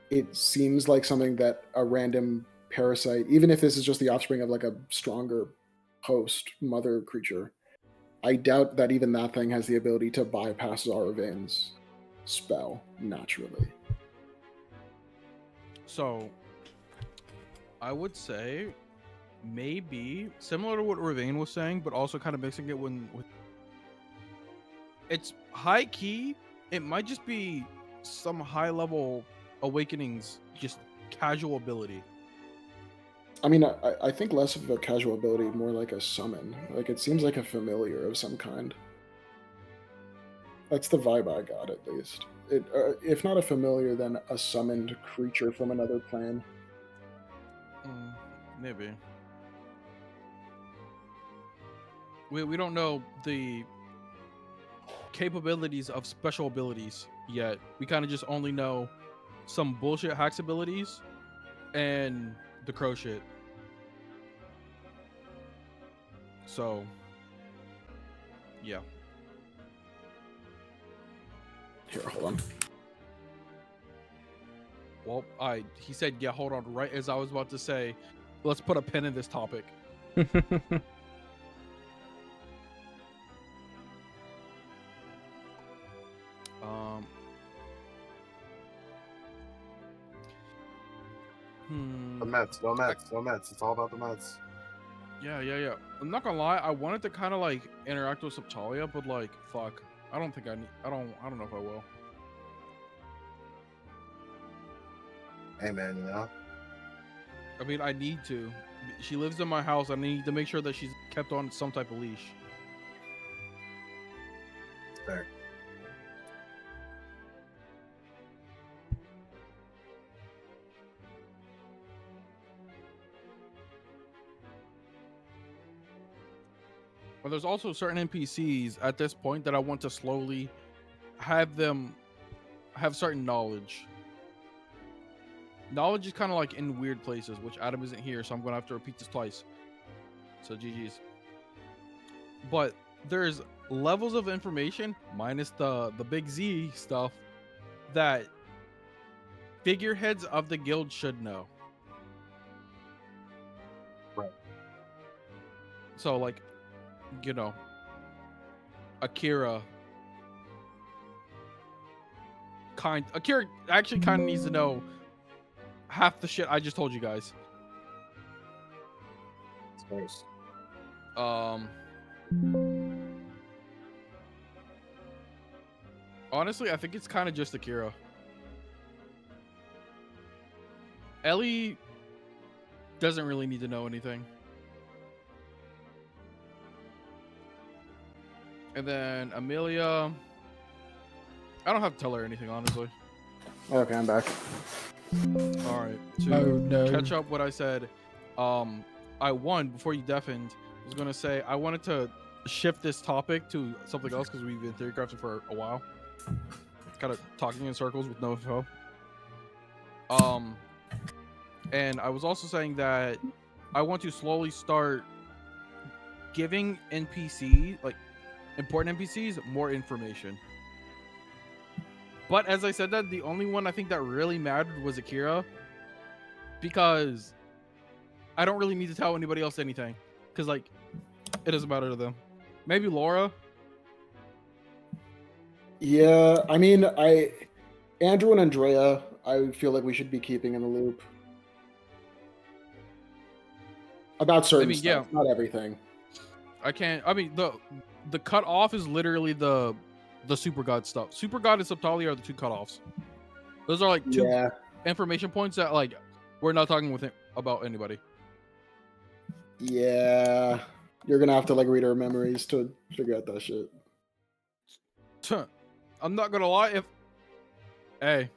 It seems like something that a random parasite, even if this is just the offspring of like a stronger host, mother creature, I doubt that even that thing has the ability to bypass Zaraphane's spell naturally.
So, I would say maybe similar to what Ravane was saying, but also kind of mixing it with it's high key. It might just be some high level awakenings, just casual ability.
I mean, I think less of a casual ability, more like a summon. Like, it seems like a familiar of some kind. That's the vibe I got, at least. If not a familiar, then a summoned creature from another plane.
Maybe. We don't know the capabilities of special abilities yet. We kind of just only know some bullshit hacks abilities and the crow shit. So, yeah.
Here, hold on.
Well, he said, yeah, hold on, right as I was about to say, let's put a pin in this topic.
The Mets, no Mets, no Mets. It's all about the Mets.
Yeah. I'm not gonna lie, I wanted to kind of like interact with Subtalia, but like, fuck. I don't think I need. I don't know if I will.
Hey man, you know.
I mean, I need to. She lives in my house. I need to make sure that she's kept on some type of leash.
It's fair.
But there's also certain NPCs at this point that I want to slowly have them have certain knowledge. Knowledge is kind of like in weird places, which Adam isn't here, so I'm going to have to repeat this twice. So GG's. But there's levels of information, minus the big Z stuff, that figureheads of the guild should know.
Right.
So, like, Akira. Akira actually kind of needs to know half the shit I just told you guys.
Space.
Honestly, I think it's kind of just Akira. Ellie doesn't really need to know anything. And then Amelia, I don't have to tell her anything, honestly.
Okay, I'm back.
All right. To
Oh, no.
catch up what I said, before you deafened, I was gonna say I wanted to shift this topic to something else because we've been theory crafting for a while, kind of talking in circles with no info. And I was also saying that I want to slowly start giving NPCs, like important NPCs, more information. But as I said that, the only one I think that really mattered was Akira, because I don't really need to tell anybody else anything, because like it doesn't matter to them. Maybe Laura.
Yeah, I mean, Andrew and Andrea, I feel like we should be keeping in the loop about certain stuff, not everything.
I can't. I mean, the cut off is literally the Super God stuff. Super God and Subtalia are the two cutoffs. Those are like two information points that like we're not talking with about anybody.
Yeah, you're gonna have to like read our memories to figure out that shit.
I'm not gonna lie. I'm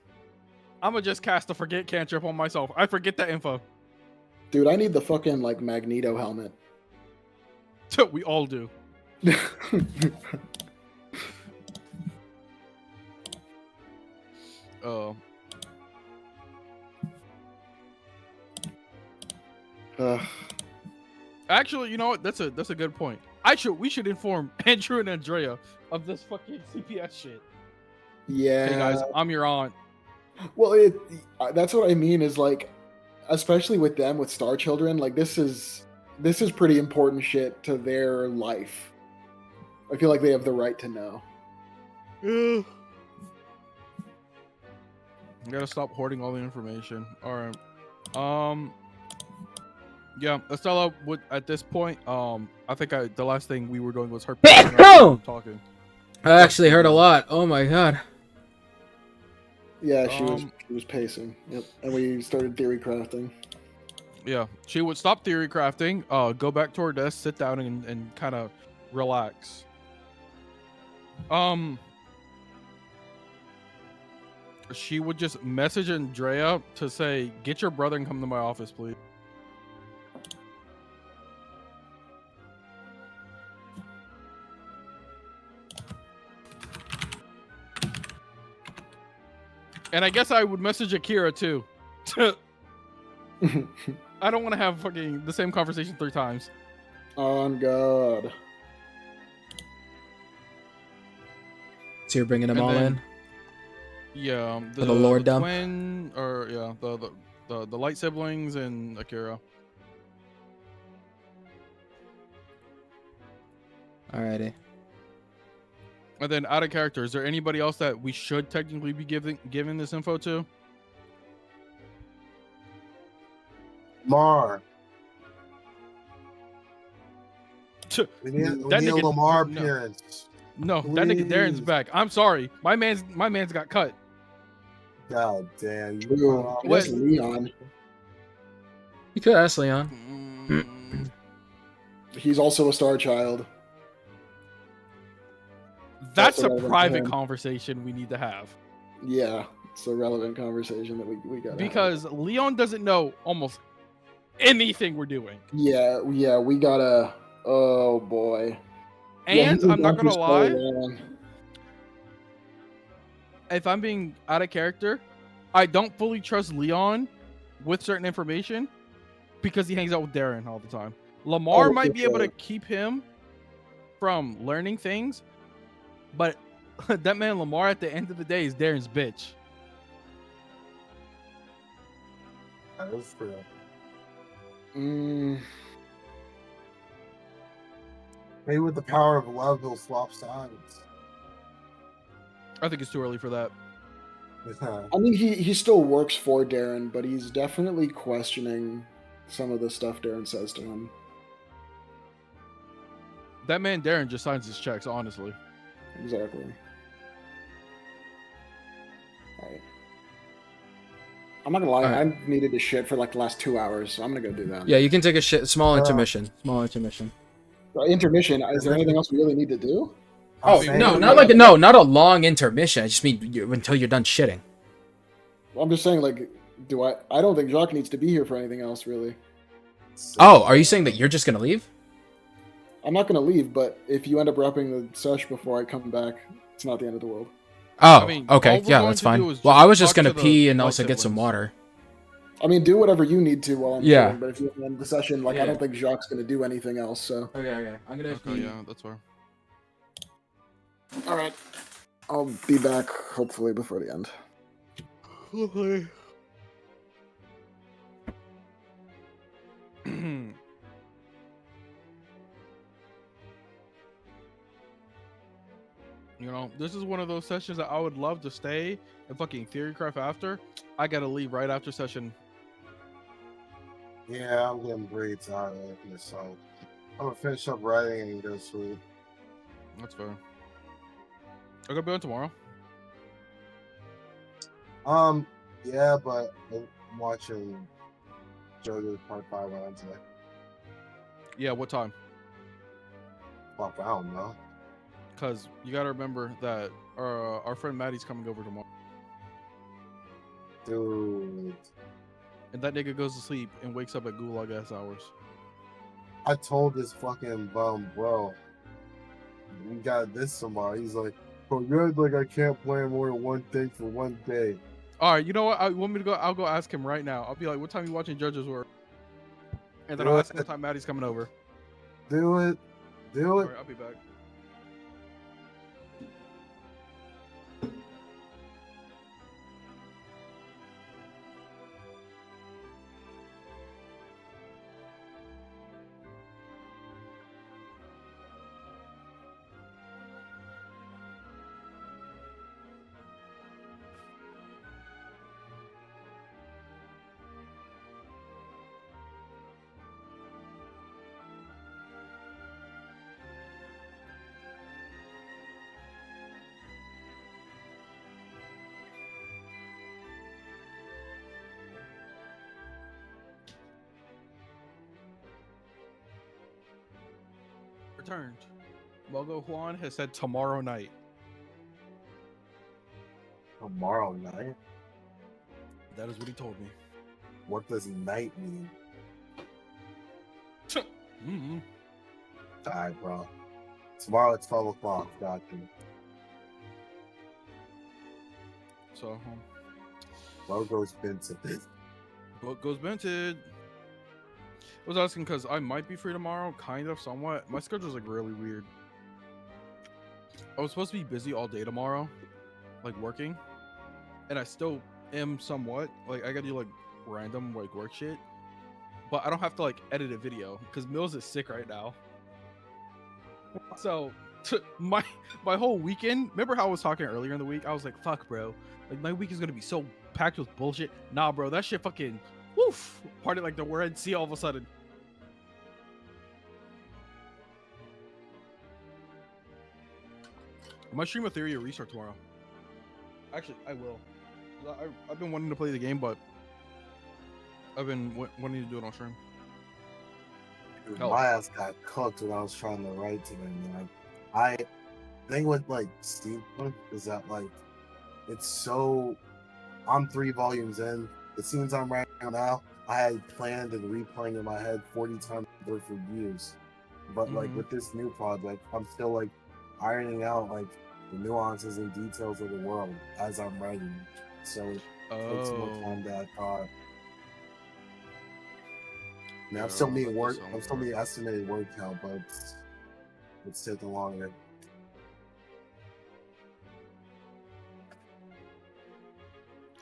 gonna just cast a forget cantrip on myself. I forget that info.
Dude, I need the fucking like Magneto helmet.
We all do. Oh. Actually, you know what? That's a good point. We should inform Andrew and Andrea of this fucking CPS shit.
Yeah.
Hey guys, I'm your aunt.
Well, that's what I mean is like, especially with them with Star Children, like this is pretty important shit to their life. I feel like they have the right to know.
I gotta stop hoarding all the information. All right. Yeah, Estella would at this point. I think the last thing we were doing was her talking.
I actually heard a lot. Oh my god.
Yeah, she was pacing. Yep, and we started theory crafting.
Yeah, she would stop theory crafting, go back to her desk, sit down, and kind of relax. She would just message Andrea to say, "Get your brother and come to my office, please." And I guess I would message Akira too. I don't want to have fucking the same conversation 3 times.
On God.
So you're bringing them all in?
Yeah,
the lore dump?
Twin, or yeah, the light siblings and Akira.
Alrighty.
And then out of character, is there anybody else that we should technically be giving this info to?
Lamar. We need a Lamar appearance.
No, that nigga Darren's back. I'm sorry, my man's got cut.
God damn.
Where's Leon?
You could ask Leon.
He's also a star child.
That's a private conversation we need to have.
Yeah, it's a relevant conversation that we got.
Because Leon doesn't know almost anything we're doing.
Yeah, we gotta. Oh boy.
And I'm not gonna lie. If I'm being out of character, I don't fully trust Leon with certain information because he hangs out with Darren all the time. Lamar might be able to keep him from learning things, but that man Lamar at the end of the day is Darren's bitch.
That is true.
Mm,
Maybe with the power of love, he'll swap sides.
I think it's too early for that.
I mean, he still works for Darren, but he's definitely questioning some of the stuff Darren says to him.
That man Darren just signs his checks, honestly.
Exactly. Alright. I'm not gonna lie,
Alright.
I needed to shit for like the last 2 hours, so I'm gonna go do that.
Yeah, you can take a small intermission. Small intermission.
Intermission, is there anything else we really need to do?
Oh
saying-
no, not a long intermission. I just mean until you're done shitting.
I'm just saying, like, I don't think Jacques needs to be here for anything else, really.
Oh, are you saying that you're just gonna leave?
I'm not gonna leave, but if you end up wrapping the sesh before I come back, it's not the end of the world.
Oh,
I mean, all
okay,
we're
yeah,
going
that's
to do
fine.
is
Well,
just
I was just
talk
gonna
to the
pee and
white
also get some
siblings.
water.
I mean, do whatever you need to while I'm
Yeah.
chilling, but if you end the session, like,
Yeah.
I don't think Jacques gonna do anything else, so.
Okay. I'm gonna.
Okay, yeah, that's fair.
Alright. I'll be back, hopefully, before the end.
Okay. You know, this is one of those sessions that I would love to stay and fucking theorycraft after. I gotta leave right after session.
Yeah, I'm getting pretty tired of this, so I'm gonna finish up writing and go to sleep.
That's fair. I gotta be on tomorrow.
Yeah, but I'm watching JoJo's Part 5 on Wednesday.
Yeah, what time?
Fuck, I don't know.
Because you gotta remember that our friend Maddie's coming over tomorrow.
Dude,
And that nigga goes to sleep and wakes up at gulag ass hours.
I told this fucking bum, bro, we got this tomorrow. He's like, bro, you're like, I can't plan more than one thing for one day.
Alright, you know what? I want me to go. I'll go ask him right now. I'll be like, what time you watching Judge's Work? And then
Do
I'll
it.
ask him what time Maddie's coming over.
Do it. Do it.
Alright, I'll be back. Returned. Mogo Juan has said tomorrow night.
Tomorrow night?
That is what he told me.
What does night mean?
Mm-hmm.
Alright, bro. Tomorrow at 12 o'clock. Got you.
So,
Logo's been to this.
book goes vented. I was asking because I might be free tomorrow, kind of, somewhat. My schedule's like really weird. I was supposed to be busy all day tomorrow, like working, and I still am somewhat. Like I gotta do like random like work shit, but I don't have to like edit a video because Mills is sick right now. So my whole weekend. Remember how I was talking earlier in the week? I was like, "Fuck, bro! Like my week is gonna be so packed with bullshit." Nah, bro, that shit fucking woof. Party like the Red Sea all of a sudden. I might stream a Theory of Restart tomorrow. Actually, I will. I've been wanting to play the game, but I've been wanting to do it on stream.
Dude,
Hell.
my ass got cooked when I was trying to write today, man. I thing with like Steampunk is that like it's so I'm 3 volumes in. The scenes I'm writing now, I had planned and replaying in my head 40 times for years. But like
Mhm.
with this new project, I'm still like ironing out like the nuances and details of the world as I'm writing. So it takes more time than I thought. I mean, I'm still
Yeah,
meeting
that
work.
does sound
I'm still
hard.
meeting estimated word count, but it's taking longer.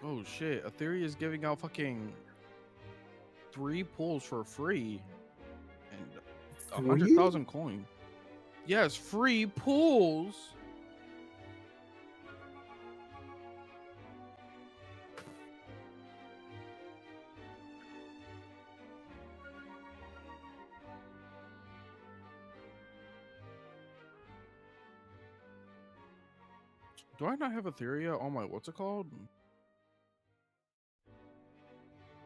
Oh shit! A Theory is giving out fucking 3 pulls for free and
Free?
100,000 coin. Yes, free pulls. Do I not have Etheria on my what's it called?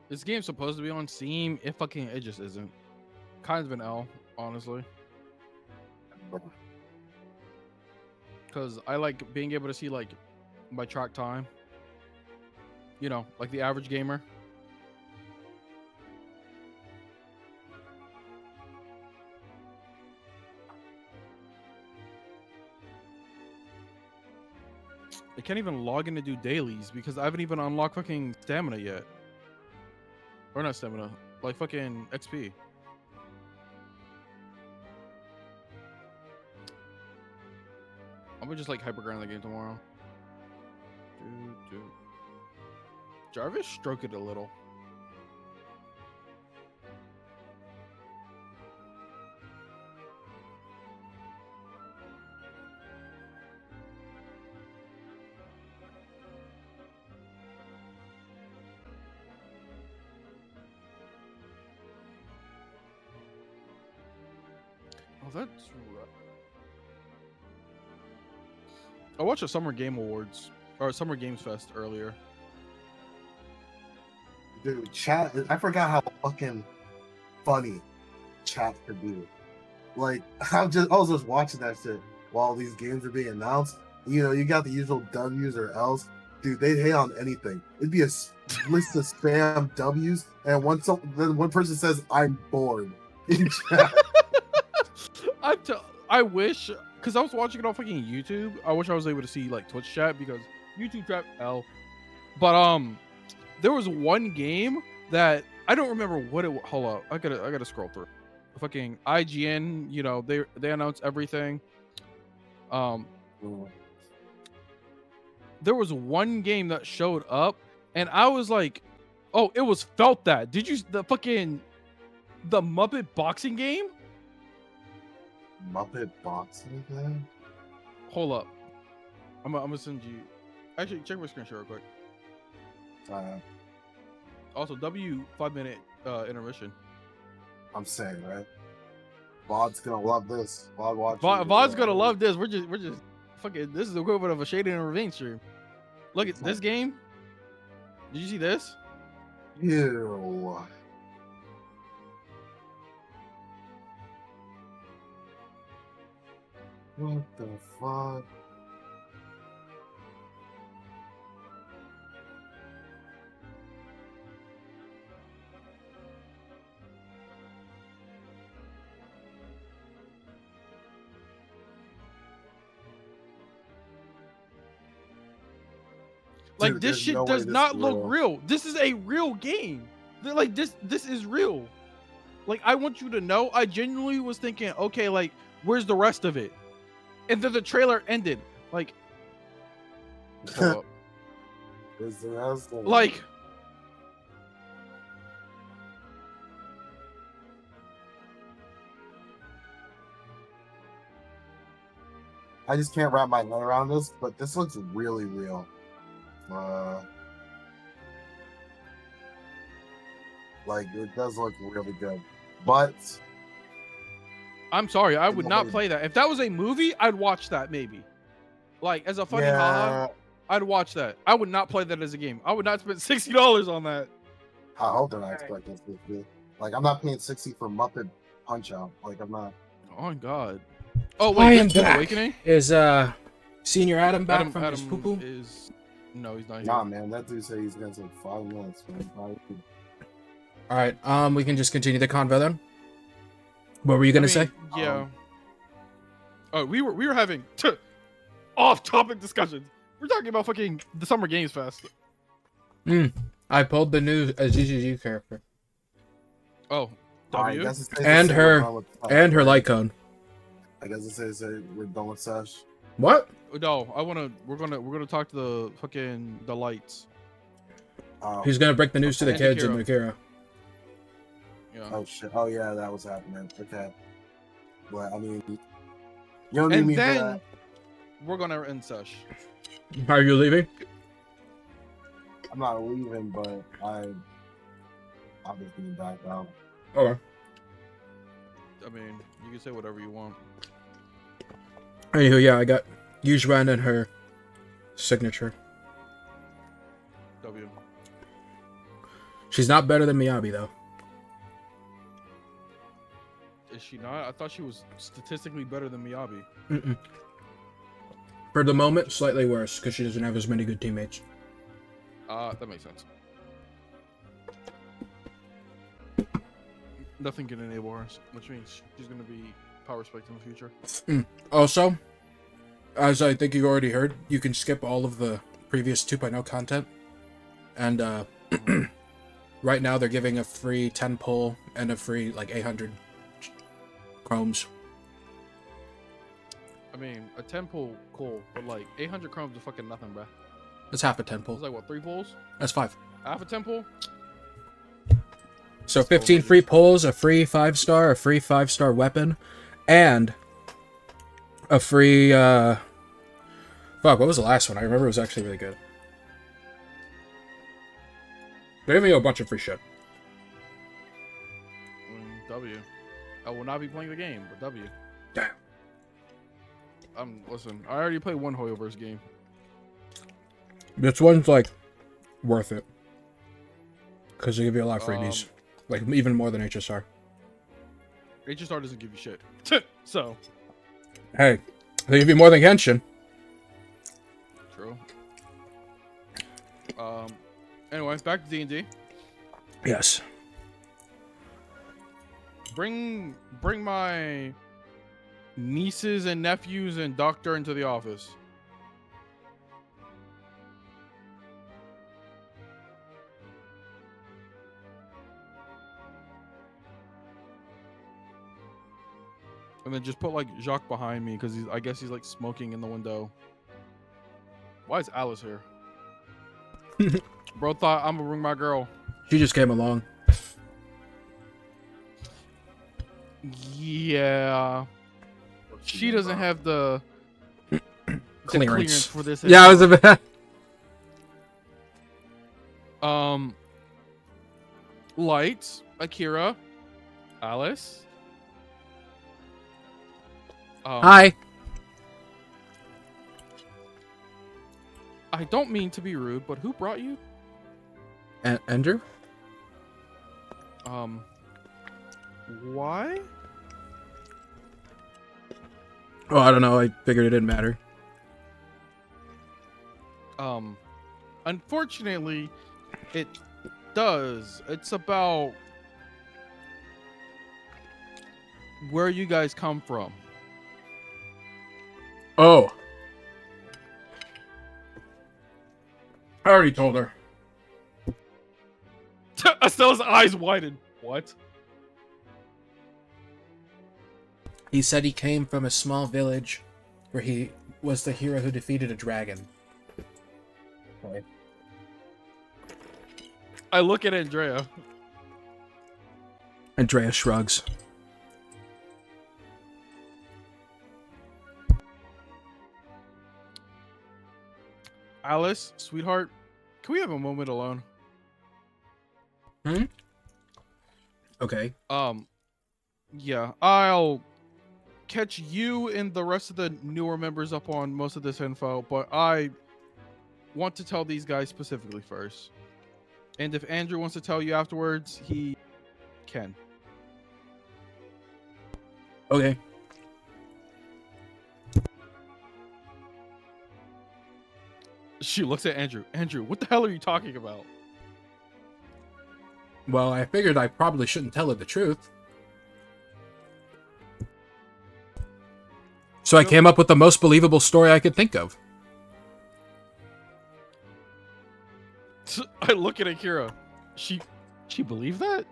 This game's supposed to be on Steam. It just isn't. Kind of an L, honestly. Because I like being able to see like my track time. You know, like the average gamer. I can't even log in to do dailies because I haven't even unlocked fucking stamina yet. Or not stamina, like fucking XP. I'm gonna just like hyper grind the game tomorrow. Jarvis, stroke it a little. Oh, that's right. I watched a Summer Game Awards or Summer Games Fest earlier.
Dude, chat. I forgot how fucking funny chat could be. Like, I was just watching that shit while these games are being announced. You know, you got the usual W's or L's. Dude, they'd hate on anything. It'd be a list of spam W's, and then one person says, "I'm bored." In chat.
I wish, because I was watching it on fucking YouTube. I wish I was able to see like Twitch chat because YouTube chat L. But there was one game that I don't remember what it. Hold up, I gotta scroll through. Fucking IGN, you know, they announce everything. There was one game that showed up, and I was like, "Oh, it was Felt That." Did you the Muppet boxing game?
Muppet boxing game?
Hold up, I'm gonna send you. Actually, check my screen share real quick. Also, 5-minute intermission.
I'm saying, right? Vod's gonna love this.
Vod's gonna love this. We're just fucking. This is the equivalent of a Shadin and Ravine stream. Look at this game. Did you see this?
Ew. What the fuck?
Like
Dude,
this
there's
shit
no way
does
this
not
is
look
real.
real. This is a real game. They're like this is real. Like I want you to know, I genuinely was thinking, okay, like where's the rest of it? And then the trailer ended. Like, hold up.
Is the rest of it?
Like,
I just can't wrap my head around this, but this looks really real. Like it does look really good, but
I'm sorry, I would not
Nobody-
play that. If that was a movie, I'd watch that maybe. Like as a funny
yeah,
haha, I'd watch that. I would not play that as a game. I would not spend $60 on that.
I hope they're not expecting this to be. Like I'm not paying 60 for Muppet Punch Out. Like I'm not.
Oh my god. Oh
I
wait,
am
there's
back.
Awakening.
Is Senior Adam back from his poo poo?
Is no, he's not here.
Nah, man, that dude said he's gonna take 5 minutes, man.
All right, we can just continue the convo then. What were you gonna say?
Yeah. Oh, we were having off-topic discussions. We're talking about fucking the Summer Games Fest.
I pulled the new ZZZ character
Oh,
Alright,
W.
guess it says
And
we're
her-
done with Sesh,
and her
right?
light cone.
I guess it says that we're done with Sesh.
What?
No, we're gonna talk to the fucking the lights.
Who's gonna break the news to the
And
kids
Akira.
and Akira?
Yeah.
Oh shit. Oh yeah, that was happening. Okay. Well, I mean, you don't need
And
me for
then
that.
we're gonna end sesh.
Are you leaving?
I'm not leaving, but I'm just getting back out.
Okay.
I mean, you can say whatever you want.
Anywho, yeah, I got Yuzhuan and her signature.
W.
She's not better than Miyabi, though.
Is she not? I thought she was statistically better than Miyabi.
Mm-mm. For the moment, slightly worse, because she doesn't have as many good teammates.
That makes sense. Nothing can enable her, which means she's gonna be power spiked in the future.
Also, as I think you already heard, you can skip all of the previous 2.0 content. And right now they're giving a free 10 pull and a free, like, 800 chromes.
I mean, a 10 pull, cool, but like 800 chromes is fucking nothing, bruh.
That's half a 10 pull.
It's like what, 3 pulls?
That's 5.
Half a 10 pull?
So 15 free pulls, a free 5-star, a free 5-star weapon, and a free, fuck, what was the last one? I remember it was actually really good. They gave me a bunch of free shit.
W. I will not be playing the game, but W.
Damn.
Listen, I already played one Hoyoverse game.
This one's, like, worth it. Because they give you a lot of freebies. Like, even more than HSR.
HSR doesn't give you shit. So.
Hey, they give you more than Genshin.
True. Anyway, back to D&D.
Yes.
Bring my nieces and nephews and doctor into the office. And then just put like Jacques behind me because I guess he's like smoking in the window. Why is Alice here? Bro thought I'm gonna bring my girl.
She just came along.
Yeah. She doesn't have the clearance for this.
Yeah, I was a bit.
Light, Akira, Alice.
Hi.
I don't mean to be rude, but who brought you?
Andrew?
Why?
Oh, I don't know. I figured it didn't matter.
Unfortunately, it does. It's about where you guys come from.
Oh. I already told her.
Estelle's eyes widened. What?
He said he came from a small village where he was the hero who defeated a dragon. Okay.
I look at Andrea.
Andrea shrugs.
Alice, sweetheart, can we have a moment alone?
Okay.
Yeah, I'll catch you and the rest of the newer members up on most of this info, but I want to tell these guys specifically first. And if Andrew wants to tell you afterwards, he can.
Okay.
She looks at Andrew. Andrew, what the hell are you talking about?
Well, I figured I probably shouldn't tell her the truth. So I came up with the most believable story I could think of.
I look at Akira. She believed that?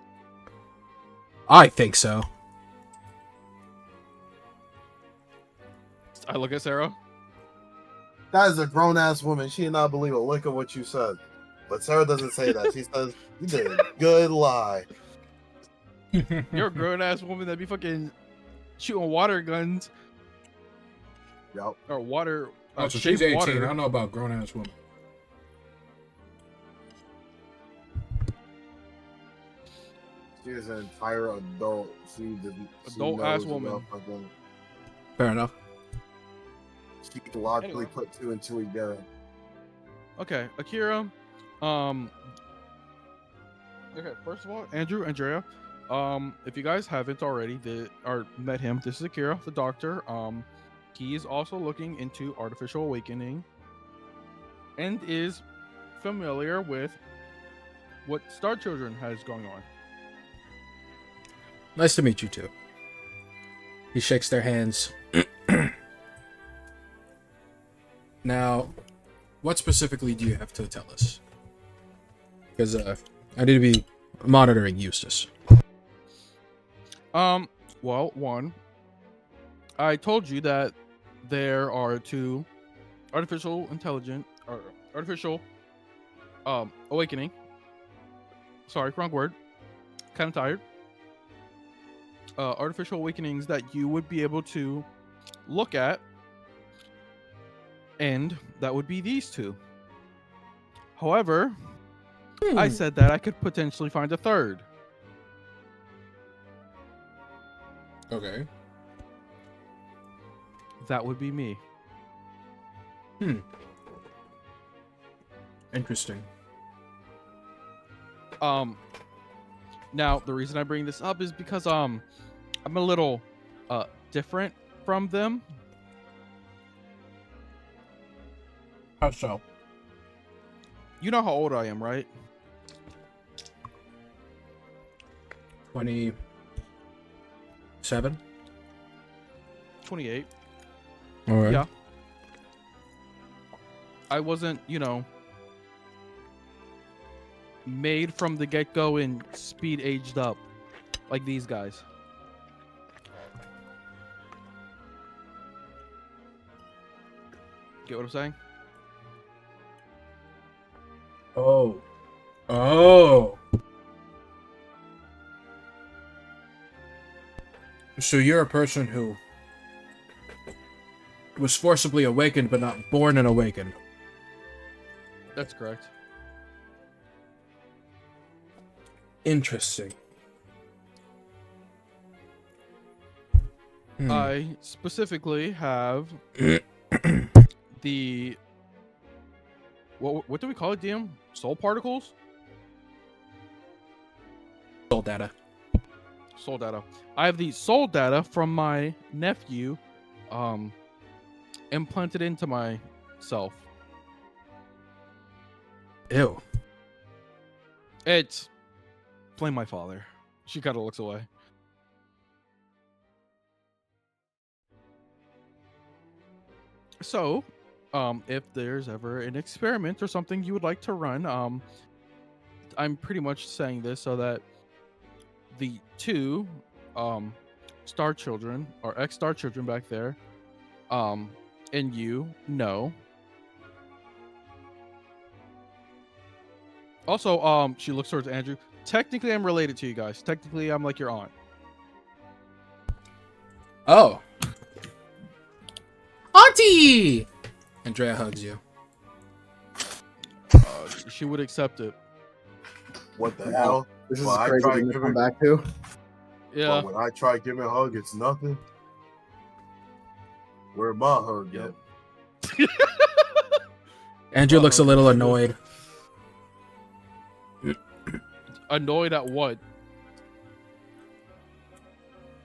I think so.
I look at Sarah.
That is a grown ass woman. She did not believe a lick of what you said. But Sarah doesn't say that. She says, you did a good lie.
You're a grown ass woman that be fucking shooting water guns
Yup.
or water.
Oh, so
shaped
she's 18.
water.
I don't know about grown ass woman.
She is an entire adult. She didn't.
Adult ass woman.
Fair enough.
She can logically
Anyway.
put two and two together.
Okay, Akira. Okay, first of all, Andrew, Andrea. If you guys haven't already, or met him, this is Akira, the doctor. He is also looking into artificial awakening, and is familiar with what Star Children has going on.
Nice to meet you too. He shakes their hands. Now, what specifically do you have to tell us? Because I need to be monitoring Eustace.
Well, one, I told you that there are two artificial awakening. Sorry, wrong word. Kind of tired. Artificial awakenings that you would be able to look at, and that would be these two. However, I said that I could potentially find a third.
Okay.
That would be me.
Interesting.
Now the reason I bring this up is because I'm a little different from them.
How so?
You know how old I am, right?
27?
28.
All right.
Yeah. I wasn't, made from the get-go and speed aged up like these guys. Get what I'm saying?
Oh. Oh. So you're a person who was forcibly awakened but not born and awakened.
That's correct.
Interesting.
I specifically have the what do we call it, DM? Soul particles?
Soul data.
Soul data. I have the soul data from my nephew implanted into myself.
Ew.
It's blame my father. She kind of looks away. So, if there's ever an experiment or something you would like to run, I'm pretty much saying this so that the two Star Children or ex-Star Children back there, and you know. Also, she looks towards Andrew. Technically, I'm related to you guys. Technically, I'm like your aunt.
Oh. Auntie! Andrea hugs you.
She would accept it.
What the
Wow.
hell?
This is
Well, I
crazy
tried
thing to
giving-
come back to.
Yeah.
But when I try giving a hug, it's nothing. Where my hug
Yep.
at?
Andrew looks a little annoyed.
Annoyed at what?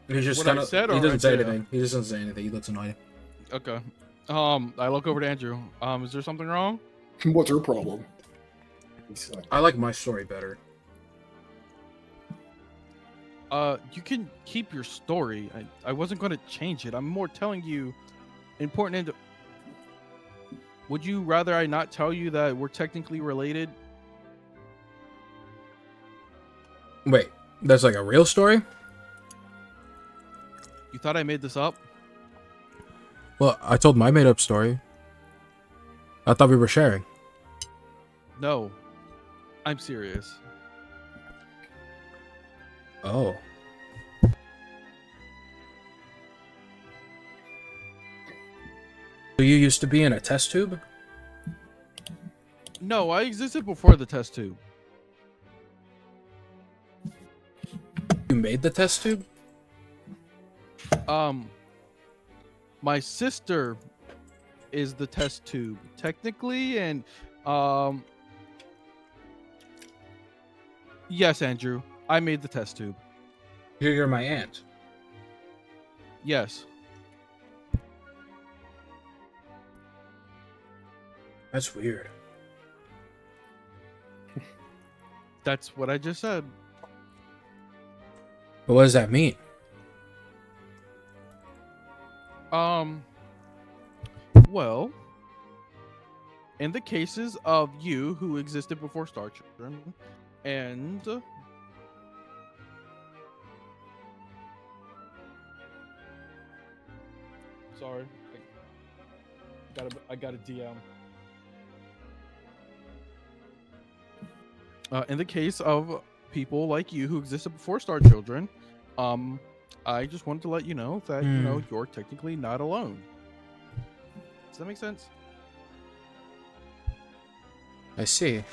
He's just
What I
kind of.
said
He
or
doesn't say
Andrea?
anything. He just doesn't say anything. He looks annoyed.
Okay. I look over to Andrew. Is there something wrong?
What's your problem?
I like my story better.
You can keep your story. I wasn't going to change it. I'm more telling you important. Would you rather I not tell you that we're technically related?
Wait, that's like a real story?
You thought I made this up?
Well, I told my made-up story. I thought we were sharing.
No. I'm serious.
Oh. So you used to be in a test tube?
No, I existed before the test tube.
You made the test tube?
My sister is the test tube technically, and yes, Andrew, I made the test tube.
You're my aunt.
Yes.
That's weird.
That's what I just said.
But what does that mean?
Well, in the cases of you who existed before Star Children, and sorry, I got a DM. In the case of people like you who existed before Star Children, I just wanted to let you know that you know you're technically not alone. Does that make sense?
I see.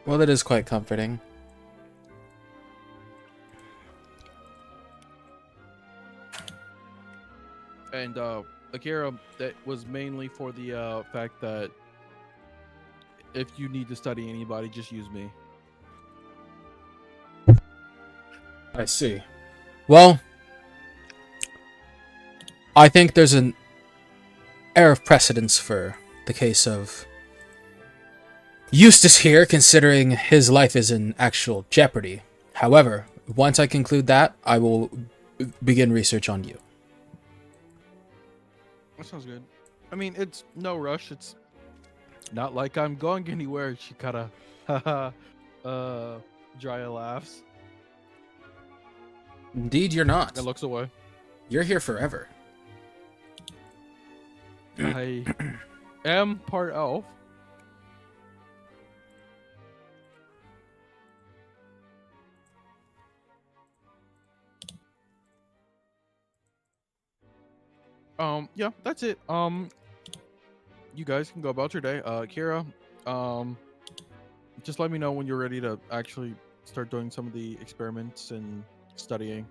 Well, that is quite comforting.
And Akira, that was mainly for the fact that if you need to study anybody, just use me.
I see. Well, I think there's an air of precedence for the case of Eustace here, considering his life is in actual jeopardy. However, once I conclude that, I will begin research on you.
That sounds good. I mean, it's no rush. It's not like I'm going anywhere. She kind of dry laughs
Indeed, you're not.
and looks away.
You're here forever.
I am part elf. Yeah, that's it. You guys can go about your day. Kira, just let me know when you're ready to actually start doing some of the experiments and studying.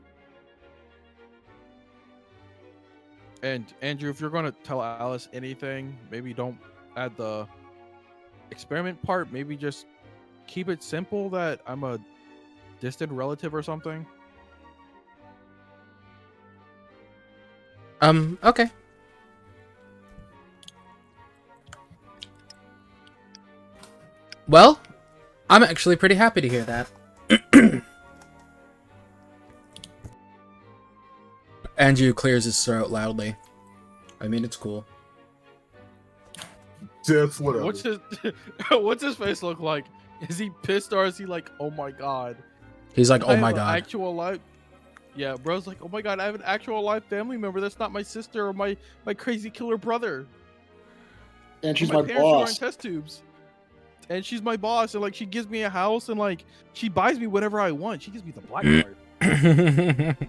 And Andrew, if you're gonna tell Alice anything, maybe don't add the experiment part. Maybe just keep it simple that I'm a distant relative or something.
Okay. Well, I'm actually pretty happy to hear that. Andrew clears his throat loudly. I mean, it's cool.
Just whatever.
What's his face look like? Is he pissed or is he like, oh my god?
He's like,
I
oh my
have an
god.
actual life. Yeah, bro's like, oh my god, I have an actual life family member. That's not my sister or my crazy killer brother.
And she's
my
my
parents were in
boss.
test tubes. And she's my boss, and like she gives me a house, and like she buys me whatever I want. She gives me the black card.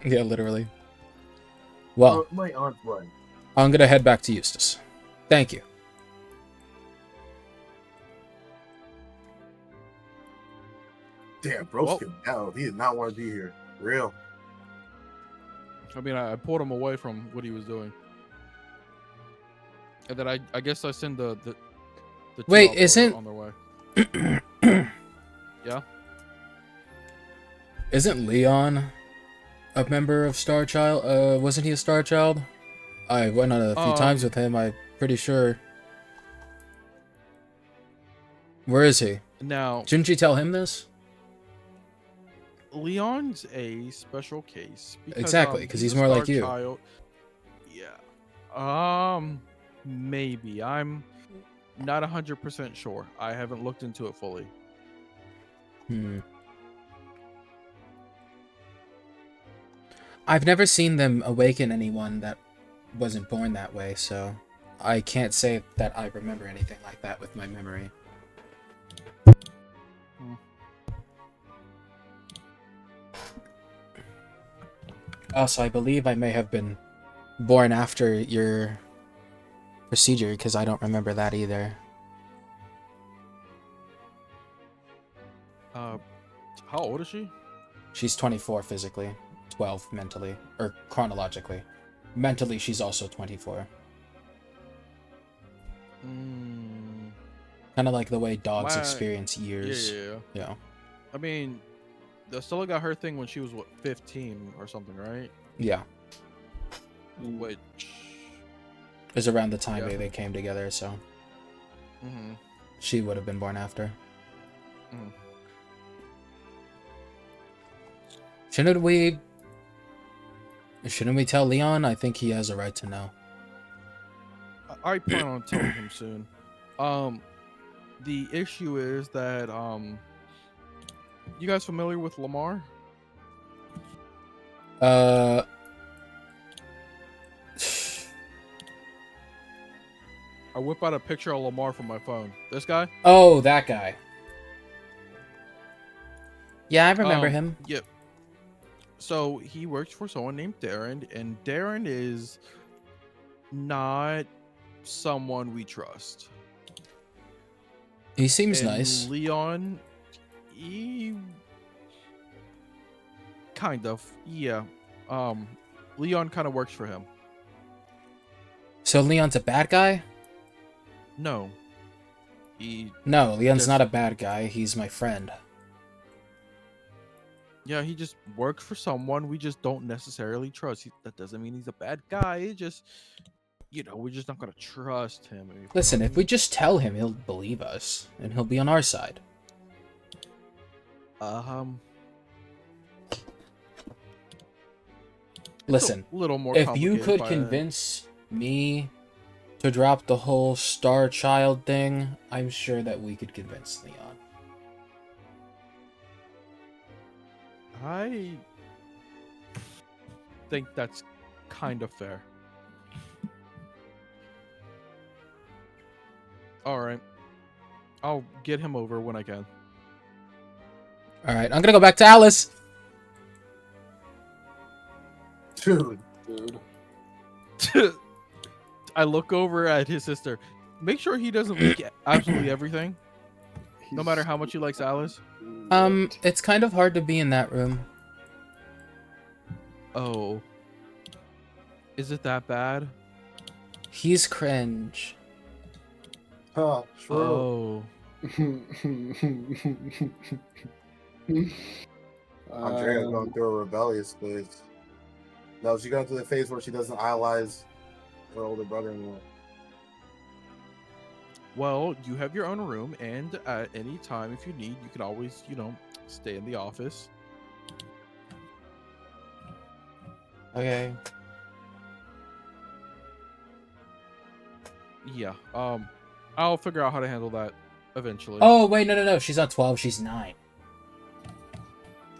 Yeah, literally. Well,
My aunt's right.
I'm gonna head back to Eustace. Thank you.
Damn, bro's
Well-
getting out. He did not want to be here. Real.
I mean, I pulled him away from what he was doing, and then I guess I send the two
Wait,
off
isn't-
on their way. Yeah.
Isn't Leon a member of Star Child? Wasn't he a Star Child? I went on a few times with him, I'm pretty sure. Where is he?
Now
Shouldn't you tell him this?
Leon's a special case. Because,
Exactly, 'cause he's
a
more like
star
you.
child. Yeah. Maybe. I'm not 100% sure. I haven't looked into it fully.
I've never seen them awaken anyone that wasn't born that way, so I can't say that I remember anything like that with my memory. Also, I believe I may have been born after your procedure, because I don't remember that either.
How old is she?
She's 24 physically, 12 mentally, or chronologically. Mentally, she's also 24. Kind of like the way dogs experience years. Yeah.
I mean, Stella got her thing when she was, what, 15 or something, right?
Yeah.
Which
is around the time they came together, so she would have been born after. Shouldn't we tell Leon? I think he has a right to know.
I plan on telling him soon. The issue is that you guys familiar with Lamar?
I
whip out a picture of Lamar from my phone. This guy?
Oh, that guy. Yeah, I remember him.
Yep. So he works for someone named Darren, and Darren is not someone we trust.
He seems
and
nice.
Leon, he kind of, yeah. Leon kind of works for him.
So Leon's a bad guy?
No.
No, Leon's not a bad guy. He's my friend.
Yeah, he just works for someone we just don't necessarily trust. That doesn't mean he's a bad guy. It just, we're just not going to trust him.
Listen, if we just tell him, he'll believe us, and he'll be on our side. Listen,
a little more
if you could convince me to drop the whole Star Child thing, I'm sure that we could convince Leon.
I think that's kind of fair. Alright. I'll get him over when I can.
Alright, I'm gonna go back to Alice.
Dude.
I look over at his sister. Make sure he doesn't leak absolutely everything. No matter how much he likes Alice.
It's kind of hard to be in that room.
Oh. Is it that bad?
He's cringe.
Huh, true.
Oh.
Andrea's going through a rebellious phase. No, she's going through the phase where she doesn't idolize her older brother anymore.
Well, you have your own room, and at any time, if you need, you can always, stay in the office.
Okay.
Yeah. I'll figure out how to handle that eventually.
Oh, wait, no. She's not 12, she's 9.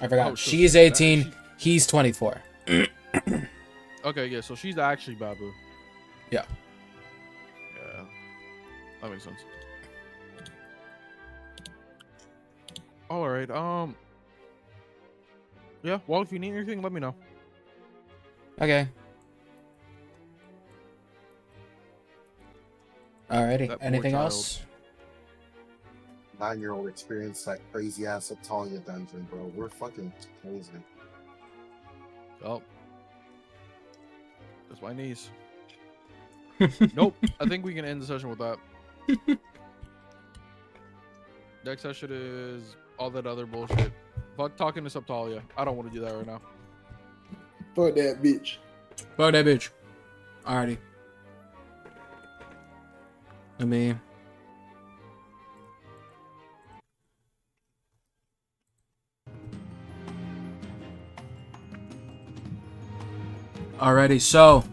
I forgot.
Oh, so
she's 18, he's 24.
Okay, yeah, so she's actually Babu.
Yeah.
Yeah. That makes sense. Alright, yeah, well, if you need anything, let me know.
Okay. Alrighty. Anything else?
9-year-old experienced that crazy ass Atalia dungeon, bro. We're fucking crazy.
Oh. That's my niece. Nope. I think we can end the session with that. Next session is all that other bullshit. Fuck talking to Subtalia. I don't want to do that right now.
Fuck that bitch.
Fuck that bitch. Alrighty. Let me... Alrighty, so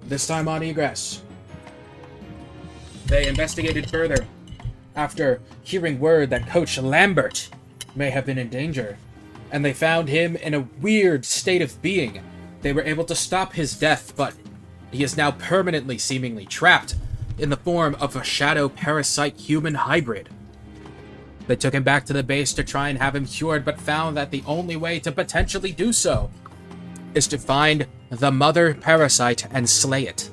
this time on Egress, they investigated further after hearing word that Coach Lambert may have been in danger, and they found him in a weird state of being. They were able to stop his death, but he is now permanently seemingly trapped in the form of a shadow parasite human hybrid. They took him back to the base to try and have him cured, but found that the only way to potentially do so is to find the mother parasite and slay it.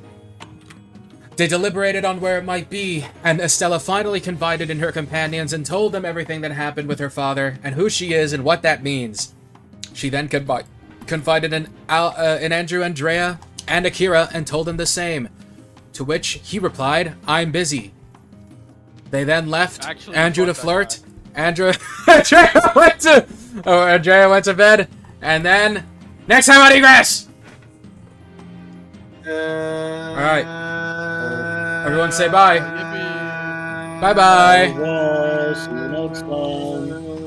They deliberated on where it might be, and Estella finally confided in her companions and told them everything that happened with her father, and who she is and what that means. She then confided in Andrew, Andrea, and Akira, and told them the same, to which he replied, "I'm busy." They then left
Actually,
Andrew to
fuck that
flirt.
guy.
Andrea went to bed, and then next time on Egress. Alright. Everyone say bye.
Yippee.
Bye bye.
Bye. See you next time.